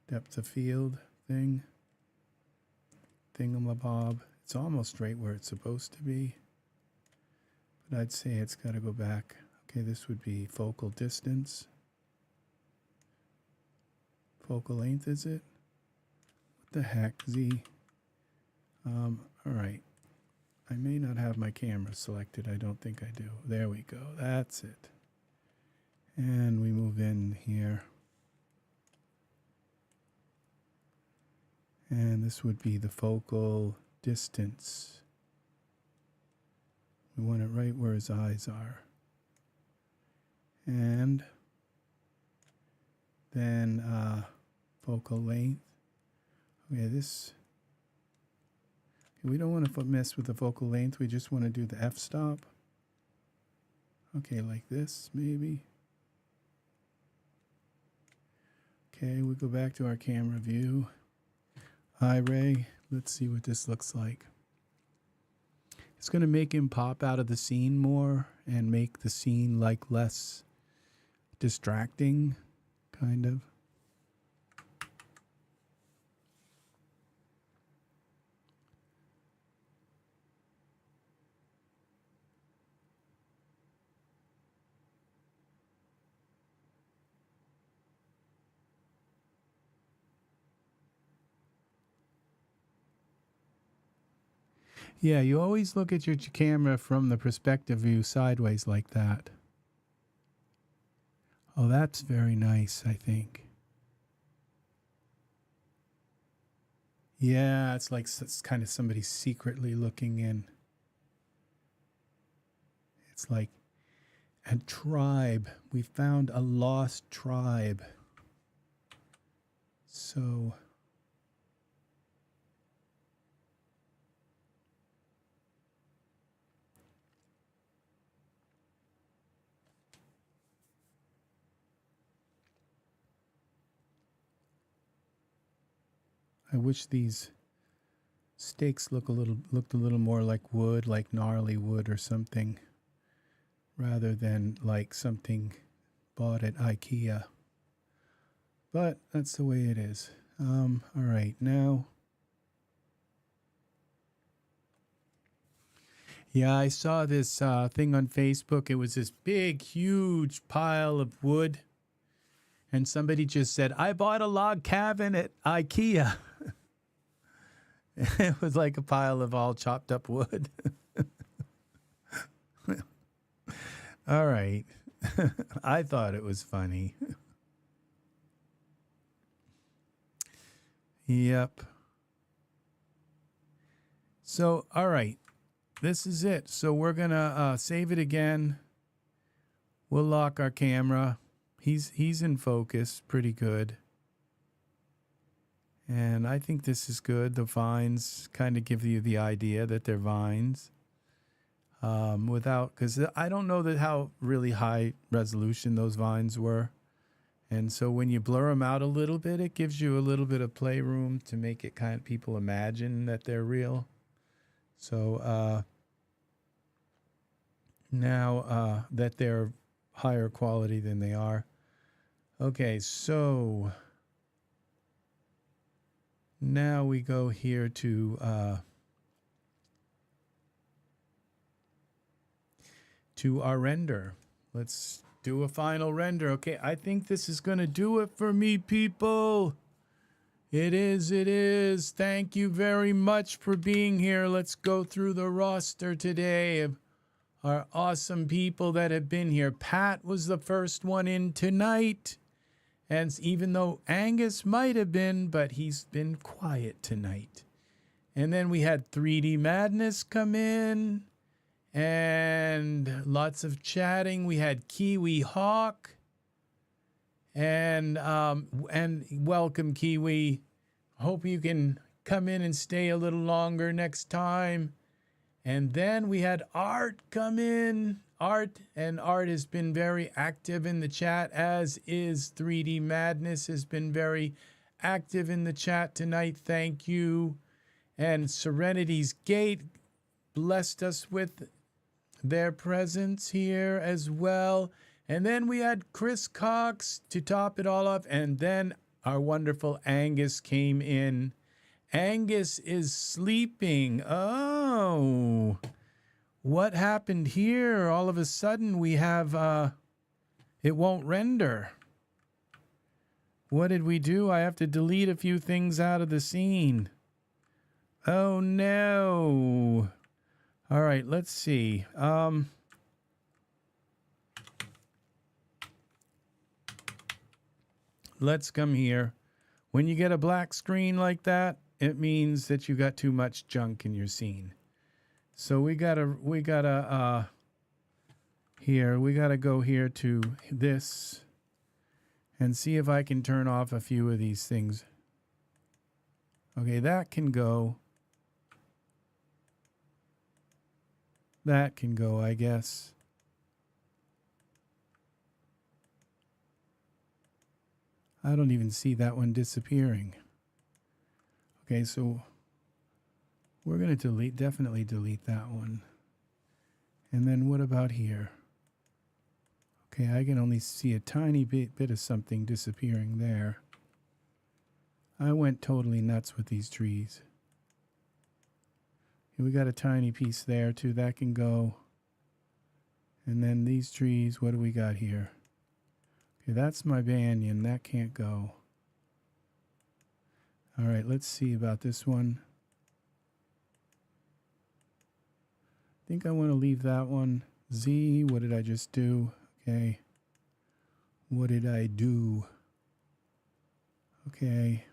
depth of field thing. Thingamabob. It's almost right where it's supposed to be. But I'd say it's got to go back. Okay, this would be focal distance. Focal length, is it? What the heck, Z? All right. I may not have my camera selected. I don't think I do. There we go. That's it. And we move in here. And this would be the focal distance. We want it right where his eyes are. And then focal length. Okay, this. We don't want to mess with the focal length. We just want to do the f-stop. Okay, like this, maybe. Okay, we go back to our camera view. Iray, let's see what this looks like. It's going to make him pop out of the scene more and make the scene like less distracting, kind of. Yeah, you always look at your camera from the perspective view sideways like that. Oh, that's very nice, I think. Yeah, it's like it's kind of somebody secretly looking in. It's like a tribe. We found a lost tribe. So I wish these stakes looked a little more like wood, like gnarly wood or something, rather than like something bought at IKEA. But that's the way it is. All right, now. Yeah, I saw this thing on Facebook. It was this big, huge pile of wood. And somebody just said, I bought a log cabin at IKEA. It was like a pile of all chopped up wood. All right. I thought it was funny. Yep. So, all right. This is it. So we're going to save it again. We'll lock our camera. He's in focus pretty good. And I think this is good. The vines kind of give you the idea that they're vines. Because I don't know how really high resolution those vines were. And so when you blur them out a little bit, it gives you a little bit of playroom to make it kind of people imagine that they're real. So now that they're higher quality than they are. Okay, so now we go here to our render. Let's do a final render. Okay, I think this is going to do it for me, people. It is. Thank you very much for being here. Let's go through the roster today of our awesome people that have been here. Pat was the first one in tonight. And even though Angus might have been, but he's been quiet tonight. And then we had 3D Madness come in. And lots of chatting. We had Kiwi Hawk. And welcome, Kiwi. Hope you can come in and stay a little longer next time. And then we had Art come in. Art has been very active in the chat, as is 3D Madness has been very active in the chat tonight. Thank you. And Serenity's Gate blessed us with their presence here as well. And then we had Chris Cox to top it all off. And then our wonderful Angus came in. Angus is sleeping. Oh, what happened here? All of a sudden we have, it won't render. What did we do? I have to delete a few things out of the scene. Oh no. All right, let's see. Let's come here. When you get a black screen like that, it means that you got too much junk in your scene. So we gotta go here to this and see if I can turn off a few of these things. Okay, that can go. That can go, I guess. I don't even see that one disappearing. Okay, so we're going to definitely delete that one. And then what about here? Okay, I can only see a tiny bit of something disappearing there. I went totally nuts with these trees. Okay, we got a tiny piece there too. That can go. And then these trees, what do we got here? Okay, that's my banyan. That can't go. All right, let's see about this one. think I want to leave that one. Z, what did I just do? Okay. What did I do? Okay.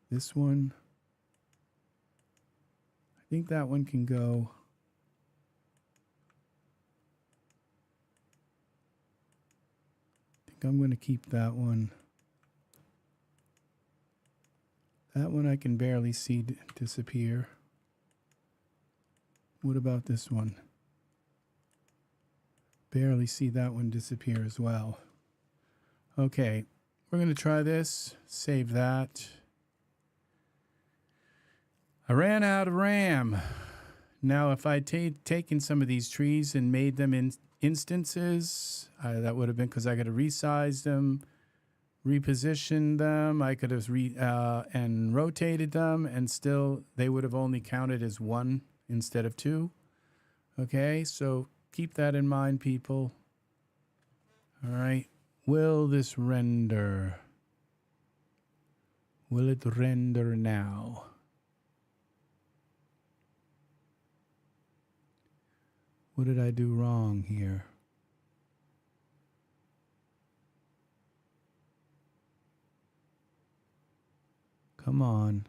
This one. I think that one can go. I think I'm going to keep that one. That one I can barely see disappear. What about this one? Barely see that one disappear as well. Okay, we're going to try this. Save that. I ran out of RAM. Now, if I'd taken some of these trees and made them in instances, that would have been because I could have resized them, repositioned them. I could have and rotated them, and still they would have only counted as one instead of two. Okay, so keep that in mind, people. All right, will this render? Will it render now? What did I do wrong here? Come on.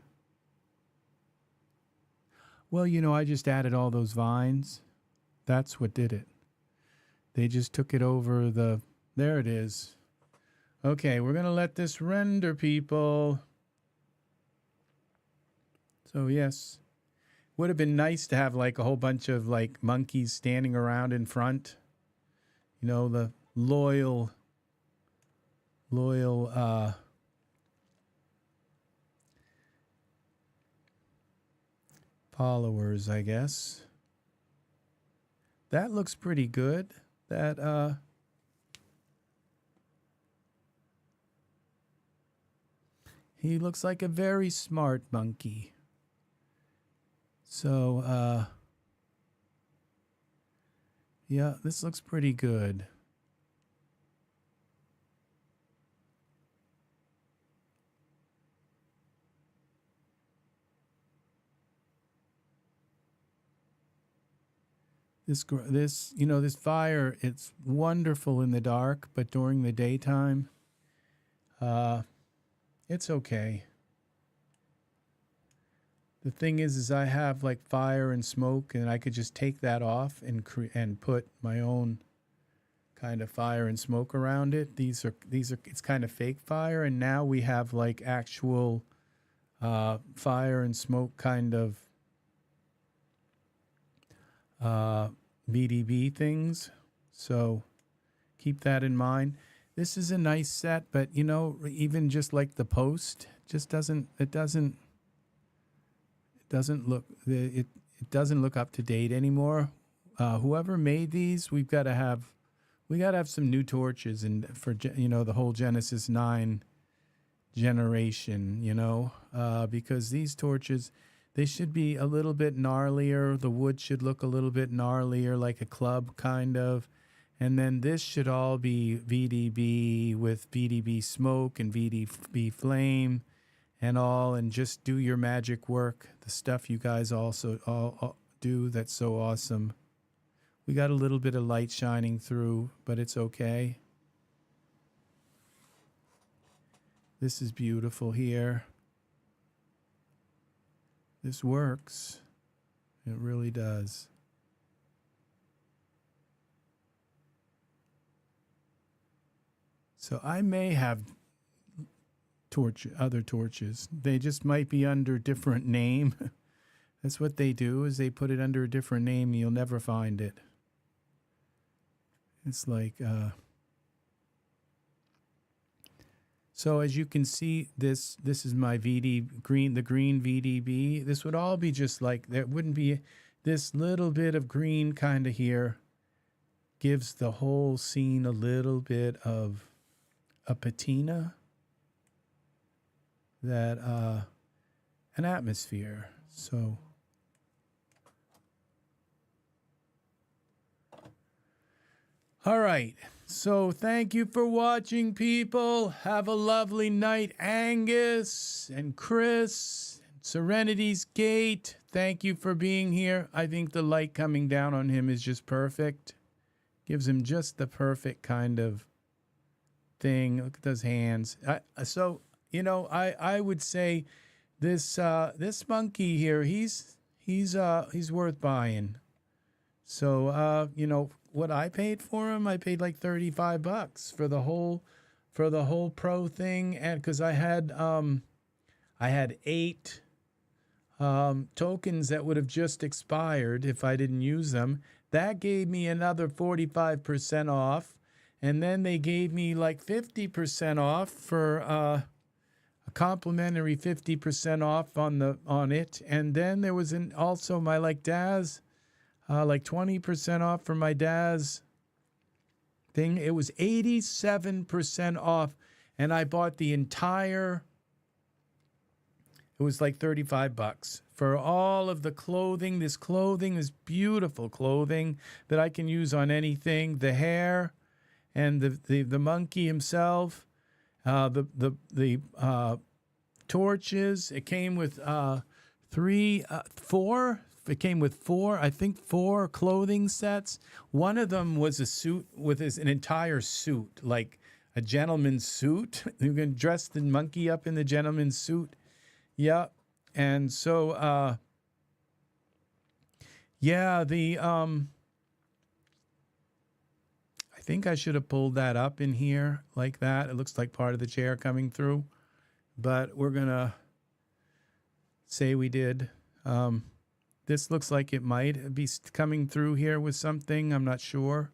Well, you know, I just added all those vines. That's what did it. They just took it over the... There it is. Okay, we're going to let this render, people. So, yes. Would have been nice to have like a whole bunch of like monkeys standing around in front. You know, the loyal followers, I guess. That looks pretty good. That he looks like a very smart monkey. So, yeah, this looks pretty good. This, you know, this fire, it's wonderful in the dark, but during the daytime, it's okay. The thing is I have like fire and smoke, and I could just take that off and put my own kind of fire and smoke around it. These are it's kind of fake fire, and now we have like actual fire and smoke kind of VDB things. So keep that in mind. This is a nice set, but you know, even just like the post just doesn't look up to date anymore. Whoever made these, we got to have some new torches, and for, you know, the whole Genesis 9 generation, you know, because these torches, they should be a little bit gnarlier. The wood should look a little bit gnarlier, like a club kind of. And then this should all be VDB with VDB smoke and VDB flame and all, and just do your magic work, the stuff you guys also all do that's so awesome. We got a little bit of light shining through, but it's okay. This is beautiful here. This works. It really does. So I may have other torches. They just might be under different name. That's what they do, is they put it under a different name and you'll never find it. It's like so as you can see, this is my the green VDB. This would all be just like, there wouldn't be this little bit of green kind of here gives the whole scene a little bit of a patina, that an atmosphere. So all right, so thank you for watching, people. Have a lovely night, Angus and Chris, Serenity's Gate, thank you for being here. I think the light coming down on him is just perfect. Gives him just the perfect kind of thing. Look at those hands. So, you know, I would say this this monkey here, he's worth buying. So, you know, what I paid for him, I paid like $35 for the whole pro thing, and because I had 8 tokens that would have just expired if I didn't use them. That gave me another 45% off, and then they gave me like 50% off for a complimentary 50% off on it, and then there was also my like DAS, like 20% off for my DAS thing. It was 87% off, and I bought the entire. It was like $35 for all of the clothing. This clothing is beautiful clothing that I can use on anything. The hair and the monkey himself, the torches. It came with 4. It came with 4, I think 4 clothing sets. One of them was a suit with an entire suit, like a gentleman's suit. You can dress the monkey up in the gentleman's suit. Yeah, and so yeah, I think I should have pulled that up in here like that. It looks like part of the chair coming through, but we're gonna say we did. This looks like it might be coming through here with something. I'm not sure,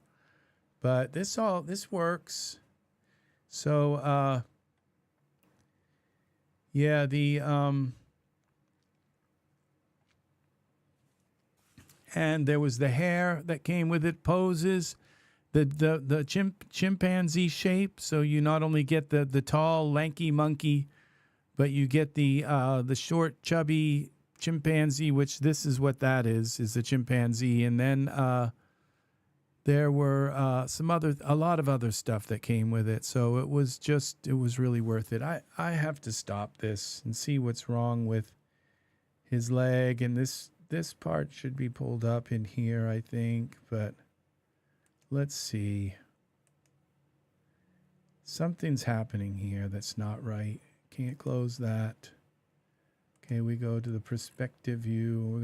but this works. So yeah, and there was the hair that came with it, poses, the chimpanzee shape. So you not only get the tall, lanky monkey, but you get the short, chubby chimpanzee, which this is what that is a chimpanzee. And then there were a lot of other stuff that came with it. So it was really worth it. I have to stop this and see what's wrong with his leg. And this part should be pulled up in here, I think. But let's see. Something's happening here that's not right. Can't close that. Okay, we go to the perspective view.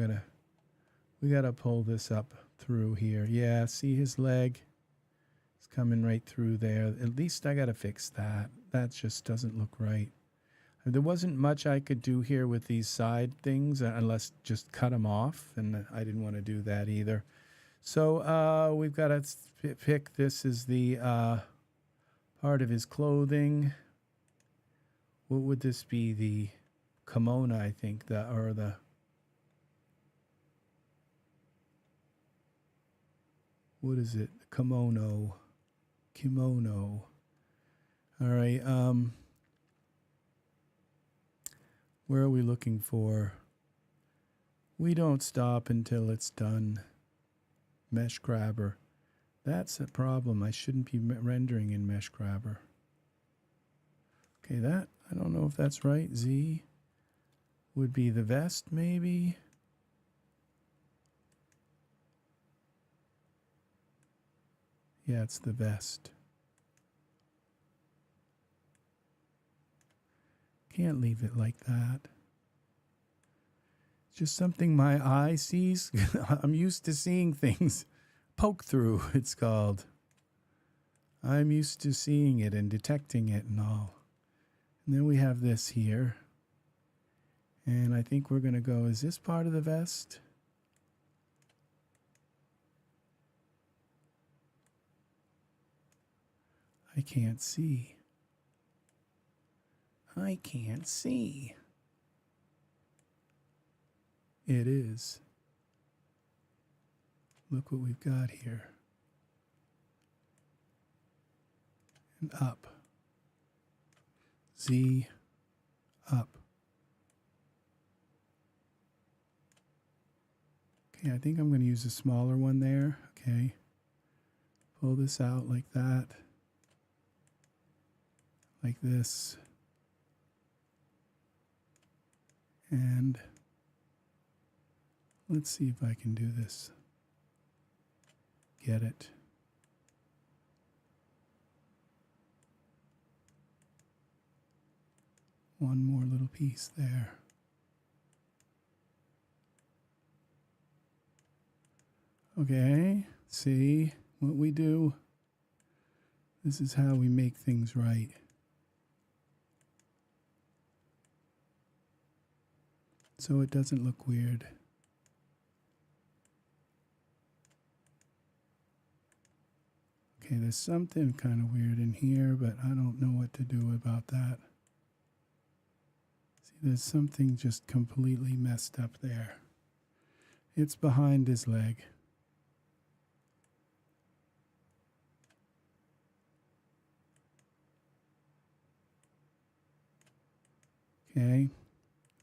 We gotta pull this up through here. Yeah, see his leg? It's coming right through there. At least I gotta fix that. That just doesn't look right. There wasn't much I could do here with these side things unless just cut them off, and I didn't want to do that either. So we've got to pick. This is the part of his clothing. What would this be? The kimono, I think, what is it? Kimono. All right. Where are we looking for? We don't stop until it's done. Mesh grabber. That's a problem. I shouldn't be rendering in mesh grabber. Okay, I don't know if that's right. Z would be the vest, maybe. Yeah, it's the vest. Can't leave it like that. It's just something my eye sees. I'm used to seeing things. Poke through, it's called. I'm used to seeing it and detecting it and all. And then we have this here. And I think we're going to go, is this part of the vest? I can't see. I can't see. It is. Look what we've got here. And up. Z, up. Okay, I think I'm going to use a smaller one there. Okay. Pull this out like that. Like this. And let's see if I can do this. Get it. One more little piece there. Okay, see what we do. This is how we make things right. So it doesn't look weird. Okay, there's something kind of weird in here, but I don't know what to do about that. See, there's something just completely messed up there. It's behind his leg. Okay,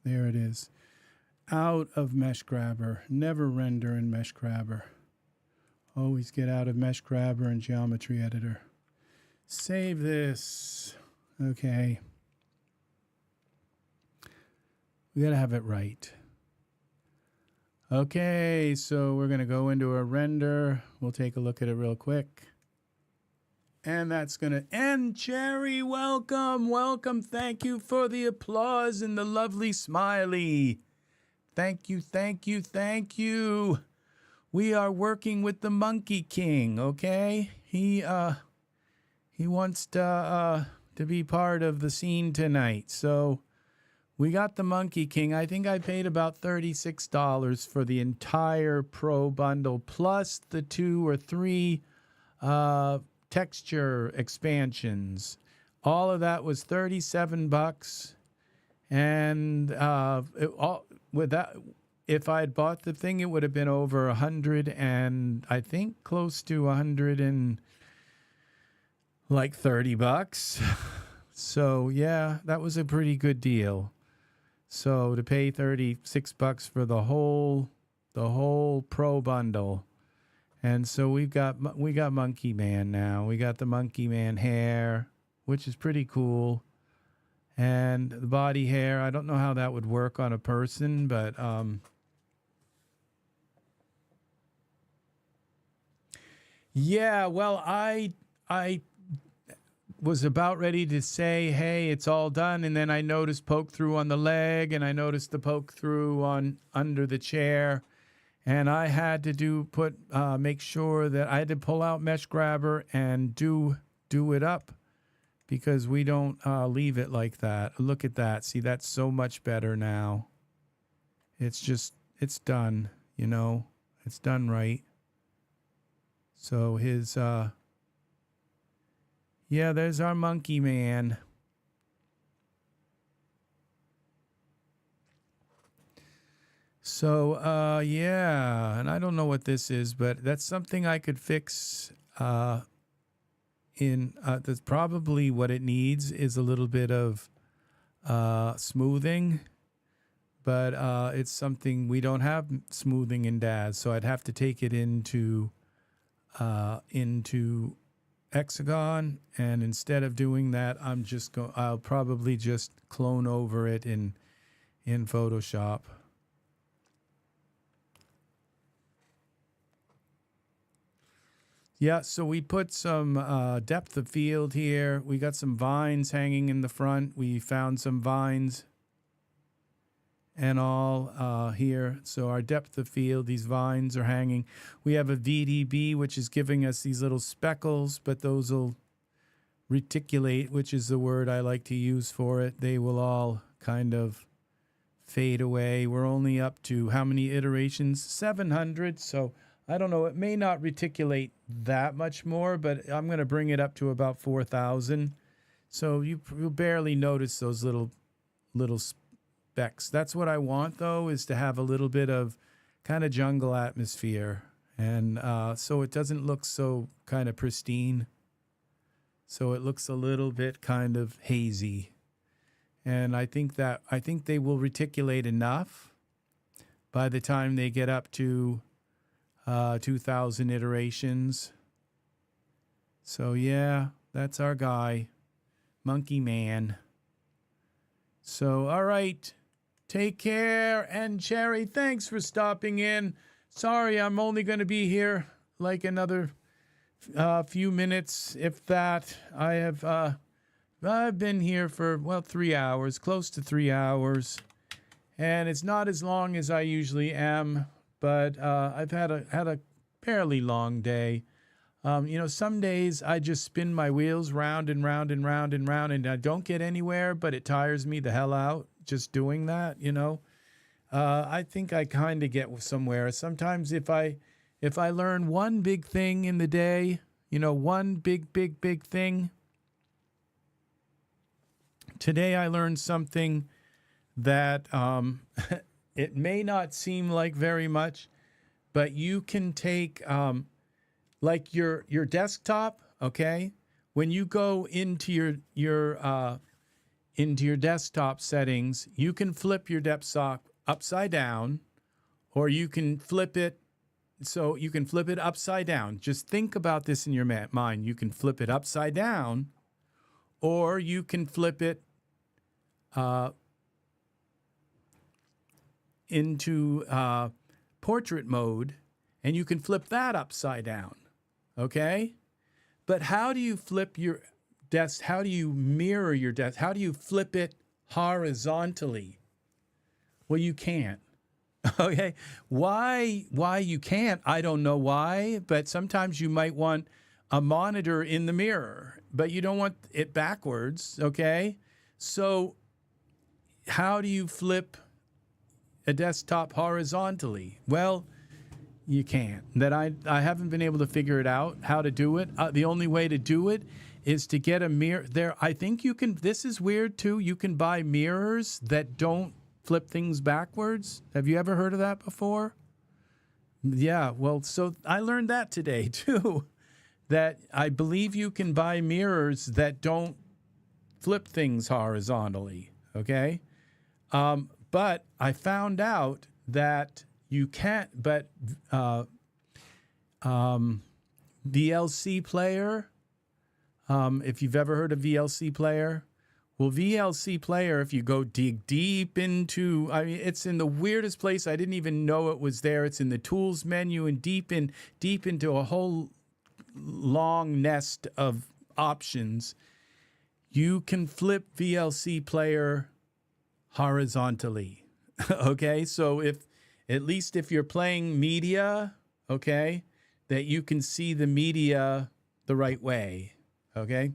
there it is. Out of Mesh Grabber. Never render in Mesh Grabber. Always get out of Mesh Grabber and Geometry Editor. Save this. Okay. We gotta have it right. Okay, so we're gonna go into a render. We'll take a look at it real quick. And that's gonna end. Cherry, welcome, welcome. Thank you for the applause and the lovely smiley. Thank you, thank you, thank you. We are working with the Monkey King, okay? He wants to be part of the scene tonight. So we got the Monkey King. I think I paid about $36 for the entire Pro bundle, plus the 2 or 3 texture expansions. All of that was $37, and with that, if I had bought the thing, it would have been over 100, and I think close to 100 and like $30. So yeah, that was a pretty good deal. So to pay $36 for the whole Pro bundle. And so we got Monkey Man now. We got the Monkey Man hair, which is pretty cool. And the body hair, I don't know how that would work on a person, but yeah, well, I was about ready to say, hey, it's all done, and then I noticed poke through on the leg, and I noticed the poke through on under the chair. And I had to make sure that I had to pull out Mesh Grabber and do it up, because we don't leave it like that. Look at that. See, that's so much better now. It's done, you know. It's done right. So his, yeah, there's our Monkey Man. So, yeah, and I don't know what this is, but that's something I could fix that's probably what it needs, is a little bit of smoothing, but it's something we don't have smoothing in DAZ, so I'd have to take it into Hexagon, and instead of doing that, I'll probably just clone over it in Photoshop. Yeah, so we put some depth of field here. We got some vines hanging in the front. We found some vines and all here. So our depth of field, these vines are hanging. We have a VDB, which is giving us these little speckles, but those will reticulate, which is the word I like to use for it. They will all kind of fade away. We're only up to how many iterations? 700, so I don't know, it may not reticulate that much more, but I'm going to bring it up to about 4,000. So you'll barely notice those little specks. That's what I want, though, is to have a little bit of kind of jungle atmosphere. And so it doesn't look so kind of pristine. So it looks a little bit kind of hazy. And I think they will reticulate enough by the time they get up to 2,000 iterations. So yeah, that's our guy, Monkey Man. So all right, Take care. And Cherry, thanks for stopping in. Sorry, I'm only going to be here like another few minutes, if that. I've been here for, well, 3 hours, close to 3 hours. And it's not as long as I usually am, but I've had a fairly long day. You know, some days I just spin my wheels round and round and round and round, and I don't get anywhere, but it tires me the hell out just doing that, you know. I think I kind of get somewhere. Sometimes if I learn one big thing in the day, you know, one big thing. Today I learned something that it may not seem like very much, but you can take like your desktop, okay? When you go into your desktop settings, you can flip your desktop upside down, or you can flip it so you can flip it upside down. Just think about this in your mind. You can flip it upside down, or you can flip it into portrait mode, and you can flip that upside down, okay? But how do you flip your desk? How do you mirror your desk? How do you flip it horizontally? Well, you can't. Okay, why you can't, I don't know why, but sometimes you might want a monitor in the mirror, but you don't want it backwards, okay? So how do you flip a desktop horizontally? Well, you can't. I haven't been able to figure it out, how to do it. The only way to do it is to get a mirror. I think you can, this is weird too, you can buy mirrors that don't flip things backwards. Have you ever heard of that before? Yeah, well, so I learned that today too, that I believe you can buy mirrors that don't flip things horizontally, okay? But I found out that you can't, but VLC player, if you've ever heard of VLC player, well, VLC player, if you go dig deep into, I mean, it's in the weirdest place. I didn't even know it was there. It's in the tools menu and deep into a whole long nest of options. You can flip VLC player horizontally. Okay, so at least if you're playing media, okay, that you can see the media the right way. Okay.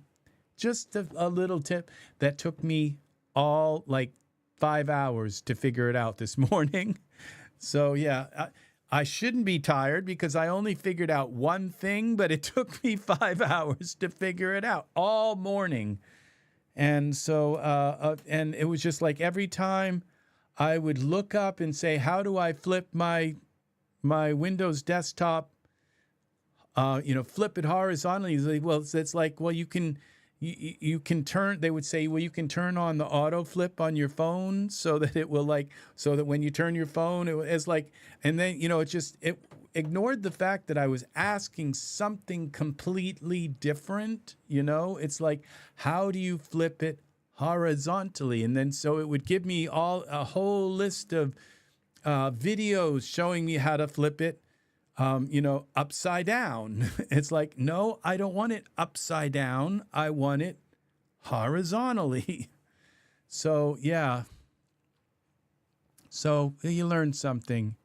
Just a little tip that took me all like 5 hours to figure it out this morning. So yeah, I shouldn't be tired because I only figured out one thing, but it took me 5 hours to figure it out all morning. And so, and it was just like every time I would look up and say, how do I flip my Windows desktop, you know, flip it horizontally? Well, it's like, well, you can turn, they would say, well, you can turn on the auto flip on your phone so that it will so that when you turn your phone, it's like, and then, you know, it ignored the fact that I was asking something completely different. You know, it's like, how do you flip it horizontally? And then, so it would give me a whole list of videos showing me how to flip it, you know, upside down. It's like, no, I don't want it upside down. I want it horizontally. So, yeah. So you learn something.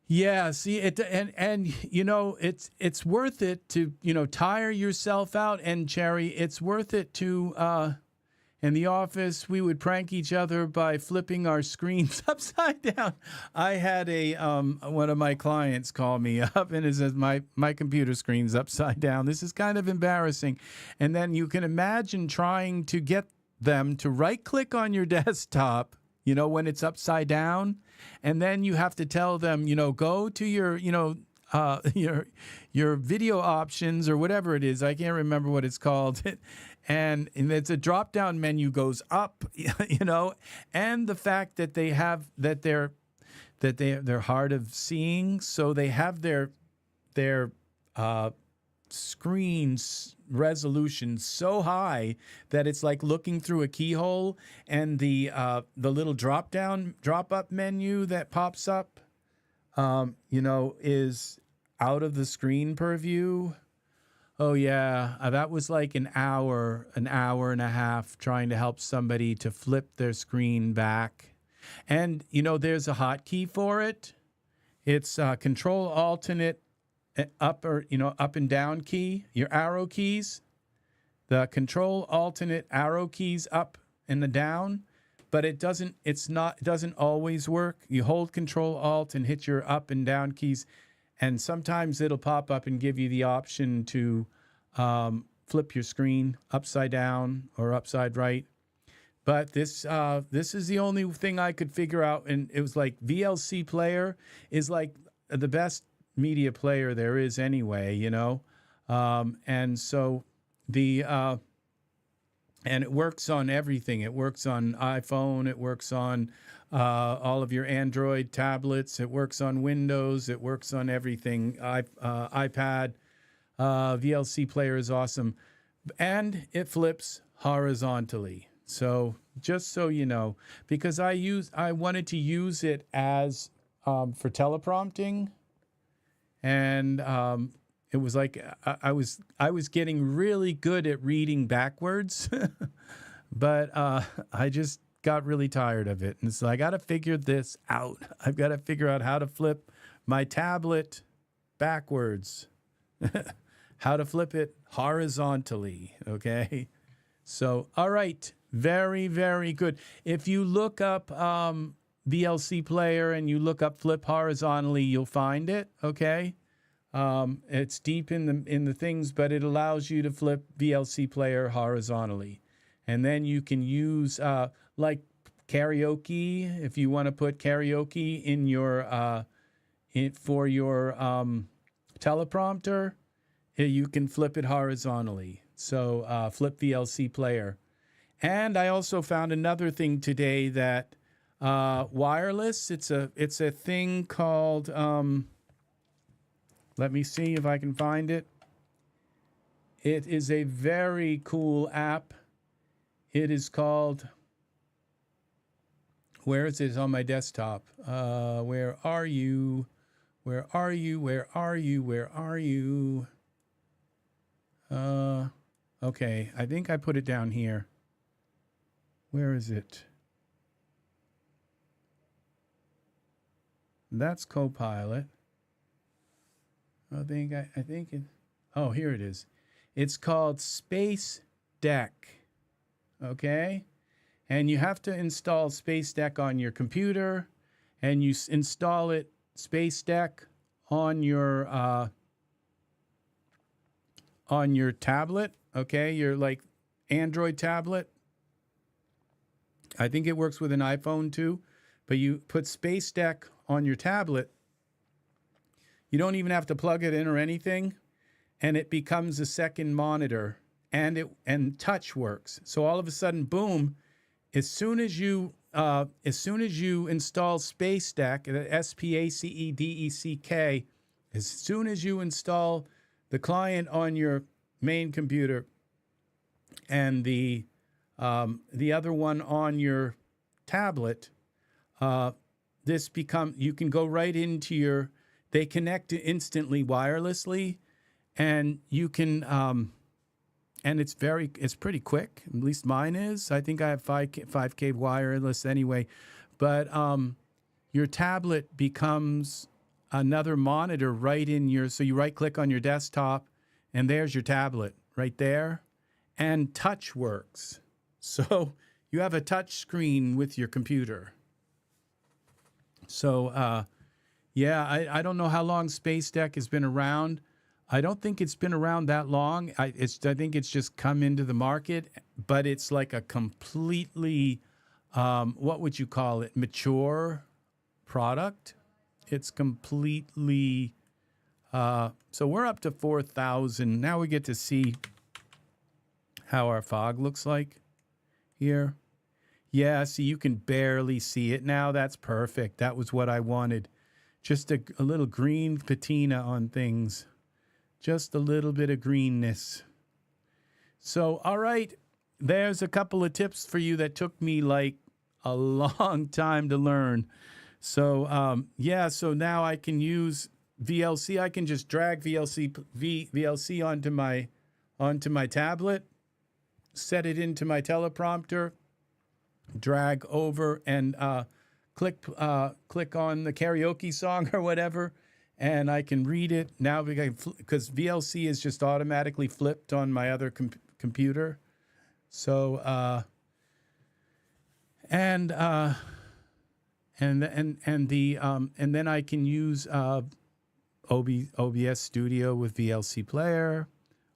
Yeah, see it, and you know, it's worth it to, you know, tire yourself out. And Cherry, it's worth it to in the office, we would prank each other by flipping our screens upside down. I had one of my clients call me up and it says, my computer screen's upside down. This is kind of embarrassing. And then you can imagine trying to get them to right-click on your desktop, you know, when it's upside down. And then you have to tell them, you know, go to your, you know, your video options or whatever it is. I can't remember what it's called. And it's a drop-down menu goes up, you know, and the fact that they have they're hard of seeing, so they have their screen resolution so high that it's like looking through a keyhole, and the little drop up menu that pops up, you know, is out of the screen purview. Oh yeah, that was like an hour and a half trying to help somebody to flip their screen back. And you know, there's a hotkey for it. It's Control Alternate up and down key, your arrow keys. The Control Alternate arrow keys up and the down, but it doesn't always work. You hold Control Alt and hit your up and down keys, and sometimes it'll pop up and give you the option to flip your screen upside down or upside right. But this is the only thing I could figure out, and it was like VLC Player is like the best media player there is anyway, you know. And so and it works on everything. It works on iPhone. It works on all of your Android tablets. It works on Windows. It works on everything. iPad. VLC Player is awesome. And it flips horizontally. So just so you know, because I wanted to use it as for teleprompting, and it was like I was getting really good at reading backwards, but I just got really tired of it, and so I got to figure this out. I've got to figure out how to flip my tablet backwards, how to flip it horizontally. Okay, so all right. Very, very good. If you look up VLC Player and you look up flip horizontally, you'll find it. Okay, it's deep in the things, but it allows you to flip VLC Player horizontally, and then you can use like karaoke if you want to put karaoke in your for your teleprompter. You can flip it horizontally. So flip VLC Player. And I also found another thing today that wireless. It's a thing called. Let me see if I can find it. It is a very cool app. It is called. Where is it? It's on my desktop. Where are you? Where are you? Where are you? Where are you? Okay, I think I put it down here. Where is it? That's Copilot. I think it. Oh, here it is. It's called Space Deck. Okay, and you have to install Space Deck on your computer, and you install it Space Deck on your tablet. Okay, your like Android tablet. I think it works with an iPhone too, but you put Space Deck on your tablet. You don't even have to plug it in or anything, and it becomes a second monitor, and touch works. So all of a sudden, boom! As soon as you install Space Deck, SPACEDECK, as soon as you install the client on your main computer, and the other one on your tablet, you can go right into they connect instantly wirelessly, and you can, and it's pretty quick. At least mine is. I think I have 5K wireless anyway, but your tablet becomes another monitor right in so you right click on your desktop, and there's your tablet right there, and touch works. So you have a touch screen with your computer. So, yeah, I don't know how long Space Deck has been around. I don't think it's been around that long. I think it's just come into the market, but it's like a completely, what would you call it, mature product. It's completely, so we're up to 4,000. Now we get to see how our fog looks like here. Yeah, see, you can barely see it now. That's perfect. That was what I wanted. Just a little green patina on things. Just a little bit of greenness. So, all right, there's a couple of tips for you that took me like a long time to learn. So, yeah, so now I can use VLC. I can just drag VLC onto my tablet, set it into my teleprompter, drag over and click on the karaoke song or whatever, and I can read it now because VLC is just automatically flipped on my other computer. So and then I can use OBS Studio with VLC Player,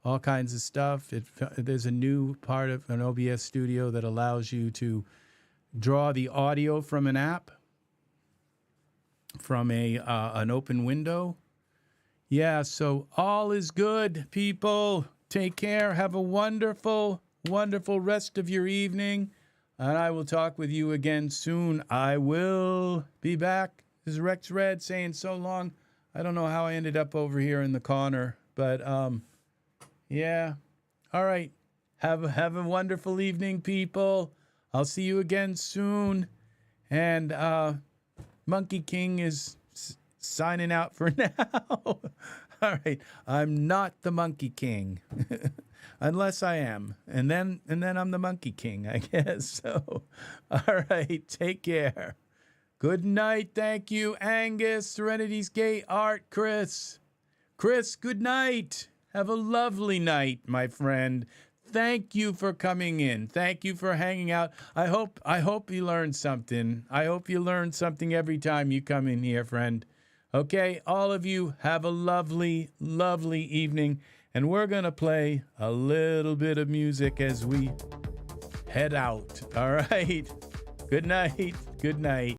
all kinds of stuff. There's a new part of an OBS Studio that allows you to draw the audio from an app, from an open window. Yeah, so all is good, people. Take care. Have a wonderful, wonderful rest of your evening. And I will talk with you again soon. I will be back. This is RexRed saying so long. I don't know how I ended up over here in the corner, but yeah. All right. Have a wonderful evening, people. I'll see you again soon. And Monkey King is signing out for now. All right. I'm not the Monkey King. Unless I am. And then I'm the Monkey King, I guess. So, all right. Take care. Good night. Thank you, Angus, Serenity's Gate Art, Chris. Chris, good night. Have a lovely night, my friend. Thank you for coming in. Thank you for hanging out. I hope you learned something. I hope you learn something every time you come in here, friend. Okay, all of you have a lovely, lovely evening. And we're going to play a little bit of music as we head out. All right. Good night. Good night.